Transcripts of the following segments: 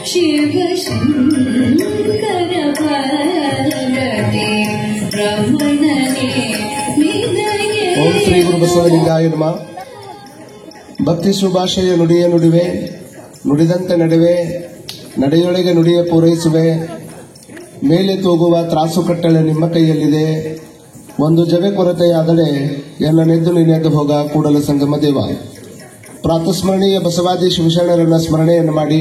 ಶಿವ ಶಂಕರ ಪಾರ್ವತಿ ಬ್ರಹ್ಮಣನೇ ಓಂ ಶ್ರೀ ಗುರು ಬಸವಲಿಂಗಾಯ ನಮಃ. ಭಕ್ತಿ ಸುಭಾಷೆಯ ನುಡಿಯ ನುಡಿವೆ, ನುಡಿದಂತೆ ನಡೆವೆ, ನಡೆಯೊಳಗೆ ನುಡಿಯ ಪೂರೈಸುವೆ. ಮೇಲೆ ತೂಗುವ ತ್ರಾಸು ಕಟ್ಟಳೆ ನಿಮ್ಮ ಕೈಯಲ್ಲಿದೆ. ಒಂದು ಜವೆ ಕೊರತೆಯಾದರೆ ಎಲ್ಲನೆದ್ದು ನೀನೆದ್ದು ಹೋಗ ಕೂಡಲ ಸಂಗಮ ದೇವ. ಪ್ರಾತಸ್ಮರಣೀಯ ಬಸವಾದಿ ಶಿವಶರಣರನ್ನ ಸ್ಮರಣೆಯನ್ನು ಮಾಡಿ,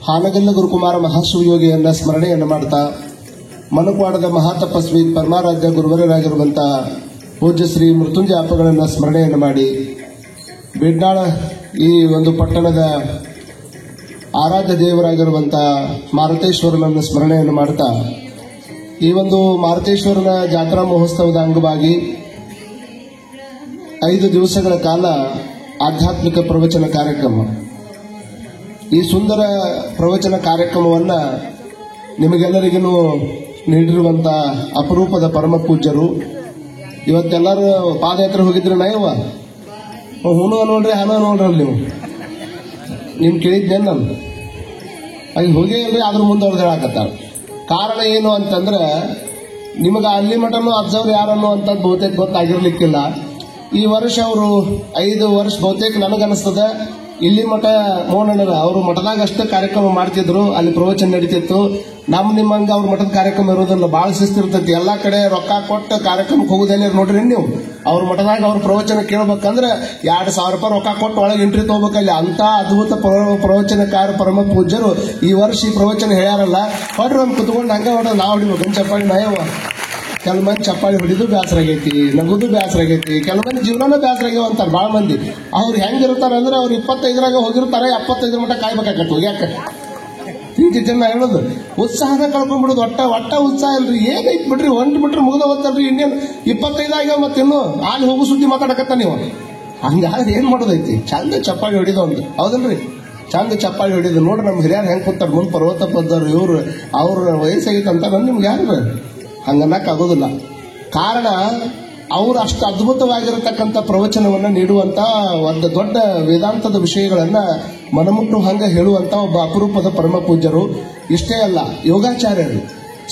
ಹಾನಗಲ್ಲ ಗುರುಕುಮಾರ ಮಹಾಶಿವಯೋಗಿಯನ್ನ ಸ್ಮರಣೆಯನ್ನು ಮಾಡ್ತಾ, ಮನುಪಾಡದ ಮಹಾತಪಸ್ವಿ ಪರಮಾರಾಧ್ಯ ಗುರುವರರಾಗಿರುವಂತಹ ಪೂಜ್ಯ ಶ್ರೀ ಮೃತ್ಯುಂಜಯ ಅಪ್ಪಗಳನ್ನ ಸ್ಮರಣೆಯನ್ನು ಮಾಡಿ, ಬೇಡ್ನಾಳ ಈ ಒಂದು ಪಟ್ಟಣದ ಆರಾಧ್ಯ ದೇವರಾಗಿರುವಂತಹ ಮಾರುತೇಶ್ವರನನ್ನು ಸ್ಮರಣೆಯನ್ನು ಮಾಡ್ತಾ, ಈ ಒಂದು ಮಾರುತೇಶ್ವರನ ಜಾತ್ರಾ ಮಹೋತ್ಸವದ ಅಂಗವಾಗಿ 5 ದಿವಸಗಳ ಕಾಲ ಆಧ್ಯಾತ್ಮಿಕ ಪ್ರವಚನ ಕಾರ್ಯಕ್ರಮ. ಈ ಸುಂದರ ಪ್ರವಚನ ಕಾರ್ಯಕ್ರಮವನ್ನು ನಿಮಗೆಲ್ಲರಿಗೂ ನೀಡಿರುವಂತಹ ಅಪರೂಪದ ಪರಮ ಪೂಜ್ಯರು. ಇವತ್ತೆಲ್ಲರೂ ಪಾದಯಾತ್ರೆ ಹೋಗಿದ್ರೆ ನಾಯವ್ವ ಹುಣ ನೋಡ್ರಿ, ಹಣ ನೋಡ್ರಿ ನೀವು. ನಿಮ್ ಕೇಳಿದ್ದೆ ನಾನು ಅಲ್ಲಿ ಹೋಗೇ ಇಲ್ರಿ, ಅದ್ರ ಮುಂದೆ ಅವ್ರದ್ದು ಹೇಳಕತ್ತಾರ. ಕಾರಣ ಏನು ಅಂತಂದ್ರೆ, ನಿಮಗೆ ಅಲ್ಲಿ ಮಠನೂ ಅಬ್ಸರ್ವ್ ಯಾರನ್ನು ಅಂತ ಬಹುತೇಕ ಗೊತ್ತಾಗಿರ್ಲಿಕ್ಕಿಲ್ಲ. ಈ ವರ್ಷ ಅವರು 5 ವರ್ಷ ಬಹುತೇಕ ನನಗನ್ನಿಸ್ತದ ಇಲ್ಲಿ ಮಠ ಮೋಹನಣ್ಣರ ಅವರು ಮಠದಾಗ ಅಷ್ಟೇ ಕಾರ್ಯಕ್ರಮ ಮಾಡ್ತಿದ್ರು, ಅಲ್ಲಿ ಪ್ರವಚನ ನಡೀತಿತ್ತು. ನಿಮ್ಮಂಗ ಅವ್ರ ಮಠದ ಕಾರ್ಯಕ್ರಮ ಇರೋದಿಲ್ಲ, ಬಹಳ ಶಿಸ್ತಿರ್ತೈತಿ. ಎಲ್ಲಾ ಕಡೆ ರೊಕ್ಕ ಕೊಟ್ಟು ಕಾರ್ಯಕ್ರಮಕ್ಕೆ ಹೋಗುದೇನೆ ನೋಡ್ರಿ. ನೀವು ಅವ್ರ ಮಠದಾಗ ಅವ್ರ ಪ್ರವಚನ ಕೇಳ್ಬೇಕಂದ್ರೆ 2,000 ರೂಪಾಯಿ ರೊಕ್ಕ ಕೊಟ್ಟು ಒಳಗೆ ಎಂಟ್ರಿ ತಗೋಬೇಕಲ್ಲಿ. ಅಂತ ಅದ್ಭುತ ಪ್ರವಚನಕಾರ ಪರಮ ಪೂಜ್ಯರು ಈ ವರ್ಷ ಈ ಪ್ರವಚನ ಹೇಳ್ಯಾರಲ್ಲ. ಹೊಡ್ರಿ ಒಂದು ಕುತ್ಕೊಂಡು ಹಂಗ ಹೊಡ ನಾವು ಹೊಡಿಬೇಕು ಚಪ್ಪಾಳಿ ನಾಯವ. ಕೆಲ ಮಂದಿ ಚಪ್ಪಾಳಿ ಹೊಡಿದು ಬೇಸರ ಆಗೈತಿ, ನಗುದು ಬೇಸರ ಆಗೈತಿ, ಕೆಲ ಮಂದಿ ಜೀವನನೂ ಬೇಸರ ಆಗ್ಯಾವ ಅಂತಾರೆ. ಭಾಳ ಮಂದಿ ಅವ್ರು ಹೆಂಗಿರ್ತಾರೆ ಅಂದ್ರೆ, ಅವ್ರು 25ರಾಗ ಹೋಗಿರ್ತಾರೆ, 75 ಮಟ್ಟ ಕಾಯ್ಬೇಕಾಗತ್ತೆ. ಯಾಕೆ ಪ್ರೀತಿ ಜನ ಹೇಳೋದು ಉತ್ಸಾಹನ ಕಳ್ಕೊಂಡ್ಬಿಡೋದು. ಒಟ್ಟ ಉತ್ಸಾಹ ಇಲ್ರಿ, ಏನೈತ್ ಬಿಡ್ರಿ, ಹೊಂಟ್ ಬಿಟ್ರಿ ಮುಗ್ದ ಹೋಗ್ತಾರ್ರಿ. ಇನ್ನೇನು 25 ಆಗ್ಯಾವ, ಮತ್ತಿನ್ನು ಅಲ್ಲಿ ಹೋಗು ಸುದ್ದಿ ಮಾತಾಡಕತ್ತ ನೀವು. ಹಂಗಾದ್ರೆ ಏನ್ ಮಾಡೋದೈತಿ? ಚಂದ ಚಪ್ಪಾಳಿ ಹೊಡಿದ ಒಂದು, ಹೌದಲ್ರಿ? ಚಂದ ಚಪ್ಪಾಳಿ ಹೊಡಿದು ನೋಡ್ರಿ. ನಮ್ಮ ಹಿರಿಯರು ಹೆಂಗ್ ಕೂತಾರ ಮುಂದೆ ಪರ್ವತ ಪದ್ದವ್ರು, ಇವ್ರು ಅವ್ರ ವಯಸ್ಸಾಗಿತ್ತಂತ ನಿಮ್ಗೆ ಯಾರು ಹಂಗನ್ನಕ್ ಆಗೋದಿಲ್ಲ. ಕಾರಣ ಅವರು ಅಷ್ಟು ಅದ್ಭುತವಾಗಿರತಕ್ಕಂಥ ಪ್ರವಚನವನ್ನ ನೀಡುವಂತ ಒಂದು ದೊಡ್ಡ ವೇದಾಂತದ ವಿಷಯಗಳನ್ನ ಮನಮುಟ್ಟು ಹಂಗ ಹೇಳುವಂತ ಒಬ್ಬ ಅಪರೂಪದ ಪರಮ ಪೂಜ್ಯರು. ಇಷ್ಟೇ ಅಲ್ಲ, ಯೋಗಾಚಾರ್ಯರು.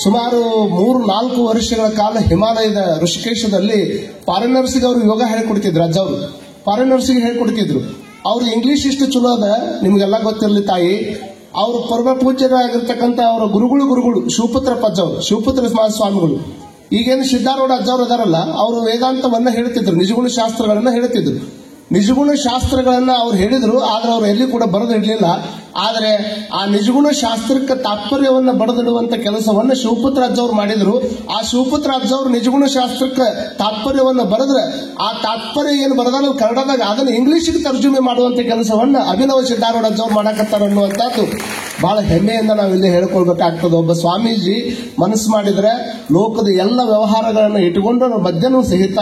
ಸುಮಾರು 3-4 ವರ್ಷಗಳ ಕಾಲ ಹಿಮಾಲಯದ ಋಷಿಕೇಶದಲ್ಲಿ ಫಾರಿನರ್ಸ್ಗೆ ಅವರು ಯೋಗ ಹೇಳಿಕೊಡ್ತಿದ್ರು. ಅಜ್ಜವರು ಫಾರಿನರ್ಸ್ಗೆ ಹೇಳಿಕೊಡ್ತಿದ್ರು. ಅವ್ರು ಇಂಗ್ಲಿಷ್ ಇಷ್ಟು ಚಲೋ ಅದ, ನಿಮ್ಗೆಲ್ಲ ಗೊತ್ತಿರಲಿ ತಾಯಿ. ಅವರು ಪರಮ ಪೂಜ್ಯರಾಗಿರ್ತಕ್ಕಂಥ ಅವರ ಗುರುಗಳು ಶಿವಪುತ್ರ ಪಜ್ಜವರು, ಶಿವಪುತ್ರ ಸ್ವಾಮಿಗಳು. ಈಗೇನು ಸಿದ್ಧಾರೂಢ ಅಜ್ಜವರು ಅದಾರಲ್ಲ, ಅವರು ವೇದಾಂತವನ್ನ ಹೇಳ್ತಿದ್ರು, ನಿಜಗುಣ ಶಾಸ್ತ್ರಗಳನ್ನ ಹೇಳ್ತಿದ್ರು. ನಿಜಗುಣ ಶಾಸ್ತ್ರಗಳನ್ನ ಅವ್ರು ಹೇಳಿದ್ರು, ಆದ್ರೆ ಅವ್ರು ಎಲ್ಲಿ ಕೂಡ ಬರೆದಿಡ್ಲಿಲ್ಲ. ಆದರೆ ಆ ನಿಜಗುಣ ಶಾಸ್ತ್ರಕ್ಕೆ ತಾತ್ಪರ್ಯವನ್ನ ಬರೆದಿಡುವಂತ ಕೆಲಸವನ್ನ ಶಿವಪುತ್ರ ಅಜ್ಜವ್ರು ಮಾಡಿದ್ರು. ಆ ಶಿವಪುತ್ರ ಅಜ್ಜವ್ರು ನಿಜಗುಣ ಶಾಸ್ತ್ರಕ್ಕೆ ತಾತ್ಪರ್ಯವನ್ನ ಬರೆದ್ರೆ, ಆ ತಾತ್ಪರ್ಯ ಏನು ಬರೆದ ಕನ್ನಡದಾಗ ಅದನ್ನ ಇಂಗ್ಲಿಷ್ಗೆ ತರ್ಜುಮೆ ಮಾಡುವಂತ ಕೆಲಸವನ್ನ ಅಭಿನವ ಸಿದ್ಧಾರೂಢ ಅಜ್ಜವ್ರು ಮಾಡಕತ್ತಾರ ಅನ್ನುವಂಥದ್ದು ಬಹಳ ಹೆಮ್ಮೆಯಿಂದ ನಾವು ಇಲ್ಲಿ ಹೇಳ್ಕೊಳ್ಬೇಕಾಗ್ತದೆ. ಒಬ್ಬ ಸ್ವಾಮೀಜಿ ಮನಸ್ಸು ಮಾಡಿದ್ರೆ ಲೋಕದ ಎಲ್ಲ ವ್ಯವಹಾರಗಳನ್ನ ಇಟ್ಟುಕೊಂಡು ಮಧ್ಯನೂ ಸಹಿತ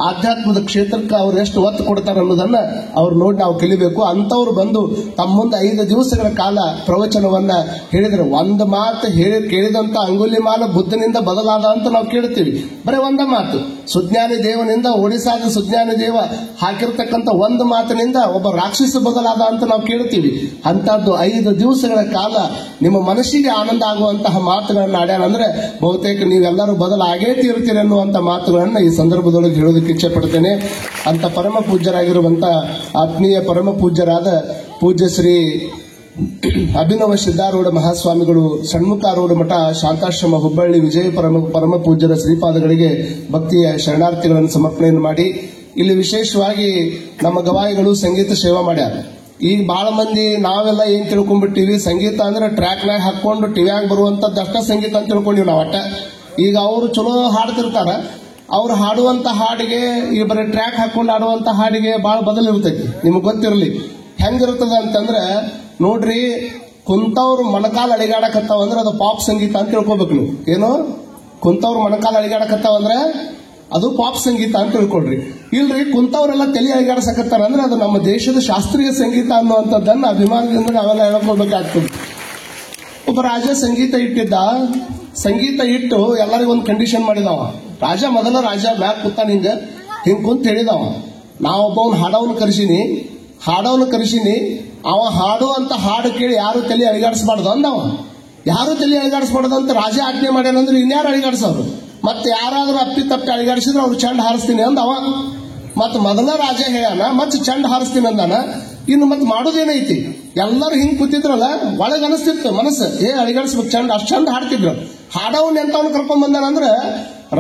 ಆಧ್ಯಾತ್ಮದ ಕ್ಷೇತ್ರಕ್ಕೆ ಅವ್ರು ಎಷ್ಟು ಒತ್ತು ಕೊಡ್ತಾರೆ ಅನ್ನೋದನ್ನ ಅವ್ರು ನೋಡಿ ನಾವು ಕಲಿಬೇಕು. ಅಂತವ್ರು ಬಂದು ತಮ್ಮ ಮುಂದೆ 5 ದಿವಸಗಳ ಕಾಲ ಪ್ರವಚನವನ್ನ ಹೇಳಿದ್ರೆ, ಒಂದು ಮಾತು ಕೇಳಿದಂತ ಅಂಗುಲಿಮಾಲ ಬುದ್ಧನಿಂದ ಬದಲಾದ ಅಂತ ನಾವು ಕೇಳ್ತೀವಿ. ಬರೀ ಒಂದ ಮಾತು, ಸುಜ್ಞಾನಿ ದೇವನಿಂದ ಒಡಿಸಾದ ಸುಜ್ಞಾನಿ ದೇವ ಹಾಕಿರ್ತಕ್ಕಂಥ ಒಂದು ಮಾತಿನಿಂದ ಒಬ್ಬ ರಾಕ್ಷಸ ಬದಲಾದ ಅಂತ ನಾವು ಕೇಳ್ತೀವಿ. ಅಂತದ್ದು 5 ದಿವಸಗಳ ಕಾಲ ನಿಮ್ಮ ಮನಸ್ಸಿಗೆ ಆನಂದ ಆಗುವಂತಹ ಮಾತುಗಳನ್ನ ಆಡ್ಯಾರ ಅಂದ್ರೆ ಬಹುತೇಕ ನೀವೆಲ್ಲರೂ ಬದಲಾಗೇ ತೀರ್ತೀರಿ ಅನ್ನುವಂತ ಮಾತುಗಳನ್ನ ಈ ಸಂದರ್ಭದೊಳಗೆ ಹೇಳೋದಕ್ಕೆ ಇಚ್ಛೆ ಪಡ್ತೇನೆ. ಅಂತ ಪರಮ ಪೂಜ್ಯರಾಗಿರುವಂತ ಆತ್ಮೀಯ ಪರಮ ಪೂಜ್ಯರಾದ ಪೂಜ್ಯ ಶ್ರೀ ಅಭಿನವ ಸಿದ್ಧಾರೂಢ ಮಹಾಸ್ವಾಮಿಗಳು, ಷಣ್ಮುಖಾರೂಢ ಮಠ ಶಾಂತಾಶ್ರಮ ಹುಬ್ಬಳ್ಳಿ ವಿಜಯ ಪರಮ ಪೂಜ್ಯರ ಶ್ರೀಪಾದಗಳಿಗೆ ಭಕ್ತಿಯ ಶರಣಾರ್ಥಿಗಳನ್ನು ಸಮರ್ಪಣೆಯನ್ನು ಮಾಡಿ, ಇಲ್ಲಿ ವಿಶೇಷವಾಗಿ ನಮ್ಮ ಗವಾಯಿಗಳು ಸಂಗೀತ ಸೇವಾ ಮಾಡ್ಯಾರ. ಈಗ ಬಹಳ ಮಂದಿ ನಾವೆಲ್ಲ ಏನ್ ತಿಳ್ಕೊಂಡ್ಬಿಟ್ಟಿವಿ, ಸಂಗೀತ ಅಂದ್ರೆ ಟ್ರ್ಯಾಕ್ನಾಗ ಹಾಕೊಂಡು ಟಿವಿಯಾಗ ಬರುವಂತದ್ದು ಅಷ್ಟ ಸಂಗೀತ ಅಂತ ತಿಳ್ಕೊಂಡಿವಿ ನಾವು. ಒಟ್ಟ ಈಗ ಅವರು ಚಲೋ ಹಾಡ್ತಿರ್ತಾರ, ಅವ್ರು ಹಾಡುವಂತ ಹಾಡಿಗೆ ಈ ಬರೀ ಟ್ರ್ಯಾಕ್ ಹಾಕೊಂಡು ಆಡುವಂತ ಹಾಡಿಗೆ ಬಹಳ ಬದಲಿರ್ತೈತಿ. ನಿಮ್ಗೆ ಗೊತ್ತಿರಲಿ ಹೆಂಗಿರ್ತದ ಅಂತಂದ್ರೆ, ನೋಡ್ರಿ, ಕುಂತವ್ರು ಮೊಣಕಾಲ್ ಅಡಿಗಾಡಕತ್ತಾವ ಅಂದ್ರೆ ಅದು ಪಾಪ್ ಸಂಗೀತ ಅಂತ ತಿಳ್ಕೊಬೇಕು ನೀವು. ಏನು, ಕುಂತವ್ರು ಮೊಣಕಾಲ್ ಅಡಿಗಾಡಕತ್ತಾವ ಅಂದ್ರೆ ಅದು ಪಾಪ್ ಸಂಗೀತ ಅಂತ ತಿಳ್ಕೊಡ್ರಿ. ಇಲ್ರಿ, ಕುಂತವ್ರೆಲ್ಲ ತಲೆ ಅಡಿಗಾಡಸಕತ್ತಾರ ಅಂದ್ರೆ ಅದು ನಮ್ಮ ದೇಶದ ಶಾಸ್ತ್ರೀಯ ಸಂಗೀತ ಅನ್ನುವಂಥದ್ದನ್ನ ಅಭಿಮಾನದಿಂದ ನಾವೆಲ್ಲ ಹೇಳ್ಕೊಳ್ಬೇಕಾಗ್ತದೆ. ಒಬ್ಬ ರಾಜ ಸಂಗೀತ ಇಟ್ಟಿದ್ದ. ಸಂಗೀತ ಇಟ್ಟು ಎಲ್ಲರಿಗೊಂದು ಕಂಡೀಷನ್ ಮಾಡಿದವ. ಮೊದಲ ರಾಜ ಮ್ಯಾಕ್ ಕೂತಾನ, ಹಿಂಗ್ ಕುಂತ ಹೇಳಿದವ, ನಾವೊಬ್ಬವನ್ ಹಾಡವನ್ನ ಕರೆಸಿನಿ, ಅವ ಹಾಡುವಂತ ಹಾಡು ಕೇಳಿ ಯಾರು ತಲೆ ಅಳಿಗಾಡಿಸಬಾರ್ದು ಅಂದವ. ಯಾರು ತಲೆ ಅಳಿಗಾಡಿಸಬಾರ್ದು ಅಂತ ರಾಜ ಆಜ್ಞೆ ಮಾಡ್ಯಾನಂದ್ರೆ ಇನ್ಯಾರು ಅಳಿಗಾಡಿಸೋರು? ಮತ್ತೆ ಯಾರಾದ್ರೂ ಅಪ್ಪಿ ತಪ್ಪಿ ಅಳಿಗಾಡಿಸಿದ್ರೆ ಅವ್ರು ಚಂಡ ಹಾರಿಸ್ತೀನಿ ಅಂದವ. ಮತ್ ಮೊದಲ ರಾಜ ಹೇಳ್ಯಾನ, ಮತ್ ಚಂಡ ಹಾರಿಸ್ತೀನಿ ಅಂದಾನ. ಇನ್ನು ಮತ್ ಮಾಡೋದೇನೈತಿ? ಎಲ್ಲರೂ ಹಿಂಗ್ ಕೂತಿದ್ರಲ್ಲ, ಒಳಗೆ ಅನಿಸ್ತಿತ್ತು ಮನಸ್ಸು, ಅಳಿಗಾಡಿಸ್ಬೇಕು ಚಂಡ, ಅಷ್ಟು ಚಂದ ಹಾಡ್ತಿದ್ರು. ಹಾಡವ್ನ ಎಂತವ್ನ ಕರ್ಕೊಂಡ್ ಬಂದಾನಂದ್ರ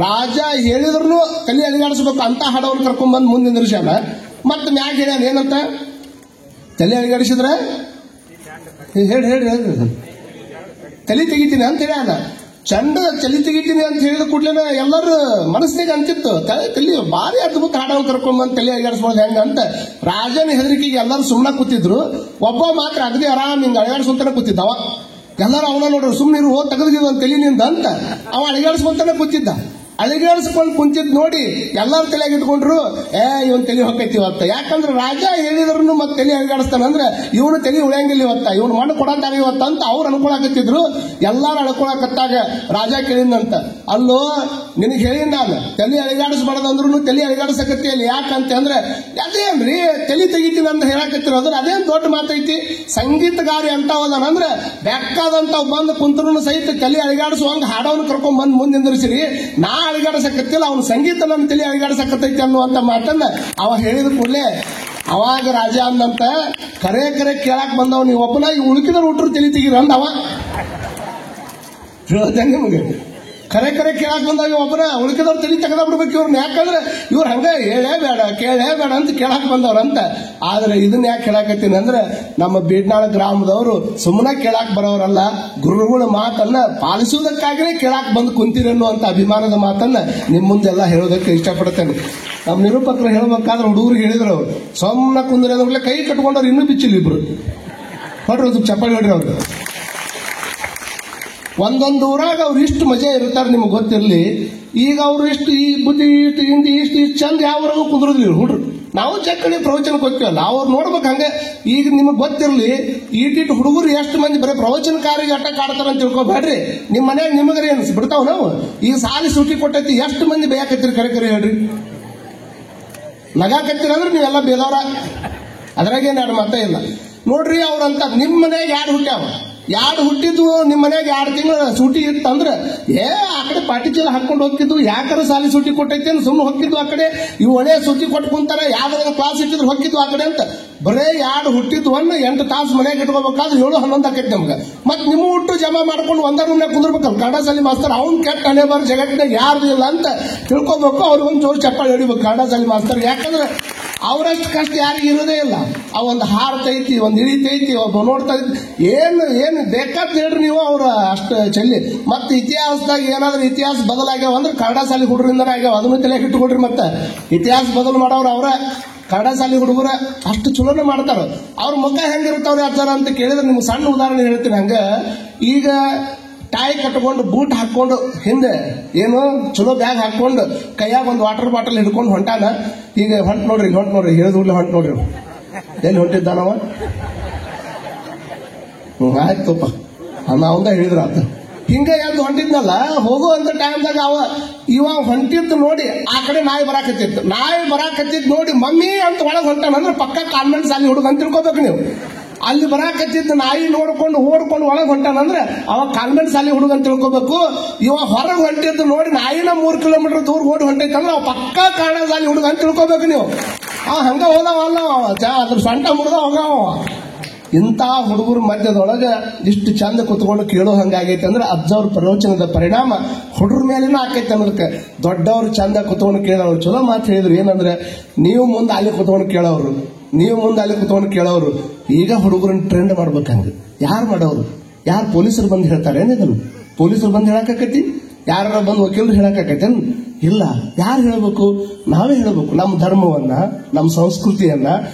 ರಾಜ ಹೇಳಿದ್ರು ತಲೆ ಅಳಿಗಾಡಿಸ್ಬೇಕು ಅಂತ ಹಾಡವ್ನ ಕರ್ಕೊಂಡ್ ಬಂದ್ ಮುಂದೆ ನಿಂದ್ರಿಸ್ಯಾನ. ಮತ್ ಮ್ಯಾಗ ಹೇಳ್ಯಾನ ಏನಂತ? ತಲೆ ಅಳಿಗಾಡಿಸಿದ್ರ ಹೇಳಿ ತಲೆ ತೆಗಿತೀನಿ ಅಂತ ಹೇಳ್ಯಾನ. ಚಂಡ ತಲೆ ತೆಗಿತೀನಿ ಅಂತ ಹೇಳಿದ ಕೂಡ್ಲೇನ ಎಲ್ಲರೂ ಮನಸ್ಸಿಗೆ ಅಂತಿತ್ತು, ತಲೆ ಭಾರಿ ಅದ್ಭುತ ಹಾಡವ್ ಕರ್ಕೊಂಡ್ಬಂದ್ ತಲೆ ಅಳಿಗಾಡಿಸ್ಬೋದು ಹೆಂಗ ಅಂತ. ರಾಜನ ಹೆದರಿಕೆಗೆ ಎಲ್ಲರೂ ಸುಮ್ಮನೆ ಕೂತಿದ್ರು. ಒಬ್ಬ ಮಾತ್ರ ಅಗದಿ ಆರಾಮ್ ಹಿಂಗ ಅಳಿಗಾಡಿಸ್ಕೊಂತಾನೆ ಕೂತಿದ್ದವ. ಎಲ್ಲರೂ ಅವನ ನೋಡ್ರು, ಸುಮ್ಮನೆ ಹೋಗಿ ತೆಗೆದಿದ್ದು ಒಂದು ತಲೆನಿಂದ ಅಂತ ಅವ ಅಳಿಗಾಡಿಸ್ಕೊಂತಾನೆ ಕೂತಿದ್ದ. ಅಳಿಗಾಡಿಸ್ಕೊಂಡು ಕುಂತಿದ್ ನೋಡಿ ಎಲ್ಲಾರು ತಲೆಯಾಗಿ ಇಟ್ಕೊಂಡ್ರು, ಇವನ್ ತಲೆ ಹೊಕ್ಕೈತಿ ಇವತ್ತ. ಯಾಕಂದ್ರೆ ರಾಜ ಹೇಳಿದ್ರು ಮತ್ತೆ ತಲೆ ಅಳಿಗಾಡಿಸ್ತಾನಂದ್ರೆ ಇವನು ತಲೆ ಉಳಿಯಂಗಿಲ್ಲ ಇವತ್ತ, ಇವನು ಮಣ್ಣು ಕೊಡಂತಾಗ ಇವತ್ತ ಅಂತ ಅವ್ರು ಅನ್ಕೊಳಕತ್ತಿದ್ರು. ಎಲ್ಲಾರು ಅಳ್ಕೊಳಕತ್ತಾಗ ರಾಜ ಕೇಳಿದಂತ, ಅಲ್ಲೋ ನಿನಗೆ ಹೇಳಿ ನಾನು ತಲೆ ಅಳಿಗಾಡಿಸ್ಬಾರ್ದಂದ್ರು ತಲೆ ಅಳಿಗಾಡಿಸಕತ್ತಿ ಅಲ್ಲಿ ಯಾಕಂತ ಅಂದ್ರೆ, ಅದೇನ್ರಿ ತಲೆ ತೆಗಿತೀನಿ ಅಂತ ಹೇಳಕತ್ತಿರೋದ್ರ ಅದೇನ್ ದೊಡ್ಡ ಮಾತೈತಿ? ಸಂಗೀತಗಾರಿ ಅಂತ ಹೋದನಂದ್ರೆ ಬೆಕ್ಕಾದಂತ ಬಂದು ಕುಂತರು ಸಹಿತ ತಲೆ ಅಳಿಗಾಡಿಸುವಂಗ ಹಾಡವನ್ನ ಕರ್ಕೊಂಡ್ ಬಂದ್ ಮುಂದೆ ನಿಂದ್ರಿಸಿರಿ. ನಾ ಅಳಿಗಾಡಿಸಕತ್ತಿಲ್ಲ, ಅವನು ಸಂಗೀತ ನನ್ನ ತಲೆ ಅಳಿಗಾಡಿಸಕತ್ತೈತಿ ಅನ್ನುವಂತ ಮಾತನ್ನ ಅವ ಹೇಳಿದ ಕೂಡಲೇ ಅವಾಗ ರಾಜ ಅಂದಂತ, ಕರೆ ಕೇಳಾಕ್ ಬಂದವ್ ನೀವು ಒಬ್ಬನ, ಉಳುಕಿದ್ರು ಹುಟ್ರು ತಲೆ ತೆಗೀರ ಅಂದವ. ನಿಮ್ಗೆ ಕರೆ ಕೇಳಾಕ್ ಬಂದಾಗ ಒಬ್ಬನ, ಉಳುಕಿದವ್ರು ತಲೆ ತೆಗೆದ ಬಿಡ್ಬೇಕು ಇವ್ರನ್ನ. ಯಾಕಂದ್ರೆ ಇವ್ರು ಹಂಗ ಹೇಳೇ ಬೇಡ ಅಂತ ಕೇಳಾಕ್ ಬಂದವ್ರಂತ. ಆದ್ರೆ ಇದನ್ನ ಯಾಕೆ ಕೇಳಾಕತ್ತೀನಿ ಅಂದ್ರೆ, ನಮ್ಮ ಬೀಡ್ನಾಳ ಗ್ರಾಮದವರು ಸುಮ್ಮನೆ ಕೇಳಾಕ್ ಬರೋರಲ್ಲ, ಗುರುಗಳ ಮಾತನ್ನ ಪಾಲಿಸುವುದಕ್ಕಾಗಿನೇ ಕೇಳಾಕ್ ಬಂದು ಕುಂತಿರನ್ನುವಂತ ಅಭಿಮಾನದ ಮಾತನ್ನ ನಿಮ್ ಮುಂದೆಲ್ಲ ಹೇಳೋದಕ್ಕೆ ಇಷ್ಟಪಡ್ತೇನೆ. ನಮ್ಮ ನಿರೂಪಕರು ಹೇಳ್ಬೇಕಾದ್ರೆ ಹುಡುಗರಿಗೆ ಹೇಳಿದ್ರು, ಅವ್ರು ಸುಮ್ಮನೆ ಕುಂದ್ರೆ ಅಂದ್ರೆ ಕೈ ಕಟ್ಕೊಂಡವ್ರು ಇನ್ನೂ ಬಿಚ್ಚಿಲ್ಲ ಇಬ್ರು ಹೊಡ್ರಿ, ಚಪ್ಪಾಳಿ ಹೊಡ್ರಿ ಅವ್ರು. ಒಂದೊಂದು ಊರಾಗ ಅವ್ರು ಇಷ್ಟು ಮಜಾ ಇರ್ತಾರೆ ನಿಮ್ಗೆ ಗೊತ್ತಿರ್ಲಿ. ಈಗ ಅವ್ರು ಇಷ್ಟು ಈ ಬುದ್ಧಿ ಇಷ್ಟು ಹಿಂದಿ ಇಷ್ಟು ಚಂದ ಯಾವ್ರಾಗೂ ಕುದುರೋದಿಲ್ಲ ಹುಡ್ರು. ನಾವು ಚಕ್ಕಡಿ ಪ್ರವಚನಕ್ಕೆ ಹೋಗ್ತೀವಲ್ಲ, ಅವ್ರು ನೋಡ್ಬೇಕು ಹಂಗೆ. ಈಗ ನಿಮಗೆ ಗೊತ್ತಿರ್ಲಿ, ಈಟಿಟ್ಟು ಹುಡುಗರು ಎಷ್ಟು ಮಂದಿ ಬರೀ ಪ್ರವಚನಕಾರಿಗೆ ಅಟ್ಟ ಕಾಡ್ತಾರ ಅಂತ ತಿಳ್ಕೊಬೇಡ್ರಿ. ನಿಮ್ಮ ಮನ್ಯಾಗ ನಿಮಗರಿ ಅನ್ಸ್ಬಿಡ್ತಾವ. ನಾವು ಈಗ ಸಾಲಿ ಸೂಟಿ ಕೊಟ್ಟೈತಿ, ಎಷ್ಟು ಮಂದಿ ಬೇಯಾಕತ್ತೀರಿ ಕರೆ ಹೇಳ್ರಿ. ನಗಾಕತ್ತೀರಂದ್ರೆ ನೀವೆಲ್ಲ ಬೇದವ್ರ, ಅದ್ರಾಗೇನು ಎರಡು ಮಾತೇ ಇಲ್ಲ ನೋಡ್ರಿ. ಅವ್ರಂತ ನಿಮ್ಮ ಮನ್ಯಾಗ ಯಾರು ಹುಟ್ಟ್ಯಾವ, ಯಾರು ಹುಟ್ಟಿದ್ವು ನಿಮ್ಮ ಮನ್ಯಾಗ 2 ತಿಂಗಳು ಸೂಟಿ ಇತ್ತಂದ್ರೆ ಆ ಕಡೆ ಪಾಟಿ ಚೀಲ ಹಾಕೊಂಡು ಹೋಗ್ತಿದ್ವು. ಯಾಕಾರ ಸಾಲಿ ಸೂಟಿ ಕೊಟ್ಟೈತಿ ಸುಮ್ಮನೆ ಹೋಗಿದ್ವು ಆ ಕಡೆ. ಇವು ಒಳ್ಳೆ ಸೂಟಿ ಕೊಟ್ಟು ಕುಂತಾರ, ಯಾವ್ದಾರ ಕ್ಲಾಸ್ ಇಟ್ಟಿದ್ರು ಹೋಗಿದ್ವು ಆ ಕಡೆ ಅಂತ. ಬರೇ 2 ಹುಟ್ಟಿದ್ವು 8 ತಾಸು ಮನ್ಯಾಗ ಇಟ್ಕೋಬೇಕಾದ್ರೆ 7-11 ಆಕೈತಿ ನಮ್ಗೆ. ಮತ್ ನಿಮ್ಮ ಹುಟ್ಟು ಜಮಾ ಮಾಡ್ಕೊಂಡು ಒಂದ ರೂಮ್ನಾಗ ಕುಂದಿರ್ಬೇಕಲ್ಲ ಕನ್ನಡ ಶಾಲಿ ಮಾಸ್ತರ್. ಅವ್ನ್ ಕೆಟ್ಟ ಹಣೆ ಬಾರ ಜಗತ್ತಿನಾಗ ಯಾರ್ದು ಇಲ್ಲ ಅಂತ ತಿಳ್ಕೊಬೇಕು. ಅವ್ರಿಗೊಂದು ಜೋರು ಚಪ್ಪಾಳಿ ಹೊಡಿಬೇಕು ಕನ್ನಡ ಶಾಲಿ ಮಾಸ್ತರ್. ಯಾಕಂದ್ರೆ ಅವರಷ್ಟು ಕಷ್ಟ ಯಾರಿಗೂ ಇರೋದೇ ಇಲ್ಲ. ಒಂದು ಹಾರ್ತೈತಿ, ಒಂದು ಇಳಿತೈತಿ, ಒಬ್ಬ ನೋಡ್ತಾ ಇದ್ವಿ, ಏನು ಬೇಕಾದ್ ಹೇಳ್ರಿ ನೀವು. ಅವ್ರ ಅಷ್ಟು ಚೆಲ್ಲಿ. ಮತ್ತೆ ಇತಿಹಾಸದಾಗ ಏನಾದ್ರೂ ಇತಿಹಾಸ ಬದಲಾಗ್ಯಾವ ಅಂದ್ರೆ ಕನ್ನಡ ಶಾಲಿ ಹುಡುಗರಿಂದನೇ ಆಗ್ಯಾವ. ಅದನ್ನು ತಲೆಗೆ ಇಟ್ಟುಕೊಡ್ರಿ. ಮತ್ತೆ ಇತಿಹಾಸ ಬದಲು ಮಾಡೋರು ಅವ್ರ ಕನ್ನಡ ಶಾಲಿ ಹುಡುಗರ ಅಷ್ಟು ಚಲೋನೆ ಮಾಡ್ತಾರ. ಅವ್ರ ಮುಖ ಹೆಂಗಿರ್ತಾವ್ರಿ ಅಜ್ಜಾರ ಅಂತ ಕೇಳಿದ್ರೆ ನಿಮ್ಗೆ ಸಣ್ಣ ಉದಾಹರಣೆ ಹೇಳ್ತೀನಿ. ಹಂಗ ಈಗ ಟಾಯ್ ಕಟ್ಕೊಂಡು ಬೂಟ್ ಹಾಕೊಂಡು ಹಿಂದೆ ಏನು ಚಲೋ ಬ್ಯಾಗ್ ಹಾಕೊಂಡು ಕೈಯಾಗ ಒಂದು ವಾಟರ್ ಬಾಟಲ್ ಹಿಡ್ಕೊಂಡು ಹೊಂಟಾನ. ಈಗ ಹೊಂಟ್ ನೋಡ್ರಿ ಹೇಳಿದ್ರಲ್ಲ ಹೊಂಟ್ ನೋಡ್ರಿ. ಎಲ್ಲಿ ಹೊಂಟಿದ್ದಾನವ? ಆಯ್ತಪ್ಪ ಅವಂದ ಹೇಳಿದ್ರ ಆತ. ಹಿಂಗ ಎದ್ದು ಹೊಂಟಿದ್ನಲ್ಲ, ಹೋಗುವಂತ ಟೈಮ್ದಾಗ ಇವ ಹೊಂಟಿದ್ದು ನೋಡಿ ಆ ಕಡೆ ನಾಯಿ ಬರಾಕತ್ತಿದ್ ನೋಡಿ ಮಮ್ಮಿ ಅಂತ ಒಳಗೆ ಹೊಂಟಾನಂದ್ರೆ ಪಕ್ಕ ಕಾನ್ವೆಂಟ್ ಶಾಲಿ ಹುಡುಗ ಅಂತ ತಿಳ್ಕೊಬೇಕು ನೀವು. ಅಲ್ಲಿ ಬರಾಕತ್ತಿದ್ದ ನಾಯಿ ನೋಡ್ಕೊಂಡು ಓಡ್ಕೊಂಡು ಒಳಗೆ ಹೊಂಟಾನಂದ್ರೆ ಅವ ಕಾನ್ವೆಂಟ್ ಶಾಲಿ ಹುಡುಗ ಅಂತ ತಿಳ್ಕೊಬೇಕು. ಇವ ಹೊರಗೆ ಹೊಂಟಿದ್ದು ನೋಡಿ ನಾಯಿನ 3 ಕಿಲೋಮೀಟರ್ ದೂರ ಓಡಿ ಹೊಂಟೈತಂದ್ರೆ ಅವ ಪಕ್ಕ ಕನ್ನಡ ಶಾಲಿ ಹುಡುಗ ಅಂತ ತಿಳ್ಕೊಬೇಕು ನೀವು. ಹಂಗ ಹೋದವಲ್ಲ ಅದ್ರ ಸೊಂಟ ಮುಡ್ದ ಹೋಗವ. ಇಂಥ ಹುಡುಗರ ಮಧ್ಯದೊಳಗೆ ಇಷ್ಟು ಚಂದ ಕುತ್ಕೊಂಡು ಕೇಳೋ ಹಂಗಾಗೈತೆ ಅಂದ್ರೆ ಅಜ್ಜವ್ರ ಪ್ರವಚನದ ಪರಿಣಾಮ ಹುಡುಗರ ಮೇಲೇನೂ ಆಕೈತೆ ಅನ್ನೋದಕ್ಕೆ. ದೊಡ್ಡವ್ರು ಚಂದ ಕುತ್ಕೊಂಡು ಕೇಳೋರು ಚಲೋ ಮಾತು ಹೇಳಿದ್ರು. ಏನಂದ್ರೆ ನೀವು ಮುಂದೆ ಅಲ್ಲಿ ಕುತ್ಕೊಂಡು ಕೇಳೋರು, ಈಗ ಹುಡುಗರನ್ನ ಟ್ರೆಂಡ್ ಮಾಡ್ಬೇಕಂಗ. ಯಾರು ಮಾಡೋರು? ಯಾರು ಪೊಲೀಸರು ಬಂದು ಹೇಳ್ತಾರೆ ಏನಿದನು? ಪೊಲೀಸರು ಬಂದು ಹೇಳಕೈತಿ? ಯಾರ ಬಂದು ವಕೀಲರು ಹೇಳಕೈತೇನು? ಇಲ್ಲ. ಯಾರು ಹೇಳಬೇಕು? ನಾವೇ ಹೇಳಬೇಕು. ನಮ್ಮ ಧರ್ಮವನ್ನ, ನಮ್ಮ ಸಂಸ್ಕೃತಿಯನ್ನ,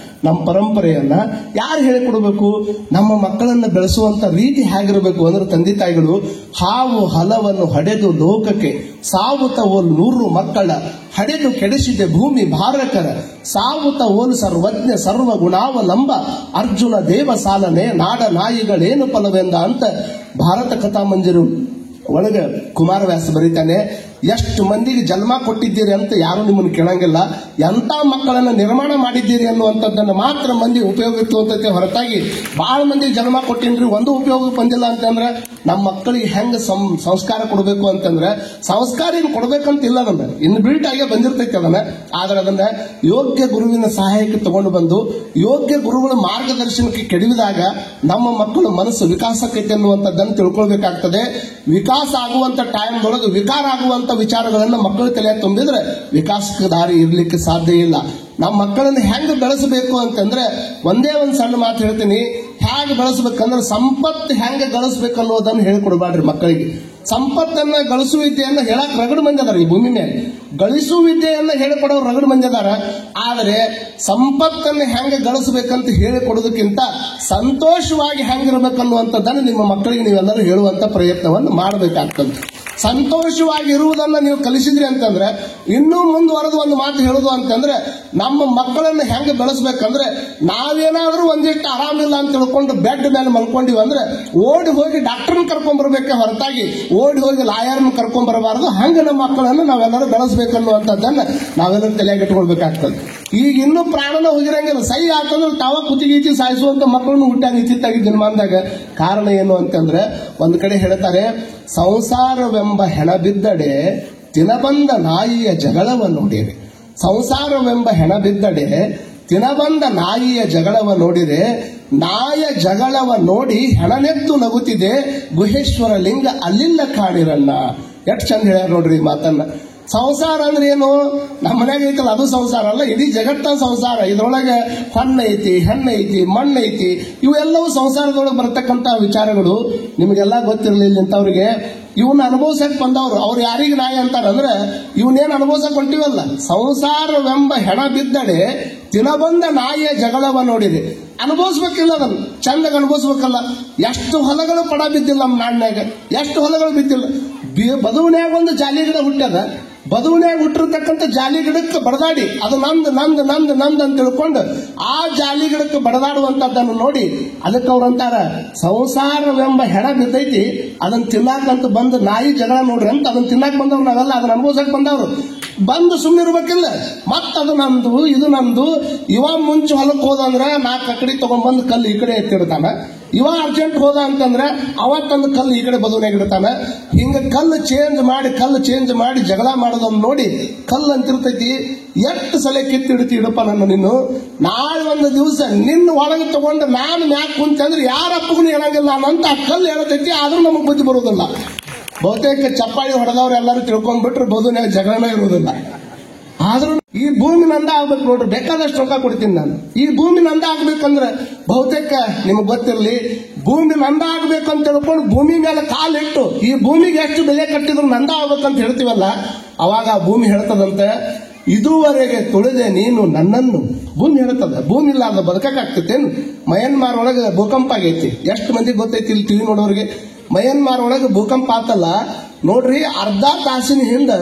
ನಮ್ಮ ಪರಂಪರೆಯನ್ನ ಯಾರು ಹೇಳಿಕೊಡ್ಬೇಕು? ನಮ್ಮ ಮಕ್ಕಳನ್ನ ಬೆಳೆಸುವಂತ ರೀತಿ ಹೇಗಿರಬೇಕು ಅಂದ್ರೆ, ತಂದೆ ತಾಯಿಗಳು ಹಾವು ಹಲವನ್ನು ಹಡೆದು ಲೋಕಕ್ಕೆ ಸಾವುತ ಓಲ್ 100 ಮಕ್ಕಳ ಹಡೆದು ಕೆಡಿಸಿದೆ ಭೂಮಿ ಭಾರಕರ ಸಾವುತ ಓಲ್ ಸರ್ವಜ್ಞ ಸರ್ವ ಗುಣಾವಲಂಬ ಅರ್ಜುನ ದೇವ ಸಾಲನೆ ನಾಡ ನಾಯಿಗಳೇನು ಫಲವೆಂದ ಅಂತ ಭಾರತ ಕಥಾ ಮಂಜರು ಒಳಗೆ ಕುಮಾರವ್ಯಾಸ ಬರೀತಾನೆ, ಎಷ್ಟು ಮಂದಿಗೆ ಜನ್ಮ ಕೊಟ್ಟಿದ್ದೀರಿ ಅಂತ ಯಾರು ನಿಮ್ಮನ್ನು ಕೇಳಂಗಿಲ್ಲ, ಎಂತ ಮಕ್ಕಳನ್ನ ನಿರ್ಮಾಣ ಮಾಡಿದ್ದೀರಿ ಅನ್ನುವಂಥದ್ದನ್ನು ಮಾತ್ರ ಮಂದಿ ಉಪಯೋಗಕ್ಕೆ ತೋರ್ತೈತೆ ಹೊರತಾಗಿ ಬಹಳ ಮಂದಿ ಜನ್ಮ ಕೊಟ್ಟಿನ್ರಿ ಒಂದು ಉಪಯೋಗ ಬಂದಿಲ್ಲ ಅಂತಂದ್ರೆ ನಮ್ಮ ಮಕ್ಕಳಿಗೆ ಹೆಂಗ ಸಂಸ್ಕಾರ ಕೊಡಬೇಕು ಅಂತಂದ್ರೆ ಸಂಸ್ಕಾರ ಏನು ಕೊಡ್ಬೇಕಂತಿಲ್ಲ, ಅದನ್ನ ಇನ್ನು ಬಿಲ್ಟ್ ಆಗೇ ಬಂದಿರ್ತೈತೆ ಅದನ್ನ. ಆದ್ರೆ ಅದನ್ನ ಯೋಗ್ಯ ಗುರುವಿನ ಸಹಾಯಕ್ಕೆ ತಗೊಂಡು ಬಂದು ಯೋಗ್ಯ ಗುರುಗಳ ಮಾರ್ಗದರ್ಶನಕ್ಕೆ ಕೆಡವಿದಾಗ ನಮ್ಮ ಮಕ್ಕಳು ಮನಸ್ಸು ವಿಕಾಸಕ್ಕೈತೆ ಅನ್ನುವಂಥದ್ದನ್ನು ತಿಳ್ಕೊಳ್ಬೇಕಾಗ್ತದೆ. ವಿಕಾಸ ಆಗುವಂತ ಟೈಮ್ದೊಳಗೆ ವಿಕಾರ ಆಗುವಂತ ವಿಚಾರಗಳನ್ನು ಮಕ್ಕಳ ತಲೆ ತುಂಬಿದ್ರೆ ವಿಕಾಸಕ್ಕೆ ದಾರಿ ಇರ್ಲಿಕ್ಕೆ ಸಾಧ್ಯ ಇಲ್ಲ. ನಮ್ಮ ಮಕ್ಕಳನ್ನು ಹೆಂಗ್ ಬೆಳೆಸಬೇಕು ಅಂತಂದ್ರೆ ಒಂದೇ ಒಂದು ಸಣ್ಣ ಮಾತು ಹೇಳ್ತೀನಿ, ಹೇಗೆ ಬೆಳೆಸಬೇಕಂದ್ರೆ ಸಂಪತ್ತು ಹೆಂಗೆ ಗಳಿಸ್ಬೇಕು ಅನ್ನೋದನ್ನು ಹೇಳ್ಕೊಡ್ಬಾಡ್ರಿ ಮಕ್ಕಳಿಗೆ. ಸಂಪತ್ತನ್ನ ಗಳಿಸುವ ವಿದ್ಯೆಯನ್ನ ಹೇಳಕ್ ರಗಡ್ ಮಂದಿ ಅದಾರ ಈ ಭೂಮಿ ಮೇಲೆ, ಗಳಿಸುವ ವಿದ್ಯೆಯನ್ನ ಹೇಳಿಕೊಡೋರು ರಗಡ್ ಮಂದಿ ಅದಾರ. ಆದ್ರೆ ಸಂಪತ್ತನ್ನು ಹೆಂಗೆ ಗಳಿಸಬೇಕಂತ ಹೇಳಿಕೊಡೋದಕ್ಕಿಂತ ಸಂತೋಷವಾಗಿ ಹೆಂಗಿರ್ಬೇಕನ್ನುವಂಥದ್ದನ್ನು ನಿಮ್ಮ ಮಕ್ಕಳಿಗೆ ನೀವೆಲ್ಲರೂ ಹೇಳುವಂತ ಪ್ರಯತ್ನವನ್ನು ಮಾಡಬೇಕಾಗ್ತದೆ. ಸಂತೋಷವಾಗಿ ಇರುವುದನ್ನ ನೀವು ಕಲಿಸಿದ್ರಿ ಅಂತಂದ್ರೆ ಇನ್ನೂ ಮುಂದುವರೆದು ಒಂದು ಮಾತು ಹೇಳುದು ಅಂತಂದ್ರೆ ನಮ್ಮ ಮಕ್ಕಳನ್ನು ಹೆಂಗೆ ಬೆಳೆಸ್ಬೇಕಂದ್ರೆ ನಾವೇನಾದ್ರೂ ಒಂದಿಷ್ಟು ಆರಾಮಿಲ್ಲ ಅಂತ ತಿಳ್ಕೊಂಡು ಬೆಡ್ ಮೇಲೆ ಮಲ್ಕೊಂಡಿವಿ ಅಂದ್ರೆ ಓಡಿ ಹೋಗಿ ಡಾಕ್ಟರ್ನ ಕರ್ಕೊಂಡ್ ಬರ್ಬೇಕೆ ಹೊರತಾಗಿ ಓಡಿ ಹೋಗಿ ಲಾಯರ್ನ ಕರ್ಕೊಂಡ್ ಬರಬಾರದು. ಹಂಗೆ ನಮ್ಮ ಮಕ್ಕಳನ್ನು ನಾವೆಲ್ಲರೂ ಬೆಳೆಸ್ಬೇಕನ್ನುವಂಥದ್ದನ್ನ ನಾವೆಲ್ಲರೂ ತಲೆಯಾಗಿ ಇಟ್ಕೊಳ್ಬೇಕಾಗ್ತದೆ. ಈಗ ಇನ್ನೂ ಪ್ರಾಣನ ಹೋಗಿರಂಗಿಲ್ಲ, ಸೈ ಹಾಕಂದ್ರೆ ತಾವ ಕುತ್ತಿಗೀಚಿ ಸಾಯಿಸುವಂತ ಮಕ್ಕಳನ್ನು ಹುಟ್ಟಾಗಿ ಇತ್ತಿತ್ತಾಗಿ ಜನ್ಮಾಂದಾಗ. ಕಾರಣ ಏನು ಅಂತಂದ್ರೆ ಒಂದ್ ಕಡೆ ಹೇಳ್ತಾರೆ, ಸಂಸಾರವೆಂಬ ಹೆಣ ಬಿದ್ದಡೆ ತಿನಬಂದ ನಾಯಿಯ ಜಗಳವ ನೋಡಿರಿ. ಸಂಸಾರವೆಂಬ ಹೆಣ ಬಿದ್ದಡೆ ತಿನಬಂದ ನಾಯಿಯ ಜಗಳವ ನೋಡಿದೆ, ನಾಯ ಜಗಳವ ನೋಡಿ ಹೆಣನೆತ್ತು ನಗುತ್ತಿದೆ, ಗುಹೇಶ್ವರ ಲಿಂಗ ಅಲ್ಲಿಲ್ಲ ಕಾಣಿರಣ್ಣ. ಎಷ್ಟು ಚಂದ ಹೇಳ್ಯಾರ ನೋಡ್ರಿ ಈ ಮಾತನ್ನ. ಸಂಸಾರ ಅಂದ್ರೆ ಏನು? ನಮ್ಮ ಮನ್ಯಾಗ ಐತಲ್ಲ ಅದು ಸಂಸಾರ ಅಲ್ಲ, ಇಡೀ ಜಗತ್ತ ಸಂಸಾರ. ಇದ್ರೊಳಗೆ ಹೊನ್ನೈತಿ, ಹೆಣ್ಣೈತಿ, ಮಣ್ಣೈತಿ, ಇವೆಲ್ಲವೂ ಸಂಸಾರದೊಳಗೆ ಬರ್ತಕ್ಕಂತ ವಿಚಾರಗಳು. ನಿಮಗೆಲ್ಲ ಗೊತ್ತಿರಲಿಲ್ಲ ಇಂಥವ್ರಿಗೆ. ಇವನ್ನ ಅನುಭವಿಸಕ್ ಬಂದವರು ಅವ್ರು ಯಾರಿಗೆ ನಾಯಿ ಅಂತಾರಂದ್ರೆ ಇವನೇನು ಅನುಭವಿಸಕ್ ಹೊಂಟಿವಲ್ಲ. ಸಂಸಾರವೆಂಬ ಹೆಣ ಬಿದ್ದಡೆ ತಿನಬಂದ ನಾಯಿಯ ಜಗಳವ ನೋಡಿದೆ. ಅನುಭವಿಸ್ಬೇಕಿಲ್ಲ, ಅದನ್ನು ಚಂದಾಗ ಅನುಭವಿಸ್ಬೇಕಲ್ಲ. ಎಷ್ಟು ಹೊಲಗಳು ಪಡ ಬಿದ್ದಿಲ್ಲ ನಮ್ಮ ನಾಡಿನಾಗ, ಎಷ್ಟು ಹೊಲಗಳು ಬಿದ್ದಿಲ್ಲ. ಬದುವನ್ಯಾಗ ಒಂದು ಜಾಲಿ ಗಿಡ ಹುಟ್ಟ್ಯದ, ಬದುವನ್ಯಾಗ ಹುಟ್ಟಿರ್ತಕ್ಕಂಥ ಜಾಲಿ ಗಿಡಕ್ಕೆ ಬಡದಾಡಿ ಅದು ನಂದು ನಂದು ನಂದು ನಂದು ಅಂತ ತಿಳ್ಕೊಂಡು ಆ ಜಾಲಿ ಗಿಡಕ್ಕೆ ಬಡದಾಡುವಂತದ್ದನ್ನು ನೋಡಿ ಅದಕ್ಕೆ ಅವ್ರಂತಾರ ಸಂಸಾರವೆಂಬ ಹೆಣ ಬಿದ್ದೈತಿ, ಅದನ್ನ ತಿನ್ನಾಕಂತ ಬಂದು ನಾಯಿ ಜಗಳ ನೋಡ್ರಿ ಅಂತ ಅದನ್ನ ತಿನ್ನಾಕ ಬಂದವ್ರು ನಾವೆಲ್ಲ, ಅದನ್ನ ಅನುಭವಿಸಕ್ ಬಂದವ್ರು. ಬಂದು ಸುಮ್ಮನಿರ್ಬೇಕಿಲ್ಲ, ಅದು ನಂದು ಇದು ನಂದು. ಇವ ಮುಂಚೆ ಹೊಲಕ್ಕೆ ಹೋದಂದ್ರ 4 ಅಕಡಿ ತಗೊಂಡ್ಬಂದು ಕಲ್ಲು ಈ ಕಡೆ ಎತ್ತಿಡ್ತಾನ. ಇವ ಅರ್ಜೆಂಟ್ ಹೋದ ಅಂತಂದ್ರೆ ಅವತ್ತೊಂದು ಕಲ್ಲು ಈ ಕಡೆ ಬದುವನಾಗ ಇಡ್ತಾನ. ಹಿಂಗ ಕಲ್ಲು ಚೇಂಜ್ ಮಾಡಿ ಜಗಳ ಮಾಡೋದನ್ನ ನೋಡಿ ಕಲ್ಲು ಅಂತಿರ್ತೈತಿ, ಎಷ್ಟು ಸಲ ಕಿತ್ತಿಡ್ತಿ ಇಡಪ್ಪ ನನ್ನ ನೀನು. ನಾಳೆ ಒಂದು ದಿವಸ ನಿನ್ನ ಒಳಗೆ ತಗೊಂಡು ನಾನು ಮ್ಯಾಕ್ ಕುಂತಂದ್ರೆ ಯಾರಪ್ಪಗೂ ಹೇಳಂಗಿಲ್ಲ ಅಂತ ಆ ಕಲ್ಲು ಹೇಳ್ತೈತಿ. ಆದ್ರೂ ನಮಗ್ ಬುದ್ಧಿ ಬರೋದಿಲ್ಲ. ಬಹುತೇಕ ಚಪ್ಪಾಳಿ ಹೊಡೆದವ್ರು ಎಲ್ಲರೂ ತಿಳ್ಕೊಂಡ್ಬಿಟ್ರೆ ಬದುವನಾಗ ಜಗಳನೇ ಇರೋದಿಲ್ಲ. ಆದ್ರೂ ಈ ಭೂಮಿ ನಂದ ಆಗ್ಬೇಕು ನೋಡ್ರಿ, ಬೇಕಾದಷ್ಟು ರೊಕ್ಕ ಕೊಡ್ತೀನಿ ನಾನು. ಈ ಭೂಮಿ ನಂದ ಆಗ್ಬೇಕಂದ್ರೆ ಬಹುತೇಕ ನಿಮಗ್ ಗೊತ್ತಿರಲಿ, ಭೂಮಿ ನಂದ ಆಗ್ಬೇಕಂತ ತಿಳ್ಕೊಂಡು ಭೂಮಿ ಮೇಲೆ ಕಾಲಿಟ್ಟು ಈ ಭೂಮಿಗೆ ಎಷ್ಟು ಬೆಲೆ ಕಟ್ಟಿದ್ರು ನಂದ ಆಗ್ಬೇಕಂತ ಹೇಳ್ತೀವಲ್ಲ, ಅವಾಗ ಆ ಭೂಮಿ ಹೇಳ್ತದಂತೆ, ಇದುವರೆಗೆ ತುಳಿದೆ ನೀನು ನನ್ನನ್ನು. ಭೂಮಿ ಹೇಳ್ತದ, ಭೂಮಿ ಇಲ್ಲ ಅದ ಬದುಕಕ್ಕಾಗ್ತೈತೇನು? ಮಯನ್ಮಾರ್ ಒಳಗೆ ಭೂಕಂಪ ಆಗೈತಿ, ಎಷ್ಟು ಮಂದಿಗೆ ಗೊತ್ತೈತಿ ಇಲ್ಲಿ ಟಿವಿ ನೋಡೋರಿಗೆ. ಮಯನ್ಮಾರ್ ಒಳಗೆ ಭೂಕಂಪ ಆತಲ್ಲ ನೋಡ್ರಿ, ಅರ್ಧ ತಾಸಿನ ಹಿಂದ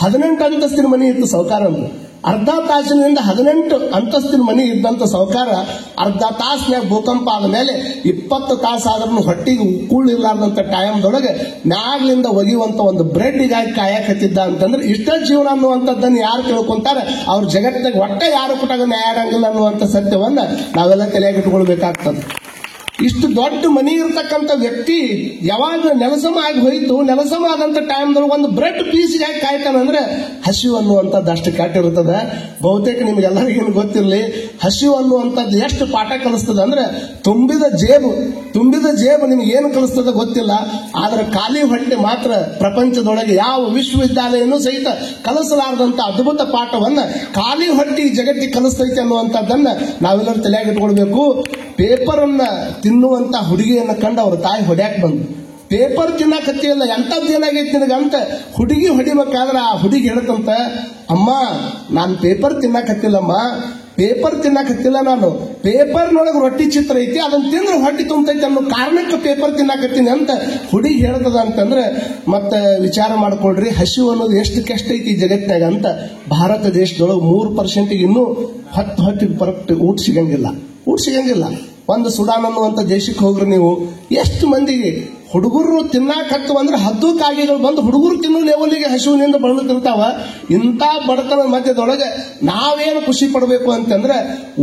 18 ಅಂತಸ್ತಿನ ಮನಿ ಇತ್ತು ಸೌಕಾರ. ಅರ್ಧ ತಾಸಿನ ಹಿಂದ 18 ಅಂತಸ್ತಿನ ಮನಿ ಇದ್ದಂತ ಸೌಕಾರ ಅರ್ಧ ತಾಸಿನಾಗ ಭೂಕಂಪ ಆದ ಮೇಲೆ 20 ತಾಸು ಆದ್ರೂ ಹೊಟ್ಟಿಗೆ ಕೂಳಿರ್ಲಾರ್ದಂತ ಟೈಮ್ದೊಳಗೆ ಮ್ಯಾಗ್ಲಿಂದ ಒಗಿಯುವಂತ ಒಂದು ಬ್ರೆಡ್ಗಾಗಿ ಕಾಯಕ್ ಹತ್ತಿದ್ದ ಅಂತಂದ್ರೆ ಇಷ್ಟ ಜೀವನ ಅನ್ನುವಂಥದ್ದನ್ನು ಯಾರು ತಿಳ್ಕೊಂತಾರೆ ಅವ್ರ ಜಗತ್ತಿನಾಗ ಒಟ್ಟ ಯಾರು ಕೊಟ್ಟಾಗ ನ್ಯಾಯ ಆಗಂಗಿಲ್ಲ ಅನ್ನುವಂಥ ಸತ್ಯವನ್ನ ನಾವೆಲ್ಲ ತಲೆಯಾಗಿ ಇಟ್ಕೊಳ್ಬೇಕಾಗ್ತದೆ. ಇಷ್ಟು ದೊಡ್ಡ ಮನಿ ಇರ್ತಕ್ಕಂಥ ವ್ಯಕ್ತಿ ಯಾವಾಗ ನೆಲಸಮ ಆಗಿ ಹೋಯ್ತು, ನೆಲಸಮ ಆದಂತ ಟೈಮ್ದೊಳಗೆ ಒಂದು ಬ್ರೆಡ್ ಪೀಸ್ಗೆ ಹಾಕಿ ಕಾಯ್ತಾನಂದ್ರೆ ಹಸಿವು ಅನ್ನುವಂಥದ್ದು ಅಷ್ಟು ಕೆಟ್ಟಿರ್ತದೆ. ಬಹುತೇಕ ನಿಮ್ಗೆಲ್ಲರಿಗೇನು ಗೊತ್ತಿರಲಿ, ಹಸಿವು ಅನ್ನುವಂಥದ್ದು ಎಷ್ಟು ಪಾಠ ಕಲಿಸ್ತದೆ ಅಂದ್ರೆ ತುಂಬಿದ ಜೇಬು ನಿಮ್ಗೆ ಏನು ಕಲಿಸ್ತದೆ ಗೊತ್ತಿಲ್ಲ. ಆದ್ರೆ ಖಾಲಿ ಹೊಟ್ಟೆ ಮಾತ್ರ ಪ್ರಪಂಚದೊಳಗೆ ಯಾವ ವಿಶ್ವವಿದ್ಯಾಲಯನೂ ಸಹಿತ ಕಲಿಸಲಾರದಂತ ಅದ್ಭುತ ಪಾಠವನ್ನ ಖಾಲಿ ಹೊಟ್ಟೆ ಜಗತ್ತಿಗೆ ಕಲಿಸ್ತೈತೆ ಅನ್ನುವಂಥದ್ದನ್ನ ನಾವೆಲ್ಲರೂ ತಲೆಯಾಗಿ ಇಟ್ಕೊಳ್ಬೇಕು. ಪೇಪರ್ ಅನ್ನ ತಿನ್ನುವಂತ ಹುಡುಗಿಯನ್ನ ಕಂಡು ಅವ್ರ ತಾಯಿ ಹೊಡ್ಯಾಕ್ ಬಂದು, ಪೇಪರ್ ತಿನ್ನಕತ್ತಿಯಲ್ಲ ಎಂತದ್ದು ಏನಾಗೈತಿ ನಿನಗಂತ ಹುಡುಗಿ ಹೊಡಿಬೇಕಾದ್ರೆ ಆ ಹುಡುಗಿ ಹೇಳ್ತಂತ, ಅಮ್ಮ ನಾನು ಪೇಪರ್ ತಿನ್ನಕತ್ತಿಲ್ಲಮ್ಮ, ಪೇಪರ್ ತಿನ್ನಕತ್ತಿಲ್ಲ, ನಾನು ಪೇಪರ್ನೊಳಗೆ ರೊಟ್ಟಿ ಚಿತ್ರ ಐತಿ ಅದನ್ನ ತಿಂದ್ರೆ ಹೊಟ್ಟಿ ತುಂಬತೈತಿ ಅನ್ನೋ ಕಾರಣಕ್ಕೆ ಪೇಪರ್ ತಿನ್ನಕತ್ತೀನಿ ಅಂತ ಹುಡುಗಿ ಹೇಳ್ತದ ಅಂತಂದ್ರೆ ಮತ್ತೆ ವಿಚಾರ ಮಾಡ್ಕೊಳ್ರಿ ಹಸಿವು ಅನ್ನೋದು ಎಷ್ಟು ಕೆಷ್ಟ ಐತಿ ಜಗತ್ತಿನಾಗ ಅಂತ. ಭಾರತ ದೇಶದೊಳಗೆ 3% ಇನ್ನೂ 10 ಪರಕ್ಟ್ ಊಟ ಸಿಗಂಗಿಲ್ಲ. ಒಂದು ಸುಡಾನ್ ಅನ್ನುವಂಥ ದೇಶಕ್ಕೆ ಹೋಗ್ರಿ ನೀವು, ಎಷ್ಟು ಮಂದಿಗೆ ಹುಡುಗರು ತಿನ್ನಾಕತ್ತು ಅಂದ್ರೆ ಹದ್ದು ಕಾಗೆಗಳು ಬಂದು ಹುಡುಗರು ತಿನ್ನೋ ಲೆವೆಲ್ಗೆ ಹಸುವಿನಿಂದ ಬಳಲುತ್ತಿರ್ತಾವ. ಇಂಥ ಬಡತನದ ಮಧ್ಯದೊಳಗೆ ನಾವೇನು ಖುಷಿ ಪಡಬೇಕು ಅಂತಂದ್ರೆ,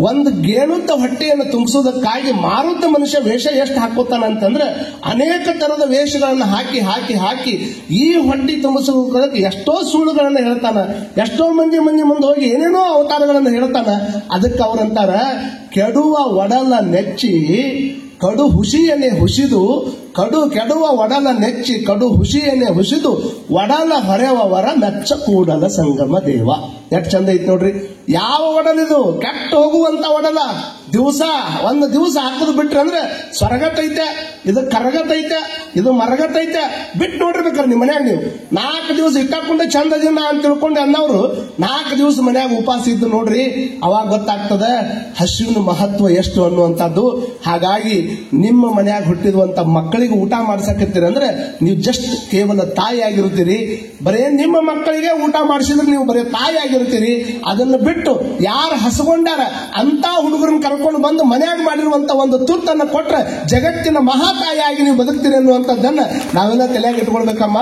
ಒಂದು ಗೇಣುತ್ತ ಹೊಟ್ಟೆಯನ್ನು ತುಂಬಿಸೋದಕ್ಕಾಗಿ ಮಾರುತ್ತ ಮನುಷ್ಯ ವೇಷ ಎಷ್ಟು ಹಾಕೋತಾನ ಅಂತಂದ್ರೆ, ಅನೇಕ ತರದ ವೇಷಗಳನ್ನು ಹಾಕಿ ಹಾಕಿ ಹಾಕಿ ಈ ಹೊಟ್ಟೆ ತುಂಬಿಸೋದಕ್ಕೆ ಎಷ್ಟೋ ಸುಳ್ಳುಗಳನ್ನು ಹೇಳ್ತಾನ. ಎಷ್ಟೋ ಮಂದಿ ಮುಂದೆ ಹೋಗಿ ಏನೇನೋ ಅವತಾರಗಳನ್ನು ಹೇಳ್ತಾನ. ಅದಕ್ಕೆ ಅವರಂತಾರ, ಕೆಡುವ ಒಡಲ ನೆಚ್ಚಿ ಕಡು ಹುಸಿಯನ್ನೇ ಹುಸಿದು, ಕೆಡುವ ಒಡಲ ನೆಚ್ಚಿ ಕಡು ಹುಸಿಯನ್ನೇ ಹುಸಿದು, ಒಡಲ ಹೊರೆವವರ ಮೆಚ್ಚ ಕೂಡಲ ಸಂಗಮ ದೇವ. ಎಷ್ಟು ಚಂದ ಐತಿ ನೋಡ್ರಿ. ಯಾವ ಒಡಲಿದು? ಕೆಟ್ಟ ಹೋಗುವಂತ ಒಡಲ. ಒಂದು ದಿವಸ ಹಾಕುದು ಬಿಟ್ರಿ ಅಂದ್ರೆ ಸ್ವರ್ಗತೈತೆ, ಇದು ಕರಗತೈತೆ, ಇದು ಮರಗತೈತೆ. ಬಿಟ್ಟು ನೋಡಿರ್ಬೇಕಾರೆ ನಿಮ್ಮ ಮನ್ಯಾಗ ನೀವು 4 ದಿವಸ ಇಟ್ಟಕೊಂಡೆ ಚಂದ ದಿನ ಅಂತ ತಿಳ್ಕೊಂಡು ಅನ್ನೋರು 4 ದಿವಸ ಮನ್ಯಾಗ ಉಪವಾಸ ಇದ್ದು ನೋಡ್ರಿ, ಅವಾಗ ಗೊತ್ತಾಗ್ತದೆ ಹಸುವಿನ ಮಹತ್ವ ಎಷ್ಟು ಅನ್ನುವಂಥದ್ದು. ಹಾಗಾಗಿ ನಿಮ್ಮ ಮನ್ಯಾಗ ಹುಟ್ಟಿರುವಂತ ಮಕ್ಕಳಿಗೆ ಊಟ ಮಾಡ್ಸಕತ್ತೀರಿ ಅಂದ್ರೆ ನೀವು ಜಸ್ಟ್ ಕೇವಲ ತಾಯಿ ಆಗಿರ್ತೀರಿ. ಬರೇ ನಿಮ್ಮ ಮಕ್ಕಳಿಗೆ ಊಟ ಮಾಡಿಸಿದ್ರೆ ನೀವು ಬರೇ ತಾಯಿ ಆಗಿರ್ತೀರಿ. ಅದನ್ನು ಬಿಟ್ಟು ಯಾರು ಹಸಗೊಂಡಾರ ಅಂತ ಹುಡುಗರನ್ನ ಕರ್ಕೊಂಡು ಬಂದು ಮನ್ಯಾಗ ಮಾಡಿರುವಂತ ಒಂದು ತುತ್ತನ್ನು ಕೊಟ್ರೆ ಜಗತ್ತಿನ ಮಹಾತಾಯಿಯಾಗಿ ನೀವು ಬದುಕ್ತೀರಿ ಅನ್ನುವಂಥದ್ದನ್ನ ನಾವೆಲ್ಲ ತಲೆಯಾಗಿ ಇಟ್ಕೊಳ್ಬೇಕಮ್ಮ.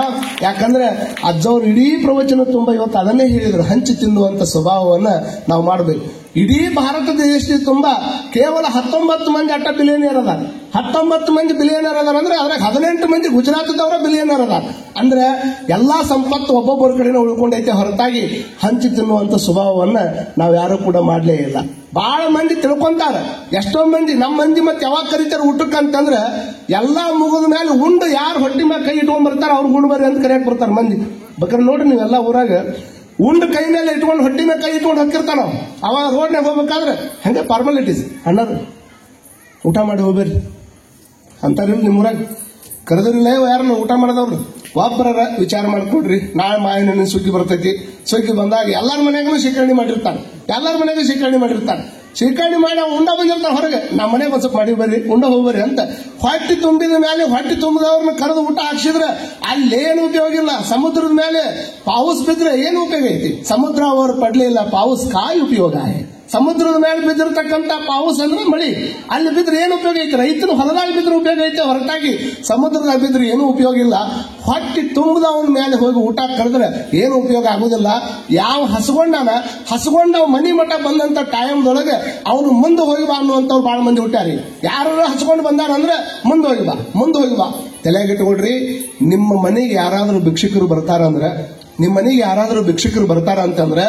ಯಾಕಂದ್ರೆ ಅಜ್ಜವ್ರು ಇಡೀ ಪ್ರವಚನ ತುಂಬಾ ಇವತ್ತು ಅದನ್ನೇ ಹೇಳಿದ್ರು, ಹಂಚಿ ತಿನ್ನುವಂತ ಸ್ವಭಾವವನ್ನ ನಾವು ಮಾಡಬೇಕು. ಇಡೀ ಭಾರತ ದೇಶದ ತುಂಬಾ ಕೇವಲ 19 ಮಂದಿ ಅಟ್ಟ ಬಿಲಿಯನಿಯರ್ ಅದಾರ. 19 ಮಂದಿ ಬಿಲಿಯನರ್ ಅದಾರ ಅಂದ್ರೆ ಅದ್ರಾಗ 18 ಮಂದಿ ಗುಜರಾತದವರ ಬಿಲಿಯನರ್ ಅದಾರ. ಅಂದ್ರೆ ಎಲ್ಲಾ ಸಂಪತ್ತು ಒಬ್ಬೊಬ್ಬರ ಕಡೆನೇ ಉಳ್ಕೊಂಡೈತೆ ಹೊರತಾಗಿ ಹಂಚಿ ತಿನ್ನುವಂತ ಸ್ವಭಾವವನ್ನ ನಾವು ಯಾರು ಕೂಡ ಮಾಡ್ಲೇ ಇಲ್ಲ. ಬಹಳ ಮಂದಿ ತಿಳ್ಕೊಂತಾರ. ಎಷ್ಟೋ ಮಂದಿ ನಮ್ಮ ಮಂದಿ ಮತ್ತೆ ಯಾವಾಗ ಕರೀತಾರ ಊಟಕ್ಕಂತಂದ್ರೆ ಎಲ್ಲಾ ಮುಗಿದ ಮೇಲೆ ಉಂಡು ಯಾರು ಹೊಟ್ಟಿ ಮೇಲೆ ಕೈ ಇಟ್ಕೊಂಡ್ ಬರ್ತಾರ ಅವ್ರು ಗುಂಡು ಬರ್ರಿ ಅಂತ ಕರೆಯಕ್ ಬರ್ತಾರ ಮಂದಿ. ಬೇಕಾದ್ರೆ ನೋಡ್ರಿ ನೀವೆಲ್ಲ ಊರಾಗ ಉಂಡು ಕೈ ಮೇಲೆ ಇಟ್ಕೊಂಡು ಹೊಟ್ಟಿ ಮೇಲೆ ಕೈ ಇಟ್ಕೊಂಡು ಹಾಕಿರ್ತಾನ. ಅವಾಗ ರೋಡ್ನಾಗ ಹೋಗ್ಬೇಕಾದ್ರೆ ಹಂಗೆ ಫಾರ್ಮಾಲಿಟೀಸ್, ಅಣ್ಣರು ಊಟ ಮಾಡಿ ಹೋಗ್ಬೇರಿ ಅಂತಾರಿಲ್ಲ ನಿಮ್ಮೂರಾಗ. ಕರೆದ್ರಿಲ್ಲ ಯಾರನ್ನ ಊಟ ಮಾಡಿದವ್ರು ಒಬ್ಬರ ವಿಚಾರ ಮಾಡ್ಕೊಡ್ರಿ, ನಾಳೆ ಮಾವಿನ ಸುಗ್ಗಿ ಬರ್ತೈತಿ. ಸುಗ್ಗಿ ಬಂದಾಗ ಎಲ್ಲರ ಮನೆಗೂ ಶೇಖರಣೆ ಮಾಡಿರ್ತಾನೆ, ಎಲ್ಲರ ಮನೆಗೂ ಶೇಖರಣೆ ಮಾಡಿರ್ತಾನೆ. ಶೇಖರಣೆ ಮಾಡಿ ಉಂಡ ಬಂದಿರ್ತಾನೆ ಹೊರಗೆ, ನಮ್ಮ ಮನೆಗೆ ಒಂದ್ ಸ್ವಲ್ಪ ಮಾಡಿ ಬರ್ರಿ, ಉಂಡ ಹೋಗ್ಬರ್ರಿ ಅಂತ. ಹೊಟ್ಟಿ ತುಂಬಿದ ಮೇಲೆ ಹೊಟ್ಟಿ ತುಂಬಿದವ್ರನ್ನ ಕರೆದು ಊಟ ಹಾಕ್ಸಿದ್ರೆ ಅಲ್ಲೇನು ಉಪಯೋಗ ಇಲ್ಲ. ಸಮುದ್ರದ ಮೇಲೆ ಪಾವುಸ್ ಬಿದ್ರೆ ಏನು ಉಪಯೋಗ ಐತಿ? ಸಮುದ್ರ ಅವರು ಪಡ್ಲಿಲ್ಲ, ಪಾವುಸ್ ಕಾಯಿ ಉಪಯೋಗ. ಸಮುದ್ರದ ಮೇಲೆ ಬಿದ್ದಿರ್ತಕ್ಕಂಥ ಪಾವುಸ್ ಅಂದ್ರೆ ಮಳಿ, ಅಲ್ಲಿ ಬಿದ್ರೆ ಏನು ಉಪಯೋಗ ಐತಿ? ರೈತನ ಹೊಲದಾಗ ಬಿದ್ರೆ ಉಪಯೋಗ ಐತೆ ಹೊರತಾಗಿ ಸಮುದ್ರದಾಗ ಬಿದ್ರೆ ಏನು ಉಪಯೋಗ ಇಲ್ಲ. ಹೊಟ್ಟಿ ತುಂಬಿದವನ ಮೇಲೆ ಹೋಗಿ ಊಟ ಕರೆದ್ರೆ ಏನು ಉಪಯೋಗ ಆಗುದಿಲ್ಲ. ಯಾವ ಹಸಗೊಂಡವ ಮನಿ ಮಠ ಬಂದಂತ ಟೈಮ್ದೊಳಗೆ ಅವನು ಮುಂದೆ ಹೋಗಿ ಬಾ ಅನ್ನುವಂಥವ್ರು ಬಹಳ ಮಂದಿ ಹುಟ್ಟಾರಿ. ಯಾರು ಹಸ್ಕೊಂಡು ಬಂದಾರ ಅಂದ್ರೆ ಮುಂದೆ ಹೋಗಿ ಬಾ. ತಲೆಯಾಗಿಟ್ಕೊಳ್ರಿ, ನಿಮ್ಮ ಮನೆಗೆ ಯಾರಾದ್ರೂ ಭಿಕ್ಷುಕರು ಬರ್ತಾರ ಅಂತಂದ್ರೆ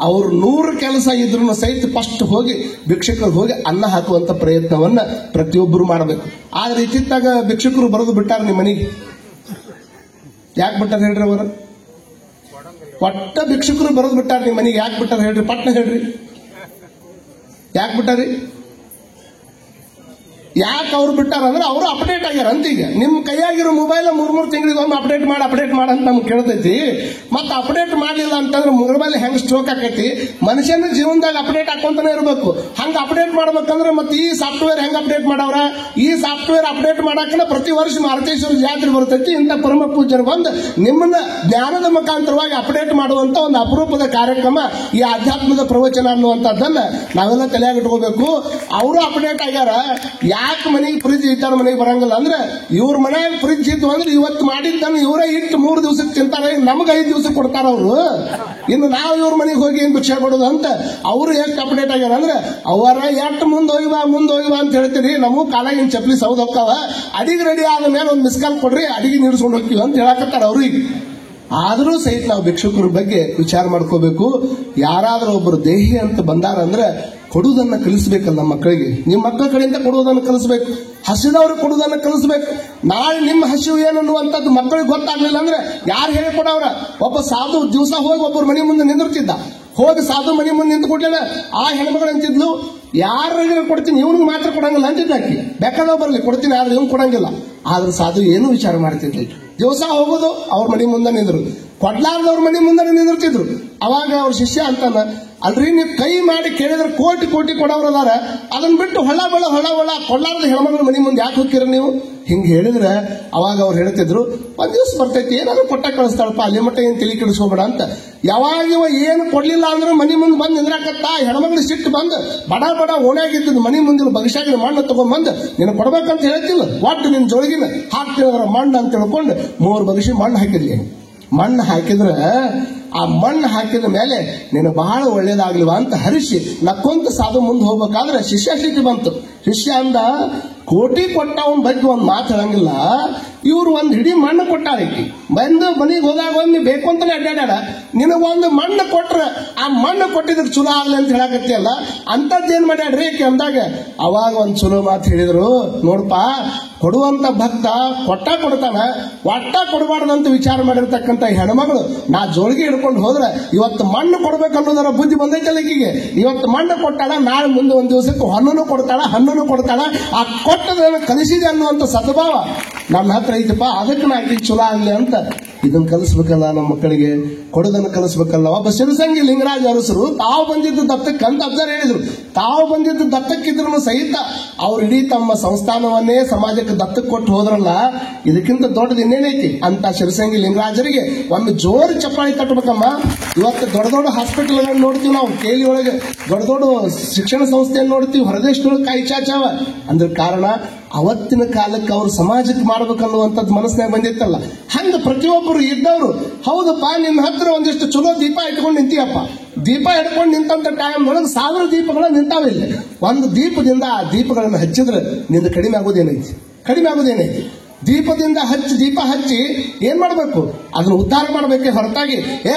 ಅವ್ರು 100 ಕೆಲಸ ಇದ್ರು ಸಹಿತ ಫಸ್ಟ್ ಹೋಗಿ ಭಿಕ್ಷುಕರು ಹೋಗಿ ಅನ್ನ ಹಾಕುವಂತ ಪ್ರಯತ್ನವನ್ನ ಪ್ರತಿಯೊಬ್ಬರು ಮಾಡಬೇಕು. ಆದ್ರೆ ಇತ್ತಿತ್ತಾಗ ಭಿಕ್ಷುಕರು ಬರೆದು ಬಿಟ್ಟಾರ ನಿಮ್ಮ ಮನೆಗೆ. ಯಾಕೆ ಬಿಟ್ಟಾರ ಹೇಳ್ರಿ? ಅವರು ಒಟ್ಟ ಭಿಕ್ಷುಕರು ಬರೆದು ಬಿಟ್ಟಾರ ನಿಮ್ಮ ಮನೆಗೆ. ಯಾಕೆ ಬಿಟ್ಟಾರ ಹೇಳ್ರಿ? ಪಟ್ನ ಹೇಳ್ರಿ, ಯಾಕೆ ಬಿಟ್ಟಾರಿ? ಯಾಕೆ ಅವ್ರು ಬಿಟ್ಟಾರ ಅಂದ್ರೆ ಅವರು ಅಪ್ಡೇಟ್ ಆಗ್ಯಾರ ಅಂತ. ಈಗ ನಿಮ್ ಕೈಯಾಗಿರೋ ಮೊಬೈಲ್ 3 ತಿಂಗಳಿಗೆ ಒಮ್ಮೆ ಅಪ್ಡೇಟ್ ಮಾಡಿ ಅಂತ ನಮ್ಗೆ ಕೇಳ್ತೈತಿ. ಮತ್ತೆ ಅಪ್ಡೇಟ್ ಮಾಡಲಿಲ್ಲ ಅಂತಂದ್ರೆ ಮೊಬೈಲ್ ಹೆಂಗ್ ಸ್ಟ್ರೋಕ್ ಆಕೈತಿ. ಮನುಷ್ಯನ ಜೀವನದಾಗ ಅಪ್ಡೇಟ್ ಹಾಕೊಂತಾನೆ ಇರಬೇಕು. ಹಂಗ ಅಪ್ಡೇಟ್ ಮಾಡ್ಬೇಕಂದ್ರೆ ಮತ್ತೆ ಈ ಸಾಫ್ಟ್ವೇರ್ ಹೆಂಗ್ ಅಪ್ಡೇಟ್ ಮಾಡವ್ರ? ಈ ಸಾಫ್ಟ್ವೇರ್ ಅಪ್ಡೇಟ್ ಮಾಡಾಕನ ಪ್ರತಿ ವರ್ಷ ಮಾರುತೇಶ್ವರ ಜಾತ್ರೆ ಬರ್ತೈತಿ. ಇಂಥ ಪರಮ ಪೂಜ್ಯರು ಬಂದು ನಿಮ್ಮನ್ನ ಜ್ಞಾನದ ಮುಖಾಂತರವಾಗಿ ಅಪ್ಡೇಟ್ ಮಾಡುವಂತ ಒಂದು ಅಪರೂಪದ ಕಾರ್ಯಕ್ರಮ ಈ ಆಧ್ಯಾತ್ಮದ ಪ್ರವಚನ ಅನ್ನುವಂಥದ್ದನ್ನ ನಾವೆಲ್ಲ ತಲೆಯಾಗಿಟ್ಕೋಬೇಕು. ಅವರು ಅಪ್ಡೇಟ್ ಆಗ್ಯಾರ. ಯಾಕೆ ಮನೆಗೆ ಫ್ರಿಜ್ ಇಟ್ಟಾರ ಮನೆಗೆ ಬರಂಗಿಲ್ಲ ಅಂದ್ರೆ, ಇವ್ರ ಮನೆಯಾಗ ಫ್ರಿಜ್ ಇತ್ತು ಅಂದ್ರೆ ಇವತ್ತು ಮಾಡಿದ್ದನ್ನು ಇವರೇ ಇಟ್ಟು 3 ದಿವಸಕ್ಕೆ ತಿಂತಾರೆ, ನಮ್ಗೆ 5 ದಿವಸಕ್ಕೆ ಕೊಡ್ತಾರ ಅವರು. ಇನ್ನು ನಾವು ಇವ್ರ ಮನೆಗೆ ಹೋಗಿ ಏನ್ ಭಿಕ್ಷೆ ಕೊಡೋದು ಅಂತ ಅವರು ಎಷ್ಟು ಅಪ್ಡೇಟ್ ಆಗ್ಯಾರ ಅಂದ್ರೆ, ಅವರ ಎಷ್ಟು ಮುಂದೆ ಹೋಗಿ ಬಾ ಅಂತ ಹೇಳ್ತೀರಿ. ನಮಗೂ ಕಾಲಾಗಿನ ಚಪ್ಪಲಿ ಸೌದ್ ಹೋಗ್ತಾವ, ಅಡಿಗೆ ರೆಡಿ ಆದ ಮೇಲೆ ಒಂದು ಮಿಸ್ ಕಾಲ್ ಕೊಡ್ರಿ, ಅಡಿಗೆ ನೀಡ್ಸ್ಕೊಂಡು ಹೋಗ್ತೀವಿ ಅಂತ ಹೇಳಕತ್ತಾರ ಅವ್ರಿಗೆ. ಆದರೂ ಸಹಿತ ನಾವು ಭಿಕ್ಷುಕರ ಬಗ್ಗೆ ವಿಚಾರ ಮಾಡ್ಕೋಬೇಕು. ಯಾರಾದ್ರೂ ಒಬ್ಬರು ದೇಹಿ ಅಂತ ಬಂದಾರ ಅಂದ್ರೆ ಕೊಡುವುದನ್ನ ಕಲಿಸ್ಬೇಕಲ್ಲ ನಮ್ಮ ಮಕ್ಕಳಿಗೆ. ನಿಮ್ಮ ಮಕ್ಕಳ ಕಡೆಯಿಂದ ಕೊಡುವುದನ್ನು ಕಲಿಸ್ಬೇಕು, ಹಸಿದವ್ರಿಗೆ ಕೊಡುವುದನ್ನು ಕಲಿಸ್ಬೇಕು. ನಾಳೆ ನಿಮ್ಮ ಹಸಿವು ಏನನ್ನುವಂಥದ್ದು ಮಕ್ಕಳಿಗೆ ಗೊತ್ತಾಗ್ಲಿಲ್ಲ ಅಂದ್ರೆ ಯಾರು ಹೇಳಿಕೊಡವ್ರ? ಒಬ್ಬ ಸಾಧು ದಿವಸ ಹೋಗಿ ಒಬ್ಬರ ಮನೆ ಮುಂದೆ ನಿಂದಿರ್ತಿದ್ದ. ಹೋಗಿ ಸಾಧು ಮನೆ ಮುಂದೆ ನಿಂತು ಕೊಡ್ಲಿಲ್ಲ, ಆ ಹೆಣ್ಮಗಳು ಅಂತಿದ್ಲು, ಯಾರಿಗೆ ಕೊಡ್ತೀನಿ ಇವ್ನಿಗೆ ಮಾತ್ರ ಕೊಡಂಗಿಲ್ಲ ಅಂತಿದ್ದಾಕಿ. ಬೇಕಾದವ್ ಬರಲಿ ಕೊಡ್ತೀನಿ, ಆದ್ರೆ ಇವ್ನು ಕೊಡಂಗಿಲ್ಲ. ಆದ್ರೆ ಸಾಧು ಏನು ವಿಚಾರ ಮಾಡ್ತಿದ್ಲಿ. ದಿವಸ ಹೋಗೋದು ಅವ್ರ ಮನೆ ಮುಂದೆ ನಿಂದ್ರು, ಕೊಡ್ಲಾರ್ದವ್ರ ಮನೆ ಮುಂದೆ ನಿಂದಿರ್ತಿದ್ರು. ಅವಾಗ ಅವ್ರ ಶಿಷ್ಯ ಅಂತಾನ, ಅಲ್ರಿ ನೀವು ಕೈ ಮಾಡಿ ಕೇಳಿದ್ರೆ ಕೋಟಿ ಕೋಟಿ ಕೊಡೋರು ಅದಾರ, ಅದನ್ನ ಬಿಟ್ಟು ಹೊಳ ಕೊಡ್ಲಾರ್ದ ಹೆಣ್ಮಗಳ ಮನೆ ಮುಂದೆ ಯಾಕೆ ಹೋಗ್ತೀರ ನೀವು? ಹಿಂಗೆ ಹೇಳಿದ್ರೆ ಅವಾಗ ಅವ್ರು ಹೇಳ್ತಿದ್ರು, ಒಂದ್ ದಿವಸ ಬರ್ತೈತಿ ಏನಾದ್ರು ಕೊಟ್ಟ ಕಳಿಸ್ತಾಳಪ್ಪ, ಅಲ್ಲಿ ಮಟ್ಟ ಏನ್ ತಲೆ ಕೆಡಿಸ್ಕೋಬೇಡ ಅಂತ. ಯಾವಾಗ ಇವ ಏನು ಕೊಡ್ಲಿಲ್ಲ ಅಂದ್ರೆ ಮನಿ ಮುಂದೆ ಬಂದು ನಿಂದ್ರಾಕತ್ತ, ಹೆಣ್ಮಗಳು ಸಿಟ್ಟು ಬಂದು ಬಡ ಓಣ್ಯಾಗಿದ್ದು ಮನಿ ಮುಂದಿನ ಬಗಸಾಗಿನ ಮಣ್ಣು ತಗೊಂಡ್ಬಂದು ನೀನು ಕೊಡ್ಬೇಕಂತ ಹೇಳ್ತಿಲ್ಲ, ಒಟ್ಟು ನಿನ್ ಜೋಳಿಗಿನ ಹಾಕ್ತಿದ್ರ ಮಣ್ಣು ಅಂತ ತಿಳ್ಕೊಂಡು 3 ಬಗಸಿ ಮಣ್ಣು ಹಾಕಿದ್ಲಿ. ಮಣ್ಣು ಹಾಕಿದ್ರೆ ಆ ಮಣ್ಣು ಹಾಕಿದ ಮೇಲೆ ನೀನು ಬಹಳ ಒಳ್ಳೇದಾಗ್ಲಿವ ಅಂತ ಹರಿಸಿ ನಕ್ಕೊಂತ ಸಾಧು ಮುಂದೆ ಹೋಗ್ಬೇಕಾದ್ರೆ ಶಿಷ್ಯ ಸಿಟ್ಟು ಬಂತು. ಶಿಷ್ಯ ಅಂದ, ಕೋಟಿ ಕೊಟ್ಟ ಅವನ ಬಗ್ಗೆ ಒಂದು ಮಾತು ಹೇಳಂಗಿಲ್ಲ, ಇವ್ರು ಒಂದು ಹಿಡಿ ಮಣ್ಣು ಕೊಟ್ಟಾರಕಿ ಬಂದು ಮನೆಗೆ ಹೋದಾಗ ಒಂದು ಬೇಕು ಅಂತಾನೆ ಅಡ್ಡಾಡ, ನಿನಗೊಂದು ಮಣ್ಣು ಕೊಟ್ರೆ ಆ ಮಣ್ಣು ಕೊಟ್ಟಿದ್ರೆ ಚಲೋ ಆಗ್ಲಿ ಅಂತ ಹೇಳಕತ್ತಿಯಲ್ಲ, ಅಂತದ್ದೇನ್ ಮಾಡ್ಯಾಡ್ರಿ ಆಕಿ ಅಂದಾಗ ಅವಾಗ ಒಂದು ಚಲೋ ಮಾತು ಹೇಳಿದ್ರು, ನೋಡಪ್ಪ ಕೊಡುವಂತ ಭಕ್ತ ಕೊಡ್ತಾನ, ಒಟ್ಟ ಕೊಡಬಾರ್ದಂತ ವಿಚಾರ ಮಾಡಿರ್ತಕ್ಕಂಥ ಹೆಣ್ಮಗಳು ನಾ ಜೋಳಿಗೆ ಹಿಡ್ಕೊಂಡು ಹೋದ್ರೆ ಇವತ್ತು ಮಣ್ಣು ಕೊಡ್ಬೇಕನ್ನೋದರ ಬುದ್ಧಿ ಬಂದೈತಲ್ಲ ಈಕಿಗೆ. ಇವತ್ತು ಮಣ್ಣು ಕೊಟ್ಟಾಳ, ನಾಳೆ ಮುಂದೆ ಒಂದು ದಿವಸಕ್ಕೆ ಹಣ್ಣನ್ನು ಕೊಡ್ತಾಳ, ಹಣ್ಣನ್ನು ಕೊಡ್ತಾಳ, ಆ ಕೊಟ್ಟದನ್ನು ಕಲಿಸಿದೆ ಅನ್ನುವಂಥ ಸದ್ಭಾವ ನನ್ನ ಹತ್ರ ಐತಪ್ಪ, ಅದಕ್ಕೆ ನಾ ಆಕಿ ಚಲೋ ಆಗ್ಲಿ ಅಂತ ಇದನ್ನ ಕಲಿಸ್ಬೇಕಲ್ಲ ನಮ್ಮ ಮಕ್ಕಳಿಗೆ, ಕೊಡೋದನ್ನು ಕಲಿಸ್ಬೇಕಲ್ಲ. ಒಬ್ಬ ಶಿವಸಂಗಿ ಲಿಂಗರಾಜ ಅರಸರು ತಾವು ಬಂದಿದ್ದು ದತ್ತಕ್ಕೆ ಅಂತ ಅಬ್ಸರ್ ಹೇಳಿದ್ರು. ತಾವು ಬಂದಿದ್ದು ದತ್ತಕ್ಕಿದ್ರು ಸಹಿತ ಅವ್ರು ಇಡೀ ತಮ್ಮ ಸಂಸ್ಥಾನವನ್ನೇ ಸಮಾಜಕ್ಕೆ ದತ್ತಕ್ಕೆ ಕೊಟ್ಟು ಹೋದ್ರಲ್ಲ, ಇದಕ್ಕಿಂತ ದೊಡ್ಡದು ಇನ್ನೇನೈತಿ ಅಂತ ಶಿವಸಂಗಿ ಲಿಂಗರಾಜರಿಗೆ ಒಂದು ಜೋರು ಚಪ್ಪಾಳಿ ತಟ್ಟಬೇಕಮ್ಮ. ಇವತ್ತು ದೊಡ್ಡ ಹಾಸ್ಪಿಟಲ್ಗಳನ್ನ ನೋಡ್ತೀವಿ ನಾವು, ಕೇಲಿ ಒಳಗೆ ದೊಡ್ಡ ಶಿಕ್ಷಣ ಸಂಸ್ಥೆಯನ್ನು ನೋಡ್ತೀವಿ, ಹೊರದೇಶದೊಳಗೆ ಕಾಯಿ ಚಾಚಾವ ಅಂದ್ರೆ ಕಾರಣ ಅವತ್ತಿನ ಕಾಲಕ್ಕೆ ಅವ್ರು ಸಮಾಜಕ್ಕೆ ಮಾಡ್ಬೇಕನ್ನುವಂಥದ್ದು ಮನಸ್ಸಿನಾಗ ಬಂದಿತ್ತಲ್ಲ. ಹಂಗ ಪ್ರತಿಯೊಬ್ಬರು ಇದ್ದವರು, ಹೌದಪ್ಪ ನಿನ್ನ ಹತ್ರ ಒಂದಿಷ್ಟು ಚಲೋ ದೀಪ ಇಟ್ಕೊಂಡು ನಿಂತೀಯಪ್ಪ, ದೀಪ ಇಟ್ಕೊಂಡು ನಿಂತಂತ ಟೈಮ್ ಒಳಗೆ 1000 ದೀಪಗಳು ನಿಂತಾವಿಲ್ಲ. ಒಂದು ದೀಪದಿಂದ ಆ ದೀಪಗಳನ್ನು ಹಚ್ಚಿದ್ರೆ ನಿಂದ ಕಡಿಮೆ ಆಗೋದೇನೈತಿ? ದೀಪ ಹಚ್ಚಿ ಏನ್ ಮಾಡ್ಬೇಕು? ಅದನ್ನ ಉದ್ಧಾರ ಮಾಡ್ಬೇಕೆ ಹೊರತಾಗಿ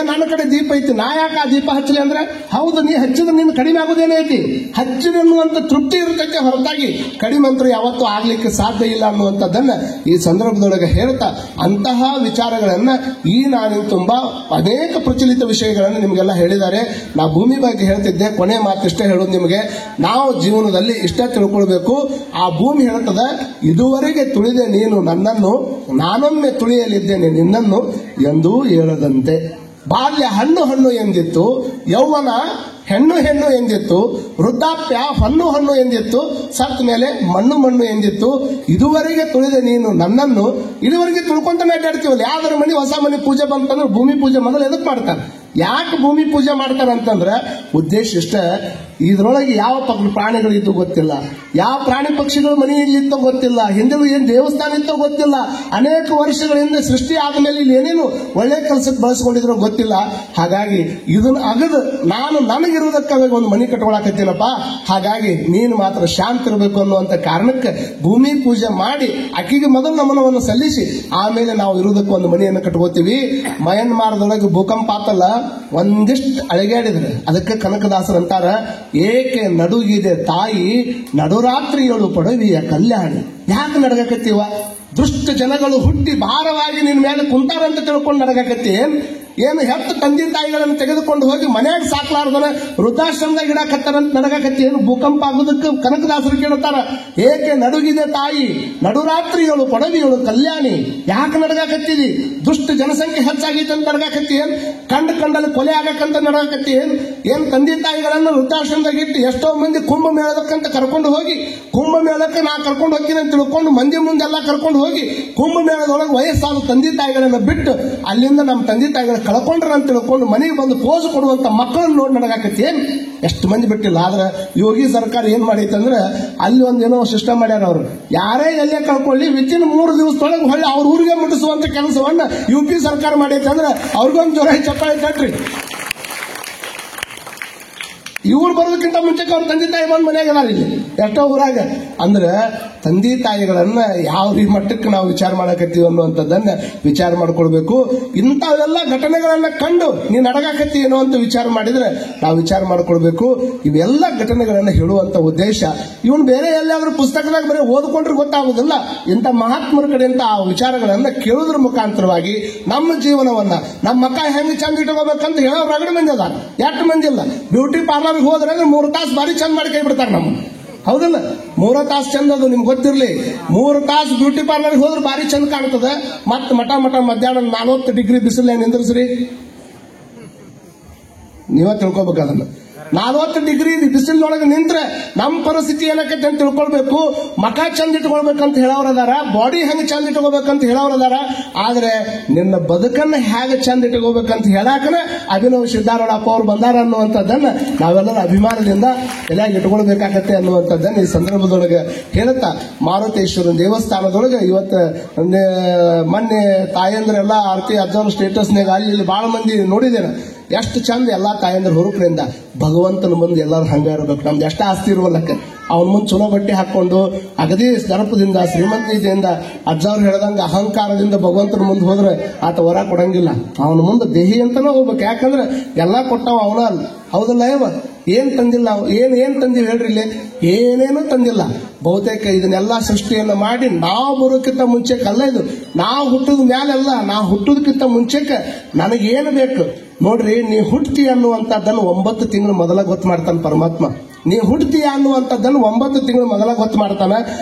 ನನ್ನ ಕಡೆ ದೀಪ ಐತಿ ನಾ ಯಾಕೆ ಆ ದೀಪ ಹಚ್ಚಲಿ ಅಂದ್ರೆ, ಹೌದು ನೀ ಹಚ್ಚಿದ್ರೆ ನಿನ್ನ ಕಡಿಮೆ ಆಗೋದೇನೈತಿ? ಹಚ್ಚಿದನ್ನುವಂತ ತೃಪ್ತಿ ಇರತಕ್ಕೆ ಹೊರತಾಗಿ ಕಡಿಮೆ ಅಂತೂ ಯಾವತ್ತೂ ಆಗ್ಲಿಕ್ಕೆ ಸಾಧ್ಯ ಇಲ್ಲ ಅನ್ನುವಂಥದ್ದನ್ನ ಈ ಸಂದರ್ಭದೊಳಗೆ ಹೇಳ್ತಾ, ಅಂತಹ ವಿಚಾರಗಳನ್ನ ನಾನು ತುಂಬಾ ಅನೇಕ ಪ್ರಚಲಿತ ವಿಷಯಗಳನ್ನು ನಿಮಗೆಲ್ಲ ಹೇಳಿದ್ದಾರೆ. ನಾ ಭೂಮಿ ಬಗ್ಗೆ ಹೇಳ್ತಿದ್ದೆ, ಕೊನೆ ಮಾತಿಷ್ಟೇ ಹೇಳೋದು ನಿಮಗೆ, ನಾವು ಜೀವನದಲ್ಲಿ ಇಷ್ಟೇ ತಿಳ್ಕೊಳ್ಬೇಕು. ಆ ಭೂಮಿ ಹೇಳ್ತದ, ಇದುವರೆಗೆ ತುಳಿದೆ ನೀನು ನನ್ನನ್ನು, ನಾನೊಮ್ಮೆ ತುಳಿಯಲಿದ್ದೇನೆ ನಿನ್ನನ್ನು ಎಂದೂ ಹೇಳದಂತೆ. ಬಾಲ್ಯ ಹಣ್ಣು ಎಂದಿತ್ತು, ಯೌವನ ಹೆಣ್ಣು ಎಂದಿತ್ತು, ವೃದ್ಧಾಪ್ಯ ಹಣ್ಣು ಎಂದಿತ್ತು, ಸತ್ ಮೇಲೆ ಮಣ್ಣು ಎಂದಿತ್ತು. ಇದುವರೆಗೆ ತುಳಿದೆ ನೀನು ನನ್ನನ್ನು. ಇದುವರೆಗೆ ತುಳ್ಕೊಂತಾನೆ ಅಡ್ಡಾಡ್ತೀವಲ್ಲ. ಯಾವ್ದಾರ ಮನೆ ಹೊಸ ಮನೆ ಪೂಜೆ ಬಂತಂದ್ರೆ ಭೂಮಿ ಪೂಜೆ ಮೊದಲು ಎದಕ್ ಮಾಡ್ತಾರೆ? ಯಾಕೆ ಭೂಮಿ ಪೂಜೆ ಮಾಡ್ತಾರೆ ಅಂತಂದ್ರೆ ಉದ್ದೇಶ ಇಷ್ಟ, ಇದ್ರೊಳಗೆ ಯಾವ ಪ್ರಾಣಿಗಳಿದ್ದು ಗೊತ್ತಿಲ್ಲ, ಯಾವ ಪ್ರಾಣಿ ಪಕ್ಷಿಗಳು ಮನೆಯಲ್ಲಿತ್ತೋ ಗೊತ್ತಿಲ್ಲ, ಹಿಂದೆ ಏನ್ ದೇವಸ್ಥಾನ ಇತ್ತೋ ಗೊತ್ತಿಲ್ಲ, ಅನೇಕ ವರ್ಷಗಳಿಂದ ಸೃಷ್ಟಿ ಆದ್ಮೇಲೆ ಇಲ್ಲಿ ಏನೇನು ಒಳ್ಳೆ ಕೆಲಸಕ್ಕೆ ಬಳಸ್ಕೊಂಡಿದ್ರು ಗೊತ್ತಿಲ್ಲ. ಹಾಗಾಗಿ ಇದನ್ನ ಅಗದು ನಾನು ನನಗಿರುವುದಕ್ಕಾಗಿ ಒಂದು ಮನೆ ಕಟ್ಕೊಳಕತ್ತೀನಪ್ಪ, ಹಾಗಾಗಿ ನೀನು ಮಾತ್ರ ಶಾಂತ ಇರಬೇಕು ಅನ್ನುವಂತ ಕಾರಣಕ್ಕೆ ಭೂಮಿ ಪೂಜೆ ಮಾಡಿ ಅಕ್ಕಿಗೆ ಮೊದಲು ನಮನವನ್ನು ಸಲ್ಲಿಸಿ ಆಮೇಲೆ ನಾವು ಇರುವುದಕ್ಕೆ ಒಂದು ಮನೆಯನ್ನು ಕಟ್ಕೋತೀವಿ. ಮಯನ್ಮಾರದೊಳಗೆ ಭೂಕಂಪ ಆತಲ್ಲ, ಒಂದಿಷ್ಟು ಅಳಗಾಡಿದ್ರೆ ಅದಕ್ಕೆ ಕನಕದಾಸರು ಅಂತಾರ, ಏಕೆ ನಡುಗಿದೆ ತಾಯಿ ನಡುರಾತ್ರಿಯಳು ಪಡವಿಯ ಕಲ್ಯಾಣಿ. ಯಾಕೆ ನಡಗಕತ್ತೀವ? ದುಷ್ಟ ಜನಗಳು ಹುಟ್ಟಿ ಭಾರವಾಗಿ ನಿನ್ನ ಮೇಲೆ ಕುಂತಾರಂತ ತಿಳ್ಕೊಂಡು ನಡಗಕತ್ತಿ ಏನು? ಹೆತ್ತು ತಂದೆ ತಾಯಿಗಳನ್ನು ತೆಗೆದುಕೊಂಡು ಹೋಗಿ ಮನೆಯಾಗ ಸಾಕ್ಲಾರ್ದನ ವೃದ್ಧಾಶ್ರಮದಾಗ ಇಡಾಕತ್ತಾರಂತ ನಡಗಕತ್ತಿ ಏನು? ಭೂಕಂಪ ಆಗೋದಕ್ಕೆ ಕನಕದಾಸರು ಕೇಳುತ್ತಾರ, ಏಕೆ ನಡುಗಿದೆ ತಾಯಿ ನಡುರಾತ್ರಿಯಳು ಪಡವಿಯಳು ಕಲ್ಯಾಣಿ. ಯಾಕೆ ನಡಗಾಕತ್ತೀರಿ? ದುಷ್ಟ ಜನಸಂಖ್ಯೆ ಹೆಚ್ಚಾಗೈತೆ ಅಂತ ನಡಗಾಕತ್ತಿ ಏನ್? ಕಂಡಲ್ಲಿ ಕೊಲೆ ಆಗಕ್ಕಂತ ನಡಗಾಕತ್ತಿ ಏನ್? ತಂದೆ ತಾಯಿಗಳನ್ನು ವೃದ್ಧಾಶ್ರಮದಾಗ ಇಟ್ಟು ಎಷ್ಟೋ ಮಂದಿ ಕುಂಭ ಮೇಳದಕ್ಕಂತ ಕರ್ಕೊಂಡು ಹೋಗಿ, ಕುಂಭ ಮೇಳಕ್ಕೆ ನಾ ಕರ್ಕೊಂಡು ಹೋಗ್ತೀನಿ ಅಂತ ತಿಳ್ಕೊಂಡು ಮಂದಿ ಮುಂದೆಲ್ಲ ಕರ್ಕೊಂಡು ಹೋಗಿ ಕುಂಭ ಮೇಳದೊಳಗೆ ವಯಸ್ಸಾದ ತಂದೆ ತಾಯಿಗಳನ್ನ ಬಿಟ್ಟು ಅಲ್ಲಿಂದ ನಮ್ಮ ತಂದೆ ತಾಯಿಗಳ ಕಳ್ಕೊಂಡ್ರ ಅಂತ ತಿಳ್ಕೊಂಡು ಮನೆಗೆ ಬಂದು ಪೋಸ್ ಕೊಡುವಂತ ಮಕ್ಕಳನ್ನ ನೋಡಿ ನಡಗಾಕತ್ತಿ ಏನ್? ಎಷ್ಟು ಮಂದಿ ಬಿಟ್ಟಿಲ್ಲ. ಆದ್ರೆ ಯೋಗಿ ಸರ್ಕಾರ ಏನ್ ಮಾಡೈತೆ ಅಂದ್ರೆ ಅಲ್ಲಿ ಒಂದೇನೋ ಸಿಸ್ಟಮ್ ಮಾಡ್ಯಾರ, ಅವರು ಯಾರೇ ಎಲ್ಲೇ ಕಳ್ಕೊಳ್ಳಿ ವಿತಿನ್ 3 ದಿವಸದೊಳಗೆ ಹೊಳ್ಳಿ ಅವ್ರ ಊರಿಗೆ ಮುಟ್ಟಿಸುವಂತ ಕೆಲಸವನ್ನ UP ಸರ್ಕಾರ ಮಾಡೈತೆ ಅಂದ್ರೆ ಅವ್ರಿಗೊಂದು ಜೋರ ಚಪ್ಪಾಳೆ ತಟ್ರಿ. ಇವ್ರು ಬರೋದಕ್ಕಿಂತ ಮುಂಚೆಗೆ ಅವ್ರ ತಂದೆ ತಾಯಿ ಬಂದು ಮನೆಯಾಗ ಅದಾರ ಇಲ್ಲಿ ಎಷ್ಟೋ ಊರಾಗ. ಅಂದ್ರೆ ತಂದೆ ತಾಯಿಗಳನ್ನ ಯಾವ ಮಟ್ಟಕ್ಕೆ ನಾವು ವಿಚಾರ ಮಾಡಕತ್ತೀವಿ ಅನ್ನುವಂಥದ್ದನ್ನ ವಿಚಾರ ಮಾಡ್ಕೊಳ್ಬೇಕು. ಇಂಥವೆಲ್ಲ ಘಟನೆಗಳನ್ನ ಕಂಡು ನೀನ್ ನಡಗಾಕತ್ತಿ ಏನೋ ಅಂತ ವಿಚಾರ ಮಾಡಿದ್ರೆ ನಾವು ವಿಚಾರ ಮಾಡ್ಕೊಳ್ಬೇಕು. ಇವೆಲ್ಲ ಘಟನೆಗಳನ್ನ ಹೇಳುವಂತ ಉದ್ದೇಶ ಇವನ್ ಬೇರೆ ಎಲ್ಲಾದ್ರೂ ಪುಸ್ತಕದಾಗ ಬರೀ ಓದ್ಕೊಂಡ್ರೆ ಗೊತ್ತಾಗುದಿಲ್ಲ. ಇಂಥ ಮಹಾತ್ಮರ ಕಡೆಯಿಂದ ಆ ವಿಚಾರಗಳನ್ನ ಕೇಳೋದ್ರ ಮುಖಾಂತರವಾಗಿ ನಮ್ಮ ಜೀವನವನ್ನ ನಮ್ಮ ಮಕ್ಕ ಹೆಂಗ್ ಚಂದ ಇಟ್ಕೋಬೇಕಂತ ಹೇಳೋ ರಗಡ ಮಂದಿ ಅದ, ಎಷ್ಟು ಮಂದಿ ಇಲ್ಲ. ಬ್ಯೂಟಿ ಪಾರ್ಲರ್ ಹೋದ್ರೆ 3 ತಾಸು ಬಾರಿ ಚಂದ ಮಾಡಿ ಕೈ ಬಿಡ್ತಾರೆ ನಮ್ಮ, ಹೌದಲ್ಲ? 3 ತಾಸು ಚಂದ, ಅದು ನಿಮ್ಗೆ ಗೊತ್ತಿರ್ಲಿ. 3 ತಾಸು ಬ್ಯೂಟಿ ಪಾರ್ಲರ್ ಹೋದ್ರೆ ಬಾರಿ ಚಂದ ಕಾಣ್ತದೆ. ಮತ್ತ ಮಠ ಮಧ್ಯಾಹ್ನ 40 ಡಿಗ್ರಿ ಬಿಸಿಲು ನಿಂದ್ರಿಸ್ರಿ, ನೀವ ತಿಳ್ಕೊಬೇಕು ಅದನ್ನ. 40 ಡಿಗ್ರಿ ಬಿಸಿಲೊಳಗೆ ನಿಂತ್ರೆ ನಮ್ಮ ಪರಿಸ್ಥಿತಿ ಏನಕ್ಕೈತೆ ಅಂತ ತಿಳ್ಕೊಳ್ಬೇಕು. ಮಕ ಚಂದ ಇಟ್ಕೊಳ್ಬೇಕಂತ ಹೇಳೋರದಾರ, ಬಾಡಿ ಹೆಂಗ್ ಚಂದ ಇಟ್ಕೋಬೇಕಂತ ಹೇಳೋರದಾರ. ಆದ್ರೆ ನಿನ್ನ ಬದುಕನ್ನ ಹೇಗೆ ಚಂದ ಇಟ್ಕೋಬೇಕಂತ ಹೇಳಾಕನ ಅಭಿನವ್ ಸಿದ್ದಾರೂಢಪ್ಪ ಅವ್ರು ಬಂದಾರ ಅನ್ನುವಂಥದ್ದನ್ನ ನಾವೆಲ್ಲರೂ ಅಭಿಮಾನದಿಂದ ಎಲ್ಲ ಇಟ್ಕೊಳ್ಬೇಕಾಗತ್ತೆ ಅನ್ನುವಂಥದ್ದನ್ನ ಈ ಸಂದರ್ಭದೊಳಗೆ ಹೇಳುತ್ತಾ, ಮಾರುತೇಶ್ವರನ ದೇವಸ್ಥಾನದೊಳಗೆ ಇವತ್ತು ಮೊನ್ನೆ ತಾಯಂದ್ರೆಲ್ಲ ಆರತಿ ಅಜ್ಜನ ಸ್ಟೇಟಸ್ನಾಗ ಅಲ್ಲಿ ಇಲ್ಲಿ ಬಹಳ ಮಂದಿ ನೋಡಿದ್ದೇನೆ. ಎಷ್ಟು ಚಂದ ಎಲ್ಲಾ ತಾಯಂದ್ರ ಹುರುಪ್ರಿಂದ ಭಗವಂತನ ಮುಂದೆ ಎಲ್ಲರೂ ಹಂಗ ಇರ್ಬೇಕು. ನಮ್ದು ಎಷ್ಟ ಆಸ್ತಿ ಇರುವಲ್ಲಕ್ಕೆ ಅವನ ಮುಂದೆ ಚುನೋ ಬಟ್ಟೆ ಹಾಕೊಂಡು ಅಗದಿ ದರ್ಪದಿಂದ ಶ್ರೀಮಂತಿಯಿಂದ ಅಜ್ಜವ್ರು ಹೇಳ್ದಂಗ ಅಹಂಕಾರದಿಂದ ಭಗವಂತನ ಮುಂದೆ ಹೋದ್ರೆ ಆತ ವರ ಕೊಡಂಗಿಲ್ಲ. ಅವನ ಮುಂದೆ ದೇಹಿ ಅಂತಾನೆ ಹೋಗ್ಬೇಕು. ಯಾಕಂದ್ರೆ ಎಲ್ಲಾ ಕೊಟ್ಟವ ಅವನ ಅಲ್ಲ. ಹೌದಲ್ಲ ಇವ ಏನ್ ತಂದಿಲ್ಲ, ಏನ್ ತಂದಿವಿ ಹೇಳ್ರಿ? ಇಲ್ಲಿ ಏನೇನು ತಂದಿಲ್ಲ. ಬಹುತೇಕ ಇದನ್ನೆಲ್ಲ ಸೃಷ್ಟಿಯನ್ನ ಮಾಡಿ ನಾವು ಬರೋಕ್ಕಿಂತ ಮುಂಚೆಕಲ್ಲ, ಇದು ನಾವು ಹುಟ್ಟದ ಮ್ಯಾಲೆಲ್ಲ, ನಾವು ಹುಟ್ಟೋದಕ್ಕಿಂತ ಮುಂಚೆಕ್ಕೆ ನನಗೇನು ಬೇಕು ನೋಡ್ರಿ. ನೀ ಹುಟ್ಟಿ ಅನ್ನುವಂಥದ್ದನ್ನು 9 ತಿಂಗಳು ಮೊದಲ ಗೊತ್ತು ಮಾಡ್ತಾನೆ ಪರಮಾತ್ಮ. ನೀ ಹುಡ್ತೀಯ ಅನ್ನುವಂಥದ್ದನ್ನು 9 ತಿಂಗಳು ಮೊದಲ ಗೊತ್ತು ಮಾಡ್ತಾನ.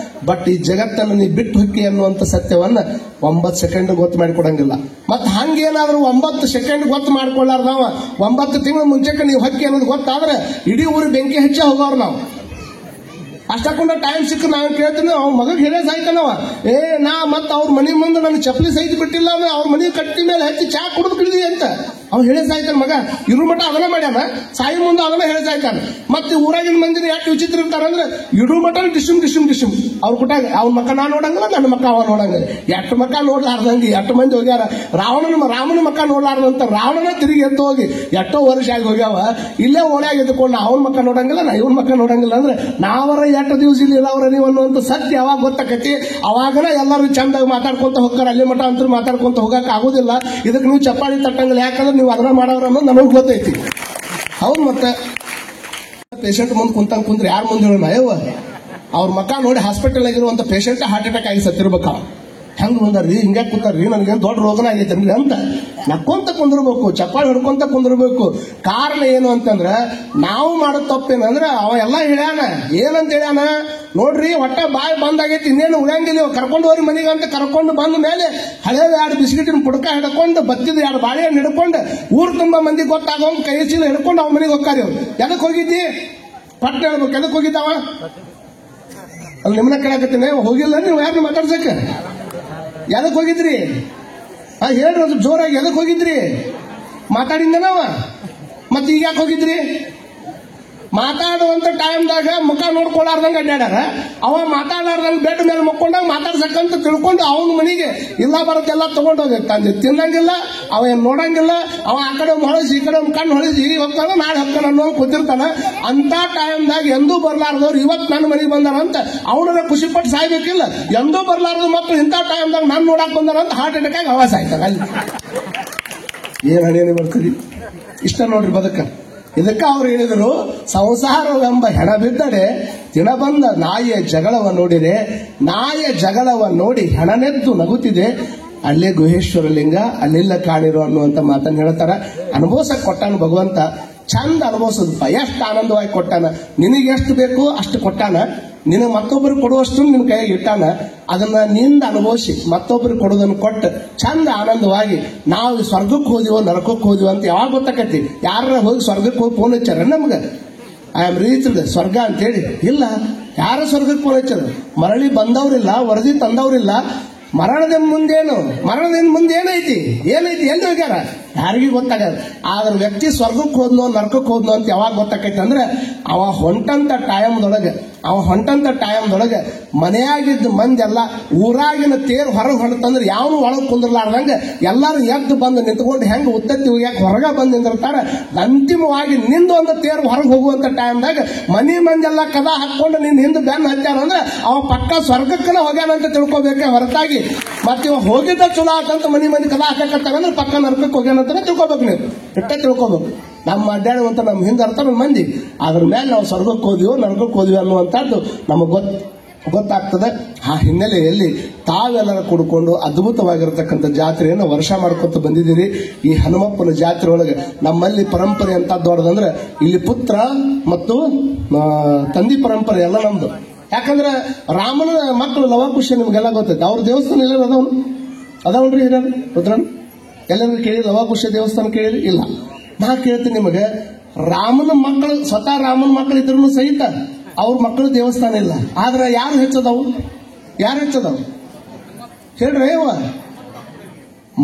ಬಟ್ ಈ ಜಗತ್ತನ್ನು ನೀ ಬಿಟ್ಟು ಹೊಕ್ಕಿ ಅನ್ನುವಂಥ ಸತ್ಯವನ್ನ 9 ಸೆಕೆಂಡ್ ಗೊತ್ತು ಮಾಡಿಕೊಡಂಗಿಲ್ಲ. ಮತ್ ಹಂಗೇನಾದ್ರೂ 9 ಸೆಕೆಂಡ್ ಗೊತ್ತು ಮಾಡ್ಕೊಳ್ಳಾರ್ದಾವ 9 ತಿಂಗಳು ಮುಂಚೆಕ್ಕೆ ನೀವು ಹೊಕ್ಕಿ ಅನ್ನೋದು ಗೊತ್ತಾದ್ರೆ ಇಡೀ ಊರಿಗೆ ಬೆಂಕಿ ಹಚ್ಚಿ ಹೋಗೋರು ನಾವು. ಅಷ್ಟಕ್ಕೊಂಡ ಟೈಮ್ ಸಿಕ್ಕ ನಾವ್ ಕೇಳ್ತೀನಿ, ಅವ್ನ ಮಗಗೆ ಹೇಳೇ ಸಾಯ್ತಾನವ. ನಾ ಮತ್ ಅವ್ರ ಮನೆ ಮುಂದೆ ನನ್ನ ಚಪ್ಪಲಿ ಸಹಿತ ಬಿಟ್ಟಿಲ್ಲ ಅಂದ್ರೆ ಅವ್ರ ಮನೆ ಕಟ್ಟಿ ಮೇಲೆ ಹಚ್ಚಿ ಚಾ ಕುಡಿದು ಬಿಡಿದಿ ಅಂತ ಅವ್ನು ಹೇಳೇ ಸಾಯ್ತಾನ. ಮಗ ಇರು ಮಠ ಅದನ್ನ ಮಾಡ್ಯಾನ, ಸಾಯಿ ಮುಂದೆ ಅದನ್ನ ಹೇಳೇ ಸಾಯ್ತಾನ. ಮತ್ತೆ ಊರಾಗಿನ ಮಂದಿನ ಯಾಕೆ ವಿಚಿತ್ರ ಇರ್ತಾರಂದ್ರೆ ಇಡು ಮಠ ಡಿಶುಮ್ ಡಿಶುಮ್ ಡಿಶುಮ್ ಅವ್ರ ಕುಟಾಗ ಅವ್ನ ಮಕ್ಕ ನಾ ನೋಡಂಗಿಲ್ಲ, ನನ್ನ ಮಕ್ಕ ಅವ ನೋಡಂಗಿಲ್ಲ. ಎಷ್ಟು ಮಕ್ಕ ನೋಡ್ಲಾರ್ದಂಗೆ ಎಷ್ಟು ಮಂದಿ ಹೋಗ್ಯಾರ. ರಾಮನ ಮಕ್ಕ ನೋಡ್ಲಾರ್ದಂತ ರಾವಣನ ತಿರುಗಿ ಎದ್ದು ಹೋಗಿ ಎಷ್ಟೋ ವರ್ಷ ಆಗಿ ಹೋಗ್ಯಾವ. ಇಲ್ಲೇ ಓಣ್ಯಾಗ ಎದ್ದುಕೊಂಡು ಅವನ ಮಕ್ಕ ನೋಡಂಗಿಲ್ಲ, ನಾ ಇವನ್ ಮಕ್ಕ ನೋಡಂಗಿಲ್ಲ ಅಂದ್ರೆ ನಾವರ ಎಷ್ಟು ದಿವಸ ಇಲ್ಲಿ ಇರೋರ ನೀವು ಅನ್ನುವಂಥ ಸತ್ಯ ಯಾವಾಗ ಗೊತ್ತಾಕತಿ ಅವಾಗನ ಎಲ್ಲರೂ ಚಂದಾಗಿ ಮಾತಾಡ್ಕೊಂತ ಹೋಗ್ತಾರೆ. ಅಲ್ಲಿ ಮಠ ಅಂತೂ ಮಾತಾಡ್ಕೊಂತ ಹೋಗಕ್ ಆಗುದಿಲ್ಲ. ಇದಕ್ಕೆ ನೀವು ಚಪ್ಪಾಳಿ ತಟ್ಟಂಗಿಲ್ಲ, ಯಾಕಂದ್ರೆ ನೀವು ಅದನ್ನ ಮಾಡೋರು ಅನ್ನೋದು ನನಗೆ ಗೊತ್ತೈತಿ. ಹೌದು, ಮತ್ತೆ ಪೇಷಂಟ್ ಮುಂದೆ ಕುಂತ್ರೆ ಯಾರು ಮುಂದೆ ಹೇಳೋಣ? ಅವ್ರ ಮಕ್ಕ ನೋಡಿ ಹಾಸ್ಪಿಟಲ್ ಆಗಿರುವಂತ ಪೇಷಂಟ್ ಹಾರ್ಟ್ ಅಟ್ಯಾಕ್ ಆಗಿ ಸತ್ತಿರ್ಬೇಕ. ಹೆಂಗ್ ಬಂದಾರ್ರಿ, ಹಿಂಗ್ಯಾಕ್ ಕೂತಾರ್ರಿ, ನನಗೇನು ದೊಡ್ಡ ರೋಗನ ಆಗೈತನ್ರಿ ಅಂತ ನಕ್ಕೊಂತ ಕುಂದಿರ್ಬೇಕು, ಚಪ್ಪಾಳಿ ಹಿಡ್ಕೊಂತ ಕುಂದಿರ್ಬೇಕು. ಕಾರಣ ಏನು ಅಂತಂದ್ರ ನಾವು ಮಾಡೋ ತಪ್ಪೇನಂದ್ರ ಅವ ಎಲ್ಲ ಹೇಳ್ಯಾನ. ಏನಂತ ಹೇಳ್ಯಾನ ನೋಡ್ರಿ, ಹೊಟ್ಟೆ ಬಾಯಿ ಬಂದಾಗೈತಿ, ಇನ್ನೇನು ಉಳಿಯಂಗಿಲ್ಲ, ಕರ್ಕೊಂಡು ಹೋಗ್ರಿ ಮನೆಗೆ ಅಂತ ಕರ್ಕೊಂಡು ಬಂದ ಮೇಲೆ ಹಳೇದ 2 ಬಿಸ್ಕಿಟಿನ ಪುಡಕ ಹಿಡ್ಕೊಂಡು ಬತ್ತಿದ 2 ಬಾಳೆಹಣ್ಣು ಹಿಡ್ಕೊಂಡು ಊರ್ ತುಂಬಾ ಮಂದಿ ಗೊತ್ತಾಗವಂಗ ಕೈ ಚೀಲ ಹಿಡ್ಕೊಂಡು ಅವ್ನ ಮನೆಗೆ ಹೋಗ್ತಾರಿ. ಅವ್ರು ಎದಕ್ ಹೋಗಿದ್ದಿ ಪಟ್ಟ ಹೇಳ್ಬೇಕು, ಎದಕ್ ಹೋಗಿದ್ದಾವ ಅಲ್ಲಿ ನಿಮ್ಮನ್ನ ಕೇಳಕತ್ತೀನಿ. ಹೋಗಿಲ್ಲ ನೀವು ಯಾರನ್ನ ಮಾತಾಡ್ಸಕ್ಕೆ? ಎದಕ್ ಹೋಗಿದ್ರಿ? ಹೇಳ್ರಿ ಅದು ಜೋರಾಗಿ, ಎದಕ್ ಹೋಗಿದ್ರಿ? ಮಾತಾಡಿಂದನವ ಮತ್ತೆ ಈಗ ಯಾಕೆ ಹೋಗಿದ್ರಿ? ಮಾತಾಡುವಂತ ಟೈಮ್ದಾಗ ಮುಖ ನೋಡ್ಕೊಳ್ಳಾರ್ದಂಗ ಅಡ್ಡಾಡ್ಯಾರ. ಅವ ಮಾತಾಡಲಾರ್ದಂಗ ಬೆಡ್ ಮೇಲೆ ಮಕ್ಕೊಂಡಾಗ ಮಾತಾಡ್ಸಕ್ಕಂತ ತಿಳ್ಕೊಂಡು ಅವನ ಮನೆಗೆ ಇಲ್ಲ ಬರತ್ತೆಲ್ಲ ತಗೊಂಡು ಹೋಗಿರ್ತಾನೆ. ತಿನ್ನಂಗಿಲ್ಲ, ಅವ ಏನ್ ನೋಡಂಗಿಲ್ಲ, ಅವ ಆ ಕಡೆ ಹೊಳಿಸಿ ಈ ಕಡೆ ಕಣ್ಣು ಹೊಳಿಸಿ ಹೋಗ್ತಾನ, ನಾಳೆ ಹೋಗ್ತಾನ ಅನ್ನೋ ಕೂತಿರ್ತಾನ. ಅಂತ ಟೈಮ್ದಾಗ ಎಂದೂ ಬರ್ಲಾರ್ದವ್ರು ಇವತ್ತು ನನ್ನ ಮನೆಗೆ ಬಂದಾರ ಅಂತ ಅವನ ಖುಷಿ ಪಟ್ಟು ಸಾಯ್ಬೇಕಿಲ್ಲ. ಎಂದೂ ಬರ್ಲಾರ್ದು ಮಕ್ಕಳು ಇಂಥ ಟೈಮ್ದಾಗ ನಾನು ನೋಡಕ್ ಬಂದಾರ ಅಂತ ಹಾರ್ಟ್ ಅಟ್ಯಾಕ್ ಆಗಿ ಅವ ಸಾಯ್ತಾನ. ಅಲ್ಲಿ ಏನ್ ಹಣೆಯಲ್ಲಿ ಬರ್ತದೆ ಇಷ್ಟ ನೋಡ್ರಿ ಬದುಕ. ಇದಕ್ಕೆ ಅವ್ರು ಹೇಳಿದ್ರು, ಸಂಸಾರವೆಂಬ ಹೆಣ ಬಿದ್ದಡೆ ದಿನ ಬಂದ ನಾಯಿಯ ಜಗಳವ ನೋಡಿರೆ, ನಾಯಿಯ ಜಗಳವ ನೋಡಿ ಹೆಣನೆದ್ದು ನಗುತ್ತಿದೆ, ಅಲ್ಲೇ ಗುಹೇಶ್ವರ ಲಿಂಗ ಅಲ್ಲೆಲ್ಲ ಕಾಣಿರೋ ಅನ್ನುವಂತ ಮಾತನ್ನು ಹೇಳ್ತಾರ. ಅನುಭವಿಸಕ್ ಕೊಟ್ಟಾನ ಭಗವಂತ, ಚಂದ ಅನುಭವಿಸೋದಪ್ಪ. ಎಷ್ಟು ಆನಂದವಾಗಿ ಕೊಟ್ಟಾನ. ನಿನಗೆ ಎಷ್ಟು ಬೇಕು ಅಷ್ಟು ಕೊಟ್ಟಾನ. ನಿನಗೆ ಮತ್ತೊಬ್ಬರಿಗೆ ಕೊಡುವಷ್ಟು ನಿನ್ನ ಕೈಯಾಗಿ ಇಟ್ಟಾನ. ಅದನ್ನ ನಿಂದ ಅನುಭವಿಸಿ ಮತ್ತೊಬ್ಬರಿಗೆ ಕೊಡೋದನ್ನು ಕೊಟ್ಟು ಚಂದ ಆನಂದವಾಗಿ ನಾವು ಸ್ವರ್ಗಕ್ಕೆ ಹೋದಿವೋ ನರಕಕ್ಕೆ ಹೋದಿವೋ ಅಂತ ಯಾವಾಗ ಗೊತ್ತಾಕತಿ? ಯಾರ ಹೋಗಿ ಸ್ವರ್ಗಕ್ಕೆ ಹೋಗಿ ಫೋನ್ ಹಚ್ಚಾರ ನಮ್ಗೆ, ಐ ಆಮ್ ರೀಚ್ಡ್ ಸ್ವರ್ಗ ಅಂತೇಳಿ? ಇಲ್ಲ, ಯಾರ ಸ್ವರ್ಗಕ್ಕೆ ಫೋನ್ ಹಚ್ಚಾರ? ಮರಳಿ ಬಂದವ್ರಿಲ್ಲ, ವರದಿ ತಂದವ್ರಿಲ್ಲ. ಮರಣದಿಂದ ಮುಂದೆ ಏನೈತಿ ಎಲ್ಲಿ ಹೋಗ್ಯಾರ ಯಾರಿಗೂ ಗೊತ್ತಾಗದ. ಆದ್ರೆ ವ್ಯಕ್ತಿ ಸ್ವರ್ಗಕ್ಕೆ ಹೋದ್ನೋ ನರಕಕ್ಕೆ ಹೋದ್ನೋ ಅಂತ ಯಾವಾಗ ಗೊತ್ತಾಕೈತಿ ಅಂದ್ರೆ ಅವ ಹೊಂಟಂತ ಟೈಮ್ದೊಳಗೆ ಮನೆಯಾಗಿದ್ದ ಮಂದಿ ಎಲ್ಲ ಊರಾಗಿನ ತೇರು ಹೊರಗೆ ಹೊಂಟಂದ್ರೆ ಯಾವನು ಒಳಗೆ ಕುಂದ್ರಲಾರ್ದಂಗ ಎಲ್ಲರೂ ಎದ್ದು ಬಂದು ನಿಂತ್ಕೊಂಡು ಹೆಂಗ್ ಉತ್ತತ್ತಿ ಹೋಗ್ಯಾಕ ಹೊರಗ ಬಂದು ನಿಂದಿರ್ತಾರ. ಅಂತಿಮವಾಗಿ ನಿಂದು ಒಂದು ತೇರು ಹೊರಗೆ ಹೋಗುವಂತ ಟೈಮ್ದಾಗ ಮನಿ ಮಂದೆಲ್ಲ ಕದ ಹಾಕೊಂಡು ನಿನ್ ಹಿಂದೆ ಬೆನ್ನ ಹಚ್ಚಾರ ಅಂದ್ರೆ ಅವ ಪಕ್ಕ ಸ್ವರ್ಗಕ್ಕನ ಹೋಗ್ಯಾನಂತ ತಿಳ್ಕೊಬೇಕೆ ಹೊರತಾಗಿ ಮತ್ತೆ ಇವ ಹೋಗಿದ್ದ ಚಲೋ ಆತಂತ ಮನಿ ಮಂದಿ ಕದ ಹಾಕಕತ್ತಾರಂದ್ರೆ ಪಕ್ಕ ನರಕಕ್ಕೆ ಹೋಗ್ಯಾನಂತಾನೆ ತಿಳ್ಕೊಬೇಕು. ನೀವು ಇಟ್ಟ ತಿಳ್ಕೊಬೇಕು. ನಮ್ಮ ಅಡ್ಡಾಡುವಂತ ನಮ್ಮ ಹಿಂದೆ ಅರ್ಥ ಮಂದಿ ಅದ್ರ ಮೇಲೆ ನಾವು ಸ್ವರ್ಗಕ್ಕೆ ಹೋದಿವೋ ನರಕಕ್ಕೆ ಹೋದಿವೋ ಅನ್ನುವಂಥದ್ದು ನಮಗೆ ಗೊತ್ತಾಗ್ತದೆ. ಆ ಹಿನ್ನೆಲೆಯಲ್ಲಿ ತಾವೆಲ್ಲರ ಕೂಡಿಕೊಂಡು ಅದ್ಭುತವಾಗಿರತಕ್ಕಂಥ ಜಾತ್ರೆಯನ್ನು ವರ್ಷ ಮಾಡ್ಕೊತ ಬಂದಿದ್ದೀರಿ. ಈ ಹನುಮಪ್ಪನ ಜಾತ್ರೆ ಒಳಗೆ ನಮ್ಮಲ್ಲಿ ಪರಂಪರೆ ಅಂತ ದೊಡ್ಡದಂದ್ರೆ ಇಲ್ಲಿ ಪುತ್ರ ಮತ್ತು ತಂದಿ ಪರಂಪರೆ ಎಲ್ಲ ನಮ್ದು. ಯಾಕಂದ್ರೆ ರಾಮನ ಮಕ್ಕಳು ಲವಕುಶ ನಿಮ್ಗೆಲ್ಲ ಗೊತ್ತೈತೆ. ಅವ್ರ ದೇವಸ್ಥಾನ ಎಲ್ಲ ಅದಾವನ್ರಿ ಹಿರಿಯರು ರುದ್ರನ್ ಎಲ್ಲರೂ ಕೇಳಿ ಲವಕುಶ ದೇವಸ್ಥಾನ ಕೇಳಿರಿ? ಇಲ್ಲ. ನಾ ಕೇಳ್ತೀನಿ ನಿಮಗೆ, ರಾಮನ ಮಕ್ಕಳು ಸ್ವತಃ ರಾಮನ ಮಕ್ಕಳು ಇದ್ರೂ ಸಹಿತ ಅವ್ರ ಮಕ್ಕಳು ದೇವಸ್ಥಾನ ಇಲ್ಲ. ಆದ್ರೆ ಯಾರು ಹೆಚ್ಚದವು? ಹೇಳ್ರಿ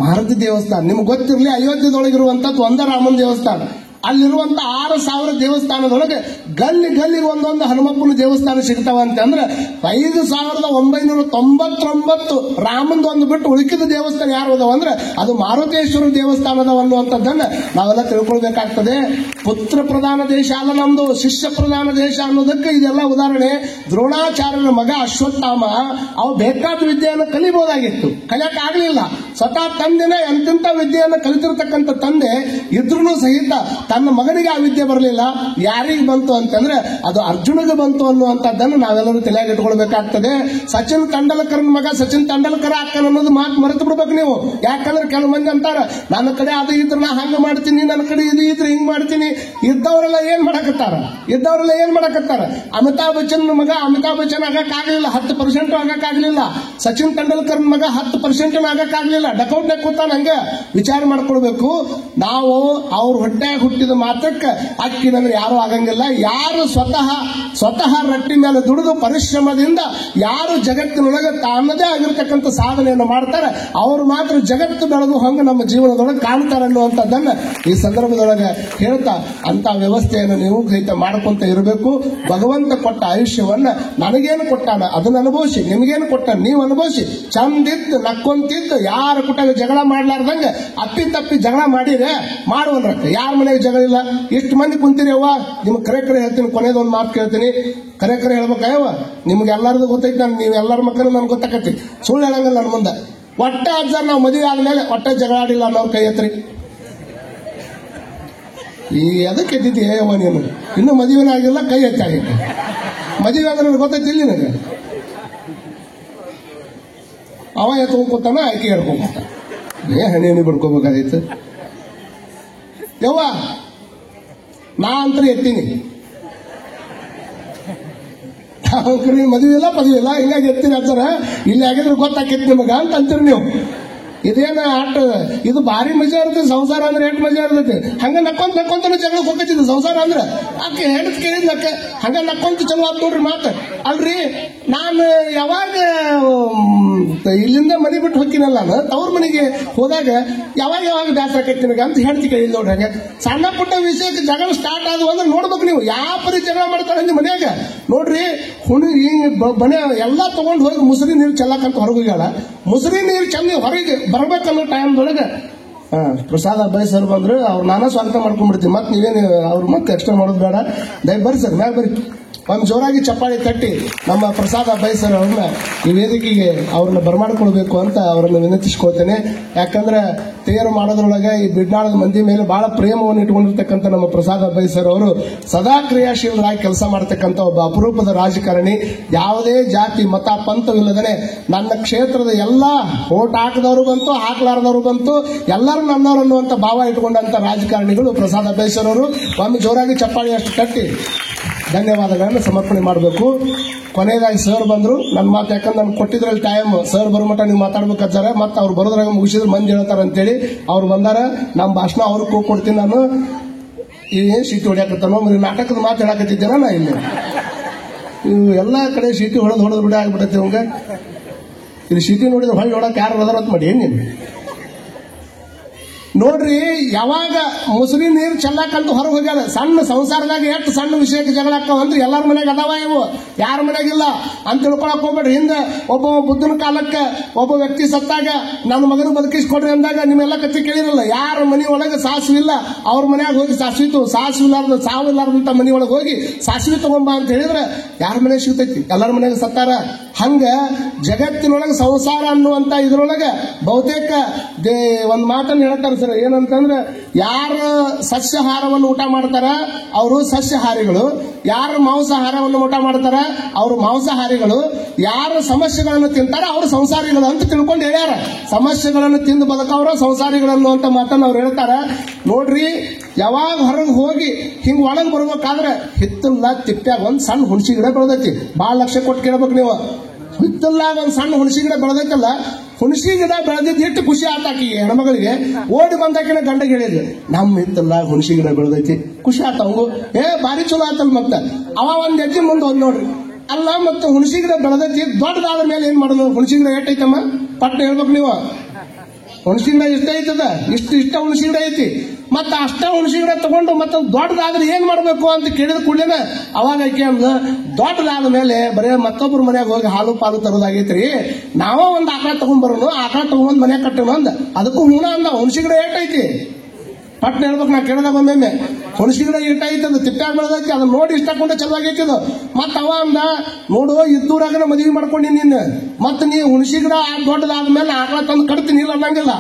ಮಾರುತಿ ದೇವಸ್ಥಾನ ನಿಮ್ಗೆ ಗೊತ್ತಿರಲಿ, ಅಯೋಧ್ಯದೊಳಗಿರುವಂತದ್ದು ಒಂದ ರಾಮನ ದೇವಸ್ಥಾನ. ಅಲ್ಲಿರುವಂತ 6,000 ದೇವಸ್ಥಾನದೊಳಗೆ ಗಲ್ಲಿಗೆ ಒಂದೊಂದು ಹನುಮಪ್ಪನ ದೇವಸ್ಥಾನ ಸಿಗ್ತಾವ ಅಂತಂದ್ರೆ 5,999 ರಾಮಂದು ಒಂದು ಬಿಟ್ಟು ಉಳಿಕಿದ ದೇವಸ್ಥಾನ ಯಾರು ಅದಾವ ಅಂದ್ರೆ ಅದು ಮಾರುತೇಶ್ವರ ದೇವಸ್ಥಾನದ ಅನ್ನುವಂಥದ್ದನ್ನ ನಾವೆಲ್ಲ ತಿಳ್ಕೊಳ್ಬೇಕಾಗ್ತದೆ. ಪುತ್ರ ಪ್ರಧಾನ ದೇಶ ಅಲ್ಲ ನಮ್ದು, ಶಿಷ್ಯ ಪ್ರಧಾನ ದೇಶ ಅನ್ನೋದಕ್ಕೆ ಇದೆಲ್ಲ ಉದಾಹರಣೆ. ದ್ರೋಣಾಚಾರ್ಯನ ಮಗ ಅಶ್ವತ್ಥಾಮ ಅವು ಬೇಕಾದ ವಿದ್ಯೆಯನ್ನು ಕಲಿಬಹುದಾಗಿತ್ತು, ಕಲಿಯಕ್ಕಾಗಲಿಲ್ಲ. ಸ್ವತಃ ತಂದೆನ ಎಂತೆಂಥ ವಿದ್ಯೆಯನ್ನು ಕಲಿತಿರ್ತಕ್ಕಂಥ ತಂದೆ ಇದ್ರೂ ಸಹಿತ ತನ್ನ ಮಗನಿಗೆ ಆ ವಿದ್ಯೆ ಬರಲಿಲ್ಲ. ಯಾರಿಗೆ ಬಂತು ಅಂತಂದ್ರೆ ಅದು ಅರ್ಜುನಿಗೆ ಬಂತು ಅನ್ನುವಂಥದ್ದನ್ನು ನಾವೆಲ್ಲರೂ ತಲೆಯಾಗಿ ಇಟ್ಕೊಳ್ಬೇಕಾಗ್ತದೆ. ಸಚಿನ್ ತೆಂಡೂಲ್ಕರ್ನ ಮಗ ಸಚಿನ್ ತೆಂಡೂಲ್ಕರ್ ಅಕ್ಕನ ಅನ್ನೋದು ಮಾತು ಮರೆತು ಬಿಡ್ಬೇಕು ನೀವು. ಯಾಕಂದ್ರೆ ಕೆಲವು ಮಂದಿ ಅಂತಾರ ನನ್ನ ಕಡೆ ಅದು ಇದ್ರೆ ನಾ ಹಂಗ ಮಾಡ್ತೀನಿ, ನನ್ನ ಕಡೆ ಇದು ಇದ್ರೆ ಹಿಂಗ್ ಮಾಡ್ತೀನಿ. ಇದ್ದವರೆಲ್ಲ ಏನ್ ಮಾಡಕತ್ತಾರ? ಅಮಿತಾಬ್ ಬಚ್ಚನ್ ಮಗ ಅಮಿತಾಬ್ ಬಚ್ಚನ್ ಆಗಕ್ಕಾಗಲಿಲ್ಲ, 10% ಆಗಕ್ಕಾಗಲಿಲ್ಲ. ಸಚಿನ್ ತೆಂಡೂಲ್ಕರ್ನ ಮಗ 10% ಆಗಕ್ಕಾಗಲಿಲ್ಲ. ಡಕೌಟ್ ಕೂತಾನ. ಹಂಗೆ ವಿಚಾರ ಮಾಡ್ಕೊಳ್ಬೇಕು ನಾವು. ಅವ್ರ ಹೊಟ್ಟೆ ಹುಟ್ಟಿದ ಮಾತ್ರಕ್ಕೆ ಅಕ್ಕಿನಂದ್ರೆ ಯಾರು ಆಗಂಗಿಲ್ಲ. ಯಾರು ಸ್ವತಃ ರಟ್ಟಿ ಮೇಲೆ ದುಡಿದು ಪರಿಶ್ರಮದಿಂದ ಯಾರು ಜಗತ್ತಿನೊಳಗೆ ತನ್ನದೇ ಆಗಿರ್ತಕ್ಕಂಥ ಸಾಧನೆಯನ್ನು ಮಾಡ್ತಾರೆ ಅವರು ಮಾತ್ರ ಜಗತ್ತು ಬೆಳೆದು ಹಂಗೆ ನಮ್ಮ ಜೀವನದೊಳಗೆ ಕಾಣ್ತಾರೆ ಅನ್ನುವಂಥದ್ದನ್ನ ಈ ಸಂದರ್ಭದೊಳಗೆ ಹೇಳ್ತಾ ಅಂತ ವ್ಯವಸ್ಥೆಯನ್ನು ನೀವು ಸಹಿತ ಮಾಡ್ಕೊಂತ ಇರಬೇಕು. ಭಗವಂತ ಕೊಟ್ಟ ಆಯುಷ್ಯವನ್ನ ನನಗೇನು ಕೊಟ್ಟಾನ ಅದನ್ನ ಅನುಭವಿಸಿ, ನಿಮಗೇನು ಕೊಟ್ಟಾನ ನೀವು ಅನುಭವಿಸಿ. ಚಂದಿದ್ದು ನಕ್ಕೊಂತಿದ್ದು ಯಾರ ಕುಟಾಗ ಜಗಳ ಮಾಡ್ಲಾರ್ದಂಗೆ ಅಪ್ಪಿ ತಪ್ಪಿ ಜಗಳ ಮಾಡಿದ್ರೆ ಮಾಡುವನ್ರಕ್ಕ. ಯಾರ ಮನೆಗೆ ಜಗಳ ಇಲ್ಲ, ಇಷ್ಟು ಮಂದಿ ಕುಂತೀರಿ ಅವ್ವ. ನಿಮ್ಗೆ ಕರೆ ಹೇಳ್ತೀನಿ, ಕೊನೆದೊಂದು ಮಾತು ಕೇಳ್ತೀನಿ, ಕರೆ ಹೇಳ್ಬೇಕಯ್ಯವ. ನಿಮ್ಗೆ ಎಲ್ಲರದು ಗೊತ್ತೈತಿ, ನಾನು ನೀವು ಎಲ್ಲರ ಮಕ್ಕಳು ನನ್ಗೆ ಗೊತ್ತಾಕತಿ, ಸುಳ್ಳು ಹೇಳಂಗಿಲ್ಲ ನನ್ನ ಮುಂದೆ. ಒಟ್ಟ ಅಜ್ಜ ನಾವು ಮದುವೆ ಆದ್ಮೇಲೆ ಒಟ್ಟ ಜಗಳ ಆಡಿಲ್ಲ ಅನ್ನೋರು ಕೈ ಎತ್ತರಿ. ಈ ಎದಕ್ಕೆ ಎದ್ದಿದ್ದೀಯವ ನೀನು? ಇನ್ನೂ ಮದುವೆನ ಆಗಿಲ್ಲ, ಕೈ ಎತ್ತಾಗಿತ್ತು. ಮದುವೆ ಆದ್ರೆ ನನಗೆ ಗೊತ್ತೈತಿ ನಿನಗೆ. ಅವ ಎತ್ಕೊಂಡ್ಕೊತಾನ, ಆಯ್ಕೆ ಹೇಳ್ಕೊಂಡ್ಕೊತ ಹಣಿ ಬಿಡ್ಕೋಬೇಕಾಗಿತ್ತು. ಯವ್ವ ನಾ ಅಂತ ಎತ್ತೀನಿ, ಮದುವೆ ಇಲ್ಲ ಪದವಿ ಇಲ್ಲ, ಹಿಂಗಾಗಿ ಎತ್ತೀನಿ ಅಂತಾರ. ಇಲ್ಲಿ ಆಗಿದ್ರೆ ಗೊತ್ತಾಕೈತಿ ನಿಮಗ ಅಂತ ಅಂತೀರಿ ನೀವು. ಇದೇನ ಆಟ, ಇದು ಭಾರಿ ಮಜಾ ಇರ್ತದೆ. ಸಂಸಾರ ಅಂದ್ರೆ ಎಷ್ಟು ಮಜಾ ಇರ್ತೈತಿ. ಹಂಗ ನಕ್ಕೊಂತಾನೆ ಜಗಳ ಹೋಗತ್ತಿದ್ದು ಸಂಸಾರ ಅಂದ್ರೆ. ಆಕೆ ಹೆಣತ್ ಕೇಳಿದ್ಲಕ್ಕ ಹಂಗ ನಕ್ಕೊಂತ ಚಲೋ ಆತ್ ನೋಡ್ರಿ ಮಾತು. ಅಲ್ರಿ ನಾನು ಯಾವಾಗ ಇಲ್ಲಿಂದ ಮನೆ ಬಿಟ್ಟು ಹೋಗ್ತೀನಲ್ಲ, ನಾನು ತವ್ರ ಮನೆಗೆ ಹೋದಾಗ ಯಾವಾಗ ಬ್ಯಾಸರ ಆಕೈತಿ ನಿನಗ ಅಂತ ಹೆಣ್ತಿ ಕೇಳಿದ್ ನೋಡ್ರಿ. ಹಂಗೆ ಸಣ್ಣ ಪುಟ್ಟ ವಿಷಯಕ್ಕೆ ಜಗಳ ಸ್ಟಾರ್ಟ್ ಆದವು ಅಂದ್ರೆ ನೋಡ್ಬೇಕು ನೀವು. ಯಾವ ಪರಿ ಜಗಳ ಮಾಡ್ತಾಳೆ ನಿಮ್ಮ ಮನ್ಯಾಗ ನೋಡ್ರಿ. ಹಿಂಗ್ ಮನೆ ಎಲ್ಲಾ ತಗೊಂಡ್ ಹೋಗಿ ಮುಸುರಿ ನೀರು ಚೆಲ್ಲಕ್ಕಂತ ಹೊರಗೆ ಹೋಗ್ಯಾಳ. ಮುಸುರಿ ನೀರು ಚೆಲ್ಲಿ ಹೊರಗೆ ಬರ್ಬೇಕನ್ನೋ ಟೈಮ್ದೊಳಗೆ ಪ್ರಸಾದ್ ಅಬ್ಬಾಯಿ ಸರ್ ಬಂದ್ರು. ಅವ್ರು ನಾನಾ ಸ್ವಾಗತ ಮಾಡ್ಕೊಂಡ್ಬಿಡ್ತೀವಿ. ಮತ್ತೆ ನೀವೇನು ಅವ್ರು ಮತ್ತೆ ಎಕ್ಸ್ಟ್ರಾ ಮಾಡೋದು ಬೇಡ. ಬರ್ರಿ ಸರ್, ಮ್ಯಾಗ ಬರ್ರಿ. ಒಂದು ಜೋರಾಗಿ ಚಪ್ಪಾಳಿ ತಟ್ಟಿ ನಮ್ಮ ಪ್ರಸಾದ್ ಅಬ್ಬಾಯಿ ಸರ್ ಅವ್ರನ್ನ ಈ ವೇದಿಕೆಗೆ ಅವ್ರನ್ನ ಬರಮಾಡ್ಕೊಳ್ಬೇಕು ಅಂತ ಅವರನ್ನು ವಿನಂತಿಸ್ಕೊಳ್ತೇನೆ. ಯಾಕಂದ್ರೆ ತೇರು ಮಾಡೋದ್ರೊಳಗೆ ಈ ಬಿಡ್ನಾಳದ ಮಂದಿ ಮೇಲೆ ಬಹಳ ಪ್ರೇಮವನ್ನು ಇಟ್ಕೊಂಡಿರ್ತಕ್ಕಂಥ ನಮ್ಮ ಪ್ರಸಾದ್ ಅಬ್ಬಾಯಿ ಸರ್ ಅವರು ಸದಾ ಕ್ರಿಯಾಶೀಲರಾಗಿ ಕೆಲಸ ಮಾಡ್ತಕ್ಕಂಥ ಒಬ್ಬ ಅಪರೂಪದ ರಾಜಕಾರಣಿ. ಯಾವುದೇ ಜಾತಿ ಮತ ಪಂಥವಿಲ್ಲದೇ ನನ್ನ ಕ್ಷೇತ್ರದ ಎಲ್ಲಾ ಓಟ್ ಹಾಕದವರು ಬಂತು, ಹಾಕ್ಲಾರದವರು ಬಂತು, ಎಲ್ಲರೂ ನನ್ನವರು ಅನ್ನುವಂಥ ಭಾವ ಇಟ್ಕೊಂಡಂತ ರಾಜಕಾರಣಿಗಳು ಪ್ರಸಾದ್ ಅಬ್ಬಾಯಿ ಸರ್ ಅವರು. ಒಮ್ಮೆ ಜೋರಾಗಿ ಚಪ್ಪಾಳಿ ಅಷ್ಟು ತಟ್ಟಿ ಧನ್ಯವಾದಗಳನ್ನು ಸಮರ್ಪಣೆ ಮಾಡಬೇಕು. ಕೊನೆಯದಾಗಿ ಸರ್ ಬಂದ್ರು. ನನ್ನ ಮಾತು ಯಾಕಂದ್ರೆ ನಾನು ಕೊಟ್ಟಿದ್ರಲ್ಲಿ ಟೈಮ್ ಸರ್ ಬರೋಮಟ ನೀವು ಮಾತಾಡ್ಬೇಕಾದ್ರೆ ಮತ್ತೆ ಅವ್ರು ಬರೋದ್ರಾಗ ಮುಗಿಸಿದ್ರೆ ಮಂದಿ ಹೇಳ್ತಾರೆ ಅಂತೇಳಿ ಅವ್ರು ಬಂದಾರ. ನಮ್ಮ ಭಾಷಣ ಅವ್ರಿಗೆ ಕೊಡ್ತೀನಿ ನಾನು. ಏನ್ ಶೀಟಿ ಹೊಡ್ಯಾಕತ್ತಾನೋ ನಾಟಕದ ಮಾತು ಹೇಳಕತ್ತಿದ್ದೇನ ನಾ ಇಲ್ಲಿ. ಇವು ಎಲ್ಲಾ ಕಡೆ ಶೀಟಿ ಹೊಡೆದು ಬಿಡ ಆಗ್ಬಿಟ್ಟೈತಿ ಅವಂಗ. ಇಲ್ಲಿ ಶೀಟಿ ನೋಡಿದ್ರೆ ಹೊಳ್ಳಿ ಹೊಡಕ್ ಯಾರು ಅದಾರ ಅಂತ ಮಾಡಿ ಏನ್ ನೀನು ನೋಡ್ರಿ. ಯಾವಾಗ ಮುಸುರಿ ನೀರು ಚೆಲ್ಲಕ್ಕಂತ ಹೊರಗೆ ಹೋಗ್ಯಾಳ. ಸಣ್ಣ ಸಂಸಾರದಾಗ ಎಷ್ಟು ಸಣ್ಣ ವಿಷಯಕ್ಕೆ ಜಗಳ ಹಾಕವ ಅಂದ್ರೆ ಎಲ್ಲಾರ ಮನೆಗೆ ಅದಾವ ಇವು, ಯಾರ ಮನೆಗಿಲ್ಲ ಅಂತ ತಿಳ್ಕೊಳಕ್ ಹೋಗ್ಬೇಡ್ರಿ. ಹಿಂದೆ ಒಬ್ಬ ಬುದ್ಧನ ಕಾಲಕ್ಕೆ ಒಬ್ಬ ವ್ಯಕ್ತಿ ಸತ್ತಾಗ ನನ್ನ ಮಗನ ಬದುಕಿಸ್ಕೊಡ್ರಿ ಅಂದಾಗ ನಿಮ್ಮೆಲ್ಲ ಕತ್ತಿ ಕೇಳಿರಲ್ಲ. ಯಾರ ಮನಿ ಒಳಗೆ ಸಾಸಿವಿಲ್ಲ ಅವ್ರ ಮನ್ಯಾಗ ಹೋಗಿ ಸಾಸಿವಿಲ್ಲಾರ್ದ ಸಾವಿಲ್ಲಾರ್ದಂತ ಮನಿ ಒಳಗೆ ಹೋಗಿ ಸಾಸಿವೆ ತಗೊಂಬ ಅಂತ ಹೇಳಿದ್ರೆ ಯಾರ ಮನೆ ಸಿಗ್ತೈತಿ? ಎಲ್ಲರ ಮನೆಗೆ ಸತ್ತಾರ. ಹಂಗ ಜಗತ್ತಿನೊಳಗೆ ಸಂಸಾರ ಅನ್ನುವಂತ ಇದ್ರೊಳಗೆ ಬಹುತೇಕ ಒಂದ್ ಮಾತನ್ನು ಹೇಳ್ತಾರೆ ಸರ್. ಏನಂತಂದ್ರೆ ಯಾರು ಸಸ್ಯಾಹಾರವನ್ನು ಊಟ ಮಾಡ್ತಾರ ಅವರು ಸಸ್ಯಾಹಾರಿಗಳು, ಯಾರು ಮಾಂಸಾಹಾರವನ್ನು ಊಟ ಮಾಡ್ತಾರ ಅವರು ಮಾಂಸಾಹಾರಿಗಳು, ಯಾರು ಸಮಸ್ಯೆಗಳನ್ನು ತಿಂತಾರ ಅವರು ಸಂಸಾರಿಗಳು ಅಂತ ತಿಳ್ಕೊಂಡು ಹೇಳ್ಯಾರ. ಸಮಸ್ಯೆಗಳನ್ನು ತಿಂದು ಬದುಕವ್ರ ಸಂಸಾರಿಗಳನ್ನು ಅಂತ ಮಾತನ್ನು ಅವ್ರು ಹೇಳ್ತಾರ. ನೋಡ್ರಿ, ಯಾವಾಗ ಹೊರಗೆ ಹೋಗಿ ಹಿಂಗ್ ಒಳಗೆ ಬರ್ಬೇಕಾದ್ರೆ ಹಿತ್ತಲ್ಲ ತಿಪ್ಪ್ಯಾಗ ಒಂದ್ ಸಣ್ಣ ಹುಣಸಿ ಗಿಡ ಬೆಳೆದೈತಿ. ಬಾಳ ಲಕ್ಷ ಕೊಟ್ಟು ಕೇಳ್ಬೇಕು ನೀವು. ಹಿತ್ತಲ್ಲಾಗ ಒಂದು ಸಣ್ಣ ಹುಣಸಿ ಗಿಡ ಬೆಳೆದೈತಲ್ಲ, ಹುಣಸಿ ಗಿಡ ಬೆಳೆದಿದ್ದು ಎಷ್ಟು ಖುಷಿ ಆತಾಕಿ ಹೆಣ್ಮಗಳಿಗೆ. ಓಡಿ ಬಂದಾಕಿನ ಗಂಡಗೆ ಹೇಳಿದ್ರು, ನಮ್ಮ ಹಿತ್ತಲ್ಲಾಗ ಹುಣಸಿ ಗಿಡ ಬೆಳೆದೈತಿ, ಖುಷಿ ಆತ ಅವಂಗು. ಬಾರಿ ಚಲೋ ಆತಲ್. ಮತ್ತೆ ಅವ ಒಂದ್ ಹೆಜ್ಜೆ ಮುಂದೆ ಹೋದ್ ನೋಡ್ರಿ. ಅಲ್ಲ ಮತ್ತೆ ಹುಣಸಿ ಗಿಡ ಬೆಳೆದೈತಿ, ದೊಡ್ಡದಾದ ಮೇಲೆ ಏನ್ ಮಾಡೋದು? ಹುಣಸಿ ಗಿಡ ಎಟ್ಟೈತಮ್ಮ ಪಟ್ಟ ಹೇಳ್ಬೇಕು ನೀವು. ಹುಣಸಿ ಗಿಡ ಇಷ್ಟ ಐತದ, ಇಷ್ಟ ಹುಣಸಿ ಗಿಡ ಐತಿ. ಮತ್ತ ಅಷ್ಟ ಹುಣಸಿ ಗಿಡ ತಗೊಂಡು ಮತ್ತೆ ದೊಡ್ಡದಾದ್ರೆ ಏನ್ ಮಾಡ್ಬೇಕು ಅಂತ ಕೇಳಿದ ಕೂಡಲೇನ ಅವಾಗ ಆಕೆ ಅಂದ, ದೊಡ್ಡದಾದ ಮೇಲೆ ಬರೇ ಮತ್ತೊಬ್ರು ಮನ್ಯಾಗ ಹೋಗಿ ಹಾಲು ಪಾಲು ತರೋದಾಗೈತ್ರಿ, ನಾವ ಒಂದ್ ಆಕಳ ತಗೊಂಡ್ಬರೋನು, ಆಕಳ ತಗೊಂಡ್ ಮನ್ಯಾಗ ಕಟ್ಟೋನು ಅಂದ. ಅದಕ್ಕೂ ಹೂಣ ಅಂದ. ಹುಣಸಿ ಗಿಡ ಏಟೈತಿ ಪಟ್ನ ಹೇಳ್ಬೇಕು. ನಾ ಕೇಳಿದಾಗ ಒಮ್ಮೆ ಹುಣಸಿ ಗಿಡ ಇಷ್ಟ ಐತದ, ತಿಪ್ಪಾಗ ಬೆಳೆದೈತಿ, ಅದನ್ನ ನೋಡಿ ಇಷ್ಟಕೊಂಡ ಚಲವಾಗೈತಿದು. ಮತ್ತ ಅವ ಅಂದ, ನೋಡು ಇದ್ದೂರಾಗನ ಮದುವೆ ಮಾಡ್ಕೊಂಡಿ ನೀನ್, ಮತ್ತ ನೀ ಹುಣಸಿ ಗಿಡ ದೊಡ್ಡದಾದ್ಮೇಲೆ ಆಕಳ ತಂದು ಕಡ್ತೀನಿ ಇಲ್ಲ ಅನ್ನಂಗಿಲ್ಲ.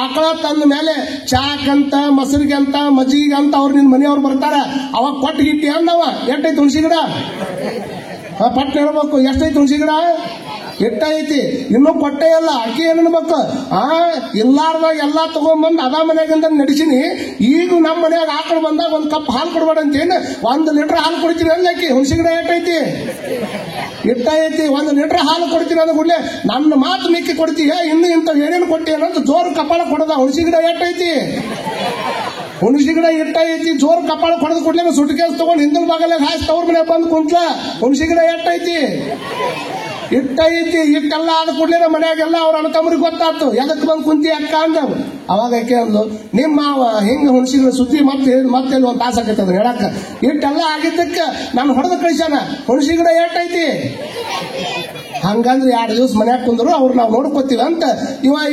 ಆಕಳ ತಂದ ಮೇಲೆ ಚಾಕಂತ, ಮೊಸರಿಗಂತ, ಮಜ್ಜಿಗಂತ ಅವ್ರು ನಿನ್ ಮನೆಯವ್ರು ಬರ್ತಾರ, ಅವಾಗ ಕೊಟ್ಟು ಗಿಟ್ಟಿ ಅಂದವ. ಎಷ್ಟೈತಿ ಹುಣಸಿ ಗಿಡ? ಪಟ್ನ ಹೇಳ್ಬೇಕು, ಎಷ್ಟೈತಿ ಹುಣಸಿ ಗಿಡ? ಎಟ್ಟೈತಿ? ಇನ್ನೂ ಕೊಟ್ಟೆ ಇಲ್ಲ. ಅಕ್ಕಿ ಏನ್ ಅನ್ಬೇಕು? ಇಲ್ಲಾರ್ದಾಗ ಎಲ್ಲಾ ತಗೊಂಡ್ಬಂದ್ ಅದ ಮನ್ಯಾಗಿಂದ ನಡೆಸಿನಿ. ಈಗ ನಮ್ಮ ಮನ್ಯಾಗ ಆಕಳು ಬಂದಾಗ ಒಂದ್ ಕಪ್ ಹಾಲು ಕೊಡ್ಬೇಡ ಅಂತೇನು, 1 ಲೀಟರ್ ಹಾಲು ಕೊಡ್ತೀನಿ ಅಲ್ಲಕ್ಕಿ. ಹುಣಸಿ ಗಿಡ ಎಟ್ಟೈತಿ? ಎಟ್ಟೈತಿ? 1 ಲೀಟರ್ ಹಾಲು ಕೊಡ್ತೀನಿ ಅಂದ ಕೂಡಲೇ ನನ್ನ ಮಾತು ಮಿಕ್ಕಿ ಕೊಡ್ತೀಯ, ಇನ್ನು ಇಂಥ ಏನೇನು ಕೊಟ್ಟಿ ಅನ್ನೋದು ಜೋರು ಕಪಾಳ ಕೊಡದ. ಹುಣಸಿ ಗಿಡ ಎಟ್ಟೈತಿ? ಹುಣಸಿ ಗಿಡ ಎಟ್ಟೈತಿ? ಜೋರು ಕಪಾಳ ಕೊಡದ ಕೂಡಲೇ ಸುಟ್ಟು ಕೇಸ್ ತಗೊಂಡು ಹಿಂದಿನ ಭಾಗದಾಗ ಹಾಕಿ ತವ್ರ ಮನೆಯಾಗ ಬಂದು ಕುಂತ್ಲ. ಹುಣಸಿ ಗಿಡ ಎಟ್ಟೈತಿ? ಇಟ್ಟೈತಿ. ಇಟ್ಟೆಲ್ಲ ಆದ ಕೂಡಲೇ ನಮ್ಮ ಮನ್ಯಾಗೆಲ್ಲ ಅವ್ರ ಅಣ್ಣ ತಮ್ಮರಿಗೆ ಗೊತ್ತಾಯ್ತು, ಎದಕ್ ಬಂದು ಕುಂತಿ ಅಕ್ಕ ಅಂದ. ಅವಾಗ ಆಕೆ ಅಂದ್ಲು, ನಿಮ್ಮ ಮಾವ ಹಿಂಗ ಹುಣಸಿಗಳ ಸುದ್ದಿ ಮತ್ತೆ ಒಂದು ತಾಸ ಆಕೈತದ ಹೇಳಕ್ಕ. ಇಟ್ಟೆಲ್ಲ ಆಗಿದ್ದಕ್ಕೆ ನಾನು ಹೊಡೆದು ಕಳಿಸ್ಯಾನ. ಹುಣಸಿ ಗಿಡ ಎಟ್ಟೈತಿ? ಹಂಗಂದ್ರೆ 2 ದಿವಸ ಮನ್ಯಾಗ ಕುಂದ್ರು, ಅವ್ರು ನಾವು ನೋಡ್ಕೋತೀವಿ ಅಂತ.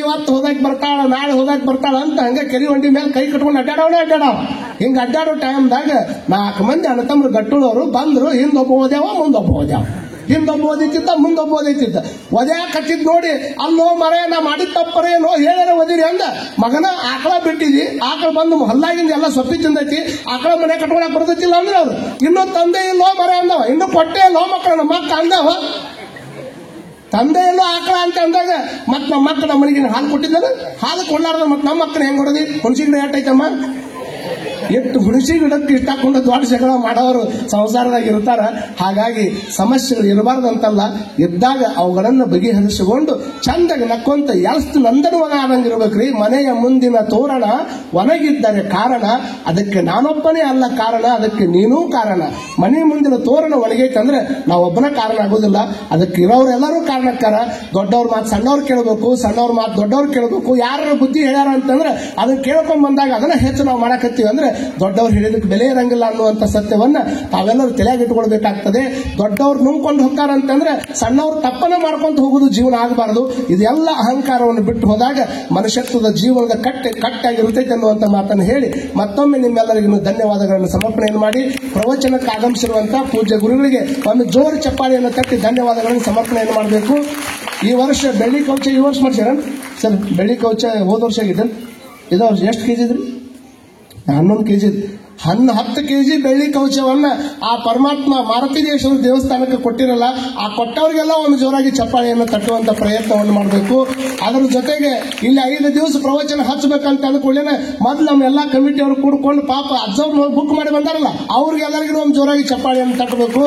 ಇವತ್ತು ಹೋದಾಕ್ ಬರ್ತಾಳ, ನಾಳೆ ಹೋದಾಕ್ ಬರ್ತಾಳ ಅಂತ ಹಂಗ ಕೆರಿ ಹೊಂಡಿ ಮೇಲೆ ಕೈ ಕಟ್ಕೊಂಡು ಅಡ್ಡಾಡವ. ಹಿಂಗ ಅಡ್ಡಾಡೋ ಟೈಮ್ದಾಗ 4 ಮಂದಿ ಅಣ್ಣ ತಮ್ಮರು ಗಟ್ಟುಳವರು ಬಂದ್ರು. ಹಿಂದೊಬ್ಬ ಓದ್ಯಾವ, ಮುಂದೊಬ್ಬ ಓದ್ಯಾವ. ಹಿಂದೊಬ್ಬ ಓದಿತ್ತಿದ್ದ, ಮುಂದೊಬ್ಬ ಓದಿತ್ತಿದ್ದ. ಒದ್ಯಾಕ ಕಟ್ಟಿದ್ ನೋಡಿ, ಅಲ್ಲೋ ಮರ ನಾ ಮಾಡಿದ ತಪ್ಪರೇನೋ ಹೇಳಾರ ಓದಿರಿ ಅಂದ. ಮಗನ ಆಕಳ ಬಿಟ್ಟಿದಿ, ಆಕಳ ಬಂದು ಹಲ್ಲಾಗಿಂದ ಎಲ್ಲ ಸೊಪ್ಪಿ ತಿಂದೈತಿ, ಆಕಳ ಮನೆ ಕಟ್ಕೊಳಕ್ ಬರ್ತೈತಿಲ್ಲ ಅಂದ್ರೆ ಅವ್ರು. ಇನ್ನೂ ತಂದೆ ಇಲ್ಲೋ ಮರ ಅಂದವ, ಇನ್ನು ಕೊಟ್ಟೆ ಇಲ್ಲೋ ಮಕ್ಕಳ ನಮ್ಮ ಮಕ್ಕ ಅಂದವ. ತಂದೆ ಎಲ್ಲೋ ಆಕಳ ಅಂತ ಅಂದಾಗ ಮತ್ ನಮ್ಮ ಮಕ್ಕಳ ನಮ್ಮ ಮನೆಗೆ ಹಾಲು ಕೊಟ್ಟಿದ್ದಾನ, ಹಾಲು ಕೊಡ್ಲಾರ್ದ ಮತ್ ನಮ್ಮ ಮಕ್ಕಳ ಹೆಂಗ್ ಹೊಡದಿ? ಹುಣಸಿ ಗಿಡ ಎಟ್ಟೈತಮ್ಮ? ಎಷ್ಟು ಹುಣಸಿ ಗಿಡಕ್ಕೆ ಇಷ್ಟಾಕೊಂಡು ದೊಡ್ಡ ಜಗಳ ಮಾಡೋರು ಸಂಸಾರದಾಗ ಇರ್ತಾರ. ಹಾಗಾಗಿ ಸಮಸ್ಯೆಗಳು ಇರಬಾರ್ದಂತಲ್ಲ, ಇದ್ದಾಗ ಅವುಗಳನ್ನ ಬಗೆಹರಿಸಿಕೊಂಡು ಚಂದಾಗ ನಕ್ಕೊಂತ ಎಷ್ಟು ನಂದನವನ ಆದಂಗಿರ್ಬೇಕ್ರಿ. ಮನೆಯ ಮುಂದಿನ ತೋರಣ ಒಣಗಿದ್ದರೆ ಕಾರಣ, ಅದಕ್ಕೆ ನಾನೊಬ್ಬನೇ ಅಲ್ಲ ಕಾರಣ, ಅದಕ್ಕೆ ನೀನೂ ಕಾರಣ. ಮನೆ ಮುಂದಿನ ತೋರಣ ಒಣಗೈತಂದ್ರೆ ನಾವೊಬ್ಬನ ಕಾರಣ ಆಗೋದಿಲ್ಲ, ಅದಕ್ಕೆ ಇರೋರೆಲ್ಲರೂ ಕಾರಣಕ್ಕಾರ. ದೊಡ್ಡವ್ರ ಮಾತು ಸಣ್ಣವ್ರು ಕೇಳಬೇಕು, ಸಣ್ಣವ್ರ ಮಾತು ದೊಡ್ಡವ್ರು ಕೇಳಬೇಕು. ಯಾರ ಬುದ್ಧಿ ಹೇಳ್ಯಾರ ಅಂತಂದ್ರೆ ಅದನ್ನ ಕೇಳ್ಕೊಂಡ್ ಬಂದಾಗ ಅದನ್ನ ಹೆಚ್ಚು ನಾವು ಮಾಡಕತ್ತೀವಿ ಅಂದ್ರೆ ದೊಡ್ಡವ್ರು ಹೇಳಿದಕ್ಕೆ ಬೆಲೆ ಇರಂಗಿಲ್ಲ ಅನ್ನುವಂಥ ಸತ್ಯವನ್ನ ತಾವೆಲ್ಲರೂ ತಲೆಯಾಗಿ ಇಟ್ಕೊಳ್ಬೇಕಾಗ್ತದೆ. ದೊಡ್ಡವ್ರು ನುಂಗ್ಕೊಂಡು ಹೋಗ್ತಾರಂತಂದ್ರೆ ಸಣ್ಣವ್ರು ತಪ್ಪನ ಮಾಡ್ಕೊಂತ ಹೋಗುದು ಜೀವನ ಆಗಬಾರದು. ಇದೆಲ್ಲ ಅಹಂಕಾರವನ್ನು ಬಿಟ್ಟು ಹೋದಾಗ ಮನುಷ್ಯತ್ವದ ಜೀವನದ ಕಟ್ಟಾಗಿರುತ್ತೈತೆ ಅನ್ನುವಂಥ ಮಾತನ್ನು ಹೇಳಿ ಮತ್ತೊಮ್ಮೆ ನಿಮ್ಮೆಲ್ಲರಿಗೂ ಧನ್ಯವಾದಗಳನ್ನು ಸಮರ್ಪಣೆಯನ್ನು ಮಾಡಿ, ಪ್ರವಚನಕ್ಕೆ ಆಗಮಿಸಿರುವಂತಹ ಪೂಜ್ಯ ಗುರುಗಳಿಗೆ ಒಂದು ಜೋರು ಚಪ್ಪಾಳಿಯನ್ನು ತಟ್ಟಿ ಧನ್ಯವಾದಗಳನ್ನು ಸಮರ್ಪಣೆಯನ್ನು ಮಾಡಬೇಕು. ಈ ವರ್ಷ ಬೆಳ್ಳಿ ಕವಚ ಈ ವರ್ಷ ಮಾಡ್ಸ್ಯಾರ ಸರ್. ಬೆಳ್ಳಿ ಕವಚ ಹೋದ ವರ್ಷ ಆಗಿದ್ದ, ಇದು ವರ್ಷ ಎಷ್ಟು ಕೆಜಿ ಇದ್ರಿ? 11 ಕೆಜಿ. 10 ಕೆಜಿ ಬೆಳ್ಳಿ ಕವಚವನ್ನ ಆ ಪರಮಾತ್ಮ ಮಾರುತಿದೇಶ್ವರ ದೇವಸ್ಥಾನಕ್ಕೆ ಕೊಟ್ಟಿರಲ್ಲ, ಆ ಕೊಟ್ಟವರಿಗೆಲ್ಲ ಒಂದು ಜೋರಾಗಿ ಚಪ್ಪಾಳೆಯನ್ನು ತಟ್ಟುವಂತ ಪ್ರಯತ್ನವನ್ನು ಮಾಡಬೇಕು. ಅದರ ಜೊತೆಗೆ ಇಲ್ಲಿ 5 ದಿವಸ ಪ್ರವಚನ ಹಚ್ಚಬೇಕಂತ ಅಂದ್ಕೊಳ್ಳೇನೆ ಮೊದಲು ನಮ್ಮ ಎಲ್ಲಾ ಕಮಿಟಿಯವರು ಕೂಡ್ಕೊಂಡು ಪಾಪ ಅಬ್ಸರ್ವ್ ಬುಕ್ ಮಾಡಿ ಬಂದಾರಲ್ಲ, ಅವ್ರಿಗೆಲ್ಲರಿಗೂ ಒಂದು ಜೋರಾಗಿ ಚಪ್ಪಾಳೆಯನ್ನು ತಟ್ಟಬೇಕು.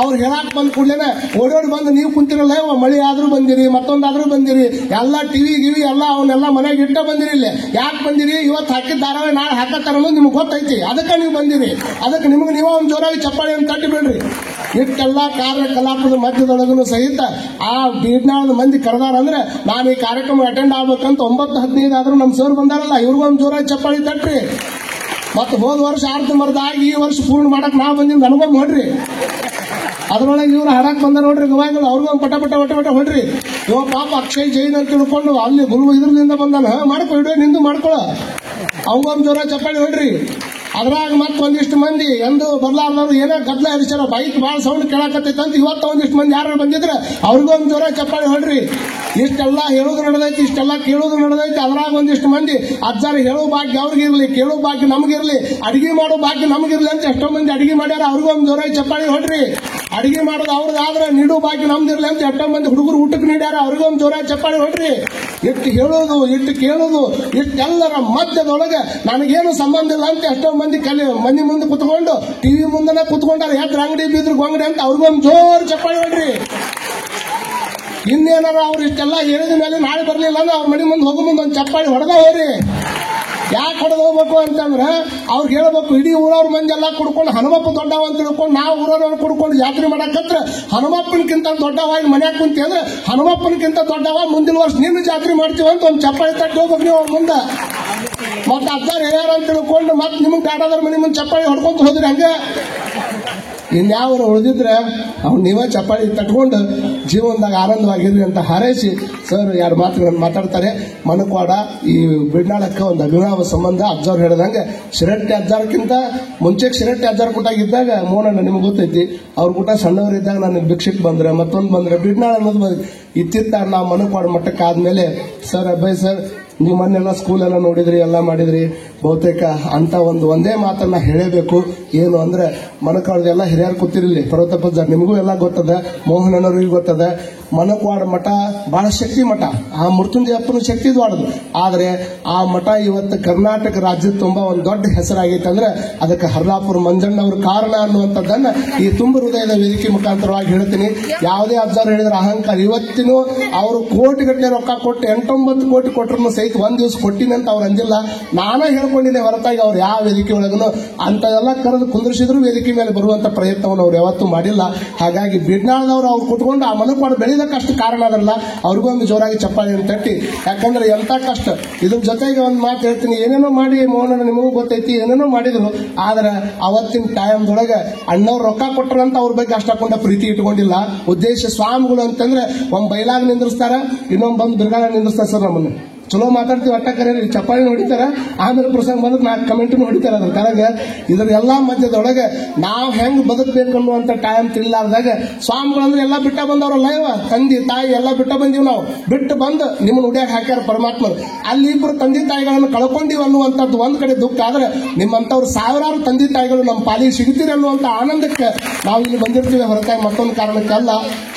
ಅವ್ರು ಹೇಳಕ್ ಬಂದ್ ಕೂಡಲೇನೆ ಓಡೋಡಿ ಬಂದು ನೀವು ಕುಂತಿರಲ್ಲ, ಮಳಿ ಆದ್ರೂ ಬಂದಿರಿ, ಮತ್ತೊಂದಾದ್ರೂ ಬಂದಿರಿ, ಎಲ್ಲಾ ಟಿವಿ ಗಿವಿ ಎಲ್ಲ ಅವನ್ನೆಲ್ಲ ಮನೆಗೆ ಇಟ್ಟ ಬಂದಿರಿ. ಇಲ್ಲಿ ಯಾಕೆ ಬಂದಿರಿ? ಇವತ್ತು ಹಾಕಿದ ಧಾರಾವಾಹಿ ನಾಳೆ ಹಾಕತ್ತಾರ ಅನ್ನೋದು ನಿಮ್ಗೆ ಗೊತ್ತೈತಿ, ಅದಕ್ಕೆ ನೀವು ಬಂದಿರಿ. ಅದಕ್ಕೆ ನಿಮ್ಗೆ ನೀವೇ ಒಂದು ಜೋರಾಗಿ ಚಪ್ಪಾಳೆಯನ್ನು ತಟ್ಟಿ ಬಿಡ್ರಿ. ಇಷ್ಟೆಲ್ಲ ಕಾರ್ಯಕಲಾಪದ ಮಧ್ಯದೊಳಗೂ ಸಹಿತ ಆ ಬೀಡ್ನಾಳದ ಮಂದಿ ಕರೆದಾರಂದ್ರೆ ನಾನು ಈ ಕಾರ್ಯಕ್ರಮ ಅಟೆಂಡ್ ಆಗ್ಬೇಕಂತ 9:15 ಆದ್ರೂ ನಮ್ ಸರ್ ಬಂದಾರಲ್ಲ, ಇವ್ರಿಗೊಂದು ಜೋರಾಗಿ ಚಪ್ಪಾಳಿ ತಟ್ರಿ. ಮತ್ತೆ ಹೋದ ವರ್ಷ ಅರ್ಧಂಬರ್ಧಾಗಿ ಈ ವರ್ಷ ಪೂರ್ಣ ಮಾಡಕ್ ನಾವು ಬಂದಿಂದ ಅನುಭವ ನೋಡ್ರಿ. ಅದ್ರೊಳಗೆ ಇವ್ರು ಹಾಡಕ್ ಬಂದ ನೋಡ್ರಿ ಗವಾಯಿಗಳು, ಅವ್ರಿಗೊಂದು ಪಟ ಹೊಡ್ರಿ. ಇವ ಪಾಪ ಅಕ್ಷಯ್ ಜೈನ್ ಅಂತ ತಿಳ್ಕೊಂಡು ಅಲ್ಲಿ ಗುರು ಇದ್ರದಿಂದ ಬಂದಾನ, ಮಾಡ್ಕೊ ಇಡೋ ನಿಂದು ಮಾಡ್ಕೊಳ, ಅವಂಗೊಂದು ಜೋರ ಚಪ್ಪಾಳಿ ಹೊಡ್ರಿ. ಅದ್ರಾಗ ಮತ್ತೊಂದಿಷ್ಟು ಮಂದಿ ಎಂದು ಬರ್ಲಾರ್ದವ್ರು ಏನೋ ಗದ್ದಲ ಹರಿಸ್ಯಾರ, ಬೈಕ್ ಭಾಳ ಸೌಂಡ್ ಕೇಳಾಕತ್ತೈತೆ ಅಂತ ಇವತ್ತು ಒಂದಿಷ್ಟು ಮಂದಿ ಯಾರು ಬಂದಿದ್ರೆ ಅವ್ರಿಗೊಂದು ಜೋರ ಚಪ್ಪಾಳಿ ಹೊಡ್ರಿ. ಇಷ್ಟೆಲ್ಲ ಹೇಳೋದು ನಡೆದೈತಿ, ಇಷ್ಟೆಲ್ಲ ಕೇಳೋದು ನಡೆದೈತಿ. ಅದ್ರಾಗ ಒಂದಿಷ್ಟು ಮಂದಿ ಅಜ್ಜಾರು ಹೇಳೋ ಭಾಗ್ಯ ಅವ್ರಿಗಿರ್ಲಿ, ಕೇಳೋ ಭಾಗ್ಯ ನಮಗಿರ್ಲಿ, ಅಡಿಗೆ ಮಾಡೋ ಭಾಗ್ಯ ನಮಗಿರ್ಲಿ ಅಂತ ಎಷ್ಟೋ ಮಂದಿ ಅಡಿಗೆ ಮಾಡ್ಯಾರ, ಅವ್ರಿಗೊಂದು ಜೋರ ಚಪ್ಪಾಳಿ ಹೊಡ್ರಿ. ಅಡಿಗೆ ಮಾಡೋದು ಅವ್ರದ್ದಾದ್ರೆ ನೀಡೋ ಭಾಗ್ಯ ನಮ್ದಿರ್ಲಿ ಅಂತ ಎಷ್ಟೋ ಮಂದಿ ಹುಡುಗರು ಊಟಕ್ಕೆ ನೀಡ್ಯಾರ, ಅವ್ರಿಗೊಂದು ಜೋರ ಚಪ್ಪಾಳಿ ಹೊಡ್ರಿ. ಇಟ್ಟು ಹೇಳೋದು, ಇಟ್ಟು ಕೇಳೋದು, ಇಷ್ಟೆಲ್ಲರ ಮಧ್ಯದೊಳಗೆ ನನಗೇನು ಸಂಬಂಧ ಇಲ್ಲ ಅಂತ ಎಷ್ಟೋ ಮಂದಿ ಮನೆ ಮುಂದೆ ಕುತ್ಕೊಂಡು ಟಿವಿ ಮುಂದನೆ ಕುತ್ಕೊಂಡಾರ, ಎದ್ರ ಅಂಗಡಿ ಬೀದ್ರ ಗೊಂಗಡಿ ಅಂತ ಅವ್ರಿಗೊಂದು ಜೋರ್ ಚಪ್ಪಾಳಿ ಹೊಡ್ರಿ. ಇನ್ನೇನಾರ ಅವ್ರು ಇಷ್ಟೆಲ್ಲ ಹೇಳಿದ ಮೇಲೆ ನಾಳೆ ಬರ್ಲಿಲ್ಲ ಅಂದ್ರೆ ಅವ್ರ ಮನೆ ಮುಂದೆ ಹೋಗೋ ಮುಂದೆ ಒಂದು ಚಪ್ಪಾಳಿ ಹೊಡೆದ ಹೋಗ್ರಿ. ಯಾಕೆ ಹೊಡೆದು ಹೋಗ್ಬೇಕು ಅಂತಂದ್ರೆ ಅವ್ರಿಗೆ ಹೇಳ್ಬೇಕು, ಇಡೀ ಊರವ್ರ ಮಂದಿ ಎಲ್ಲ ಕುಡ್ಕೊಂಡು ಹನುಮಪ್ಪ ದೊಡ್ಡವ ಅಂತ ತಿಳ್ಕೊಂಡು ನಾವು ಊರವ್ರು ಕುಡ್ಕೊಂಡು ಜಾತ್ರೆ ಮಾಡಕತ್ರ ಹನುಮಪ್ಪನಕ್ಕಿಂತ ದೊಡ್ಡವಾಗಿ ಮನ್ಯಾಗ ಕುಂತಿ ಅಂದ್ರೆ ಹನುಮಪ್ಪನಕ್ಕಿಂತ ದೊಡ್ಡವ ಮುಂದಿನ ವರ್ಷ ನಿನ್ನ ಜಾತ್ರೆ ಮಾಡ್ತೀವಿ ಅಂತ ಒಂದು ಚಪ್ಪಾಳಿ ತಟ್ಟು ಹೋಗ್ಬೇಕು ನೀವು ಅವ್ರ ಮುಂದೆ. ಮತ್ತೆ ಅಜ್ಜಾರು ಹೇಳ್ಯಾರ ಅಂತ ತಿಳ್ಕೊಂಡು ಮತ್ತೆ ನಿಮ್ಗೆ ದಾಟಾದ್ರ ಮನೆ ಮುಂದೆ ಚಪ್ಪಾಳಿ ಹೊಡ್ಕೊಂತ ಹೋದ್ರಿ. ಹಂಗೆ ಇನ್ಯಾವರು ಉಳಿದಿದ್ರೆ ಅವ್ನು ನೀವೇ ಚಪ್ಪಾಳಿ ತಟ್ಕೊಂಡು ಜೀವನದಾಗ ಆನಂದವಾಗಿರ್ರಿ ಅಂತ ಹಾರೈಸಿ ಸರ್ 2 ಮಾತುಗಳನ್ನು ಮಾತಾಡ್ತಾರೆ. ಮನಕ್ವಾಡ ಈ ಬಿಡ್ನಾಳಕ್ಕೆ ಒಂದು ಅಭಿನವ ಸಂಬಂಧ. ಅಜ್ಜವ್ರು ಹೇಳಿದಂಗೆ ಶಿರಟ್ಟಿ ಅಜ್ಜಾರಕ್ಕಿಂತ ಮುಂಚೆ ಶಿರಟ್ಟಿ ಅಜ್ಜಾರ ಕೂಟಾಗಿದ್ದಾಗ ಮೋನಣ್ಣ ನಿಮ್ಗೆ ಗೊತ್ತೈತಿ, ಅವ್ರ ಕೂಟ ಸಣ್ಣವರಿದ್ದಾಗ ನನಗೆ ಭಿಕ್ಷಕ್ಕೆ ಬಂದ್ರೆ ಮತ್ತೊಂದು ಬಂದ್ರೆ ಬಿಡ್ನಾಳ ಅನ್ನೋದು ಇತ್ತಿತ್ತ ನಾವು ಮನಕ್ವಾಡ ಮಟ್ಟಕ್ಕೆ ಆದ್ಮೇಲೆ ಸರ್ ಅಬ್ಬಾಯ್ ಸರ್ ನೀವು ಮೊನ್ನೆಲ್ಲ ಸ್ಕೂಲೆಲ್ಲ ನೋಡಿದ್ರಿ, ಎಲ್ಲ ಮಾಡಿದ್ರಿ, ಬಹುತೇಕ ಅಂತ ಒಂದೇ ಮಾತನ್ನ ಹೇಳಬೇಕು. ಏನು ಅಂದ್ರೆ ಮನಕ್ವಾಡದೆಲ್ಲ ಹಿರಿಯರು ಕೂತಿರಲಿ, ಪರ್ವತಪ್ಪಜ್ಜ ನಿಮಗೂ ಎಲ್ಲ ಗೊತ್ತದ, ಮೋಹನಣ್ಣವ್ರಿಗೂ ಗೊತ್ತದ. ಮನಕ್ವಾಡ ಮಠ ಬಹಳ ಶಕ್ತಿ ಮಠ, ಆ ಮೃತ್ಯುಂಜಯ ಅಪ್ಪನ ಶಕ್ತಿ ದೊಡ್ಡದು. ಆದ್ರೆ ಆ ಮಠ ಇವತ್ತು ಕರ್ನಾಟಕ ರಾಜ್ಯದ ತುಂಬಾ ಒಂದು ದೊಡ್ಡ ಹೆಸರಾಗೈತೆ ಅಂದ್ರೆ ಅದಕ್ಕೆ ಹರ್ಲಾಪುರ ಮಂಜಣ್ಣವ್ರ ಕಾರಣ ಅನ್ನುವಂಥದ್ದನ್ನ ಈ ತುಂಬ ಹೃದಯದ ವೇದಿಕೆ ಮುಖಾಂತರವಾಗಿ ಹೇಳ್ತೀನಿ. ಯಾವುದೇ ಅಜ್ಜಾರು ಹೇಳಿದ್ರೆ ಅಹಂಕಾರ. ಇವತ್ತಿನೂ ಅವರು ಕೋಟಿಗಟ್ಟಲೆ ರೊಕ್ಕ ಕೊಟ್ಟು 8-9 ಕೋಟಿ ಕೊಟ್ಟರು ಸಹಿತ ಒಂದ್ ದಿವಸ ಕೊಟ್ಟಿನಿ ಅಂತ ಅವ್ರು ಅಂದಿಲ್ಲ. ನಾನೇ ಹೇಳ್ಕೊಂಡಿದ್ದೆ ಹೊರತಾಗಿ ಅವ್ರು ಯಾವ ವೇದಿಕೆ ಒಳಗನು ಅಂತೆಲ್ಲ ಕರೆದು ಕುಂದ್ರಿಸಿದ್ರು ವೇದಿಕೆ ಮೇಲೆ ಬರುವಂತ ಪ್ರಯತ್ನವನ್ನು ಅವ್ರು ಯಾವತ್ತೂ ಮಾಡಿಲ್ಲ. ಹಾಗಾಗಿ ಬಿಡ್ನಾಳದವ್ರು ಅವ್ರು ಕುತ್ಕೊಂಡು ಆ ಮನಕ್ವಾಡ ಬೆಳೆದಕ್ಕಷ್ಟು ಕಾರಣ ಅದರಲ್ಲ, ಅವ್ರಿಗೂ ಒಂದು ಜೋರಾಗಿ ಚಪ್ಪಾಳಿಯನ್ನು ತಟ್ಟಿ. ಯಾಕಂದ್ರೆ ಎಂತ ಕಷ್ಟ. ಇದ್ರ ಜೊತೆಗೆ ಒಂದು ಮಾತು ಹೇಳ್ತೀನಿ, ಏನೇನೋ ಮಾಡಿ ಮೋಹನ ನಿಮಗೂ ಗೊತ್ತೈತಿ, ಏನೇನೋ ಮಾಡಿದ್ರು. ಆದ್ರೆ ಅವತ್ತಿನ ಟೈಮ್ದೊಳಗೆ ಅಣ್ಣವ್ರು ರೊಕ್ಕ ಕೊಟ್ಟರಂತ ಅವ್ರ ಬಗ್ಗೆ ಅಷ್ಟಕೊಂಡ ಪ್ರೀತಿ ಇಟ್ಕೊಂಡಿಲ್ಲ. ಉದ್ದೇಶ ಸ್ವಾಮಿಗಳು ಅಂತಂದ್ರೆ ಒಂದ್ ಬೈಲಾಗ ನಿಂದ್ರಿಸ್ತಾರ, ಇನ್ನೊಂದ್ ಬಂದು ಬಿರ್ಗಾಳ ನಿಂದ್ರಿಸ್ತಾರ. ಸರ್ ನಮ್ಮನ್ನ ಚಲೋ ಮಾತಾಡ್ತೀವಿ, ಅಟ್ಟ ಕರೆಯರಿ ಚಪ್ಪಾಳಿ ಹೊಡಿತಾರ, ಆಮೇಲೆ ಪ್ರಸಂಗ ಬಂದ್ರೆ 4 ಕಮೆಂಟ್ನು ಹೊಡಿತಾರ. ಅದ್ರ ಕರೆಗೆ ಇದ್ರ ಎಲ್ಲಾ ಮಧ್ಯದೊಳಗೆ ನಾವು ಹೆಂಗ್ ಬದುಕಬೇಕು ಅನ್ನುವಂತ ಟೈಮ್ ತಿಳಿಲಾರ್ದಾಗ ಸ್ವಾಮಿಗಳಂದ್ರೆ ಎಲ್ಲ ಬಿಟ್ಟ ಬಂದವ್ರಲ್ಲ, ಇವ ತಂದೆ ತಾಯಿ ಎಲ್ಲ ಬಿಟ್ಟ ಬಂದೀವಿ ನಾವು. ಬಿಟ್ಟು ಬಂದು ನಿಮ್ಮನ್ನ ಉಡ್ಯಾಗ ಹಾಕ್ಯಾರ ಪರಮಾತ್ಮರು. ಅಲ್ಲಿ ಇಬ್ರು ತಂದೆ ತಾಯಿಗಳನ್ನು ಕಳ್ಕೊಂಡಿವಿ ಅನ್ನುವಂಥದ್ದು ಒಂದ್ ಕಡೆ ದುಃಖ ಆದ್ರೆ, ನಿಮ್ಮಂತವ್ರು ಸಾವಿರಾರು ತಂದೆ ತಾಯಿಗಳು ನಮ್ಮ ಪಾಲಿಗೆ ಸಿಗ್ತೀರಿ ಅನ್ನುವಂತ ಆನಂದಕ್ಕೆ ನಾವು ಇಲ್ಲಿ ಬಂದಿರ್ತೀವಿ ಹೊರತಾಗಿ ಮತ್ತೊಂದು ಕಾರಣಕ್ಕಲ್ಲ.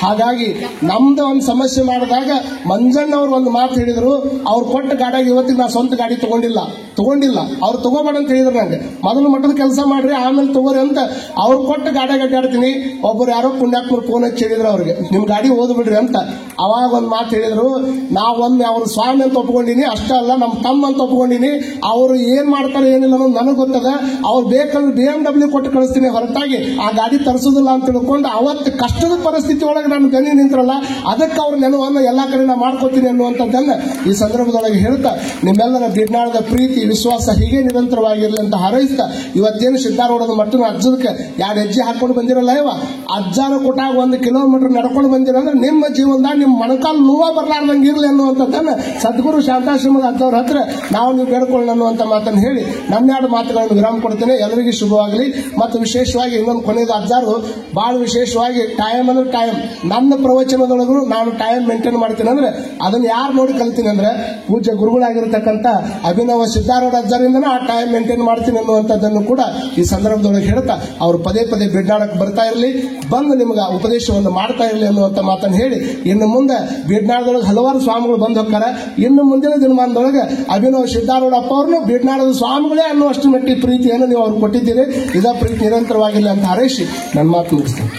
ಹಾಗಾಗಿ ನಮ್ದು ಒಂದು ಸಮಸ್ಯೆ ಮಾಡಿದಾಗ ಮಂಜಣ್ಣವ್ರು ಒಂದು ಮಾತು ಹೇಳಿದ್ರು, ಅವ್ರು ಕೊಟ್ಟ ಗಾಡಿಯಾಗ ಇವತ್ತಿಗೆ ನಾ ಸ್ವಂತ ಗಾಡಿ ತಗೊಂಡಿಲ್ಲ. ಅವ್ರು ತಗೋಬೇಡ ಅಂತ ಹೇಳಿದ್ರು ನಂಗೆ, ಮೊದಲು ಮಠದ ಕೆಲಸ ಮಾಡ್ರಿ ಆಮೇಲೆ ತಗೋರಿ ಅಂತ. ಅವ್ರು ಕೊಟ್ಟ ಗಾಡಿಯಾಗ ಅಡ್ಡಾಡ್ತೀನಿ. ಒಬ್ಬರು ಯಾರೋ ಪುಣ್ಯಾತ್ಮರು ಫೋನ್ ಹಚ್ಚಿ ಹೇಳಿದ್ರು ಅವ್ರಿಗೆ, ನಿಮ್ ಗಾಡಿ ಓದ್ ಬಿಡ್ರಿ ಅಂತ. ಅವಾಗ ಒಂದ್ ಮಾತು ಹೇಳಿದ್ರು, ನಾವೊಮ್ಮೆ ಅವ್ರ ಸ್ವಾಮಿ ಅಂತ ಒಪ್ಕೊಂಡಿನಿ, ಅಷ್ಟೇ ಅಲ್ಲ ನಮ್ಮ ತಮ್ಮ ಅಂತ ಒಪ್ಕೊಂಡಿನಿ. ಅವರು ಏನ್ ಮಾಡ್ತಾರೆ ಏನಿಲ್ಲ ಅನ್ನೋದು ನನಗೆ ಗೊತ್ತದ. ಅವ್ರು ಬೇಕಂದ್ರೆ BMW ಕೊಟ್ಟು ಕಳಿಸ್ತೀನಿ ಹೊರತಾಗಿ ಆ ಗಾಡಿ ತರಿಸೋದಿಲ್ಲ ಅಂತ ತಿಳ್ಕೊಂಡು ಅವತ್ತು ಕಷ್ಟದ ಪರಿಸ್ಥಿತಿ ಒಳಗೆ ನಾನು ಗಣಿ ನಿಂತ್ರಲ್ಲ, ಅದಕ್ಕೆ ಅವ್ರ ನೆನವನ್ನು ಎಲ್ಲಾ ಕಡೆ ನಾ ಮಾಡ್ಕೋತೀನಿ ಅನ್ನುವಂಥದ್ದನ್ನ ಈ ಸಂದರ್ಭದೊಳಗೆ ಹೇಳ್ತಾ, ನಿಮ್ಮೆಲ್ಲರ ಬಿಡ್ನಾಳದ ಪ್ರೀತಿ ವಿಶ್ವಾಸ ಹೀಗೆ ನಿರಂತರವಾಗಿರಲಿ ಅಂತ ಹಾರೈಸ್ತಾ, ಇವತ್ತೇನು ಸಿದ್ದಾರೂಢದ ಮಟ್ಟನ ಅಜ್ಜದಕ್ಕೆ 2 ಹೆಜ್ಜೆ ಹಾಕೊಂಡು ಬಂದಿರಲ್ಲ, ಇವ ಅಜ್ಜಾನ ಕೊಟ್ಟಾಗ 1 ಕಿಲೋಮೀಟರ್ ನಡ್ಕೊಂಡು ಬಂದಿರಂದ್ರೆ ನಿಮ್ಮ ಜೀವನದಾಗ ನಿಮ್ಮ ಮೊಣಕಾಲು ನೋವ ಬರ್ಲಾರ್ದಂಗೆ ಇರಲಿ ಅನ್ನುವಂಥದ್ದನ್ನ ಸದ್ಗುರು ಶಾಂತಾಶ್ರಮದ ಅಜ್ಜವ್ರ ಹತ್ರ ನೀವು ಬೇಡ್ಕೊಳ್ಳಿ ಅನ್ನುವಂಥ ಮಾತನ್ನು ಹೇಳಿ ನನ್ನ 2 ಮಾತುಗಳನ್ನು ವಿರಾಮ ಕೊಡ್ತೇನೆ. ಎಲ್ಲರಿಗೂ ಶುಭವಾಗಲಿ. ಮತ್ತು ವಿಶೇಷವಾಗಿ ಇನ್ನೊಂದು ಕೊನೆಯದು ಅಜ್ಜಾರು ಬಹಳ ವಿಶೇಷವಾಗಿ ಟೈಮ್ ಅಂದ್ರೆ ಟೈಮ್, ನನ್ನ ಪ್ರವಚನದೊಳಗೂ ನಾನು ಟೈಮ್ ಮೇಂಟೈನ್ ಮಾಡ್ತೀನಿ. ಅಂದ್ರೆ ಅದನ್ನ ಯಾರು ನೋಡಿ ಕಲಿತೀನಿ ಅಂದ್ರೆ ಪೂಜ್ಯ ಗುರುಗಳಾಗಿರ್ತಕ್ಕಂಥ ಅಭಿನವ ಸಿದ್ದಾರೂಢ ಅಜ್ಜರಿಂದನೇ ಆ ಟೈಮ್ ಮೇಂಟೈನ್ ಮಾಡ್ತೀನಿ ಅನ್ನುವಂಥದ್ದನ್ನು ಕೂಡ ಈ ಸಂದರ್ಭದೊಳಗೆ ಹೇಳ್ತಾ, ಅವರು ಪದೇ ಪದೇ ಬಿಡ್ನಾಳಕ್ಕೆ ಬರ್ತಾ ಇರಲಿ, ಬಂದು ನಿಮ್ಗೆ ಉಪದೇಶವನ್ನು ಮಾಡ್ತಾ ಇರಲಿ ಅನ್ನುವಂಥ ಮಾತನ್ನು ಹೇಳಿ, ಇನ್ನು ಮುಂದೆ ಬಿಡ್ನಾಳದೊಳಗೆ ಹಲವಾರು ಸ್ವಾಮಿಗಳು ಬಂದು ಹೋಗ್ತಾರ. ಇನ್ನು ಮುಂದಿನ ದಿನಮಾನದೊಳಗೆ ಅಭಿನವ ಸಿದ್ದಾರೂಢ ಅಪ್ಪ ಅವ್ರನ್ನು ಬಿಡ್ನಾಳದ ಸ್ವಾಮಿಗಳೇ ಅನ್ನುವಷ್ಟು ಮಟ್ಟಿ ಪ್ರೀತಿಯನ್ನು ನೀವು ಅವ್ರು ಕೊಟ್ಟಿದ್ದೀರಿ. ಇದ ಪ್ರೀತಿ ನಿರಂತರವಾಗಿಲ್ಲ ಅಂತ ಹಾರೈಸಿ ನನ್ನ ಮಾತು ಮುಗಿಸ್ತೇನೆ.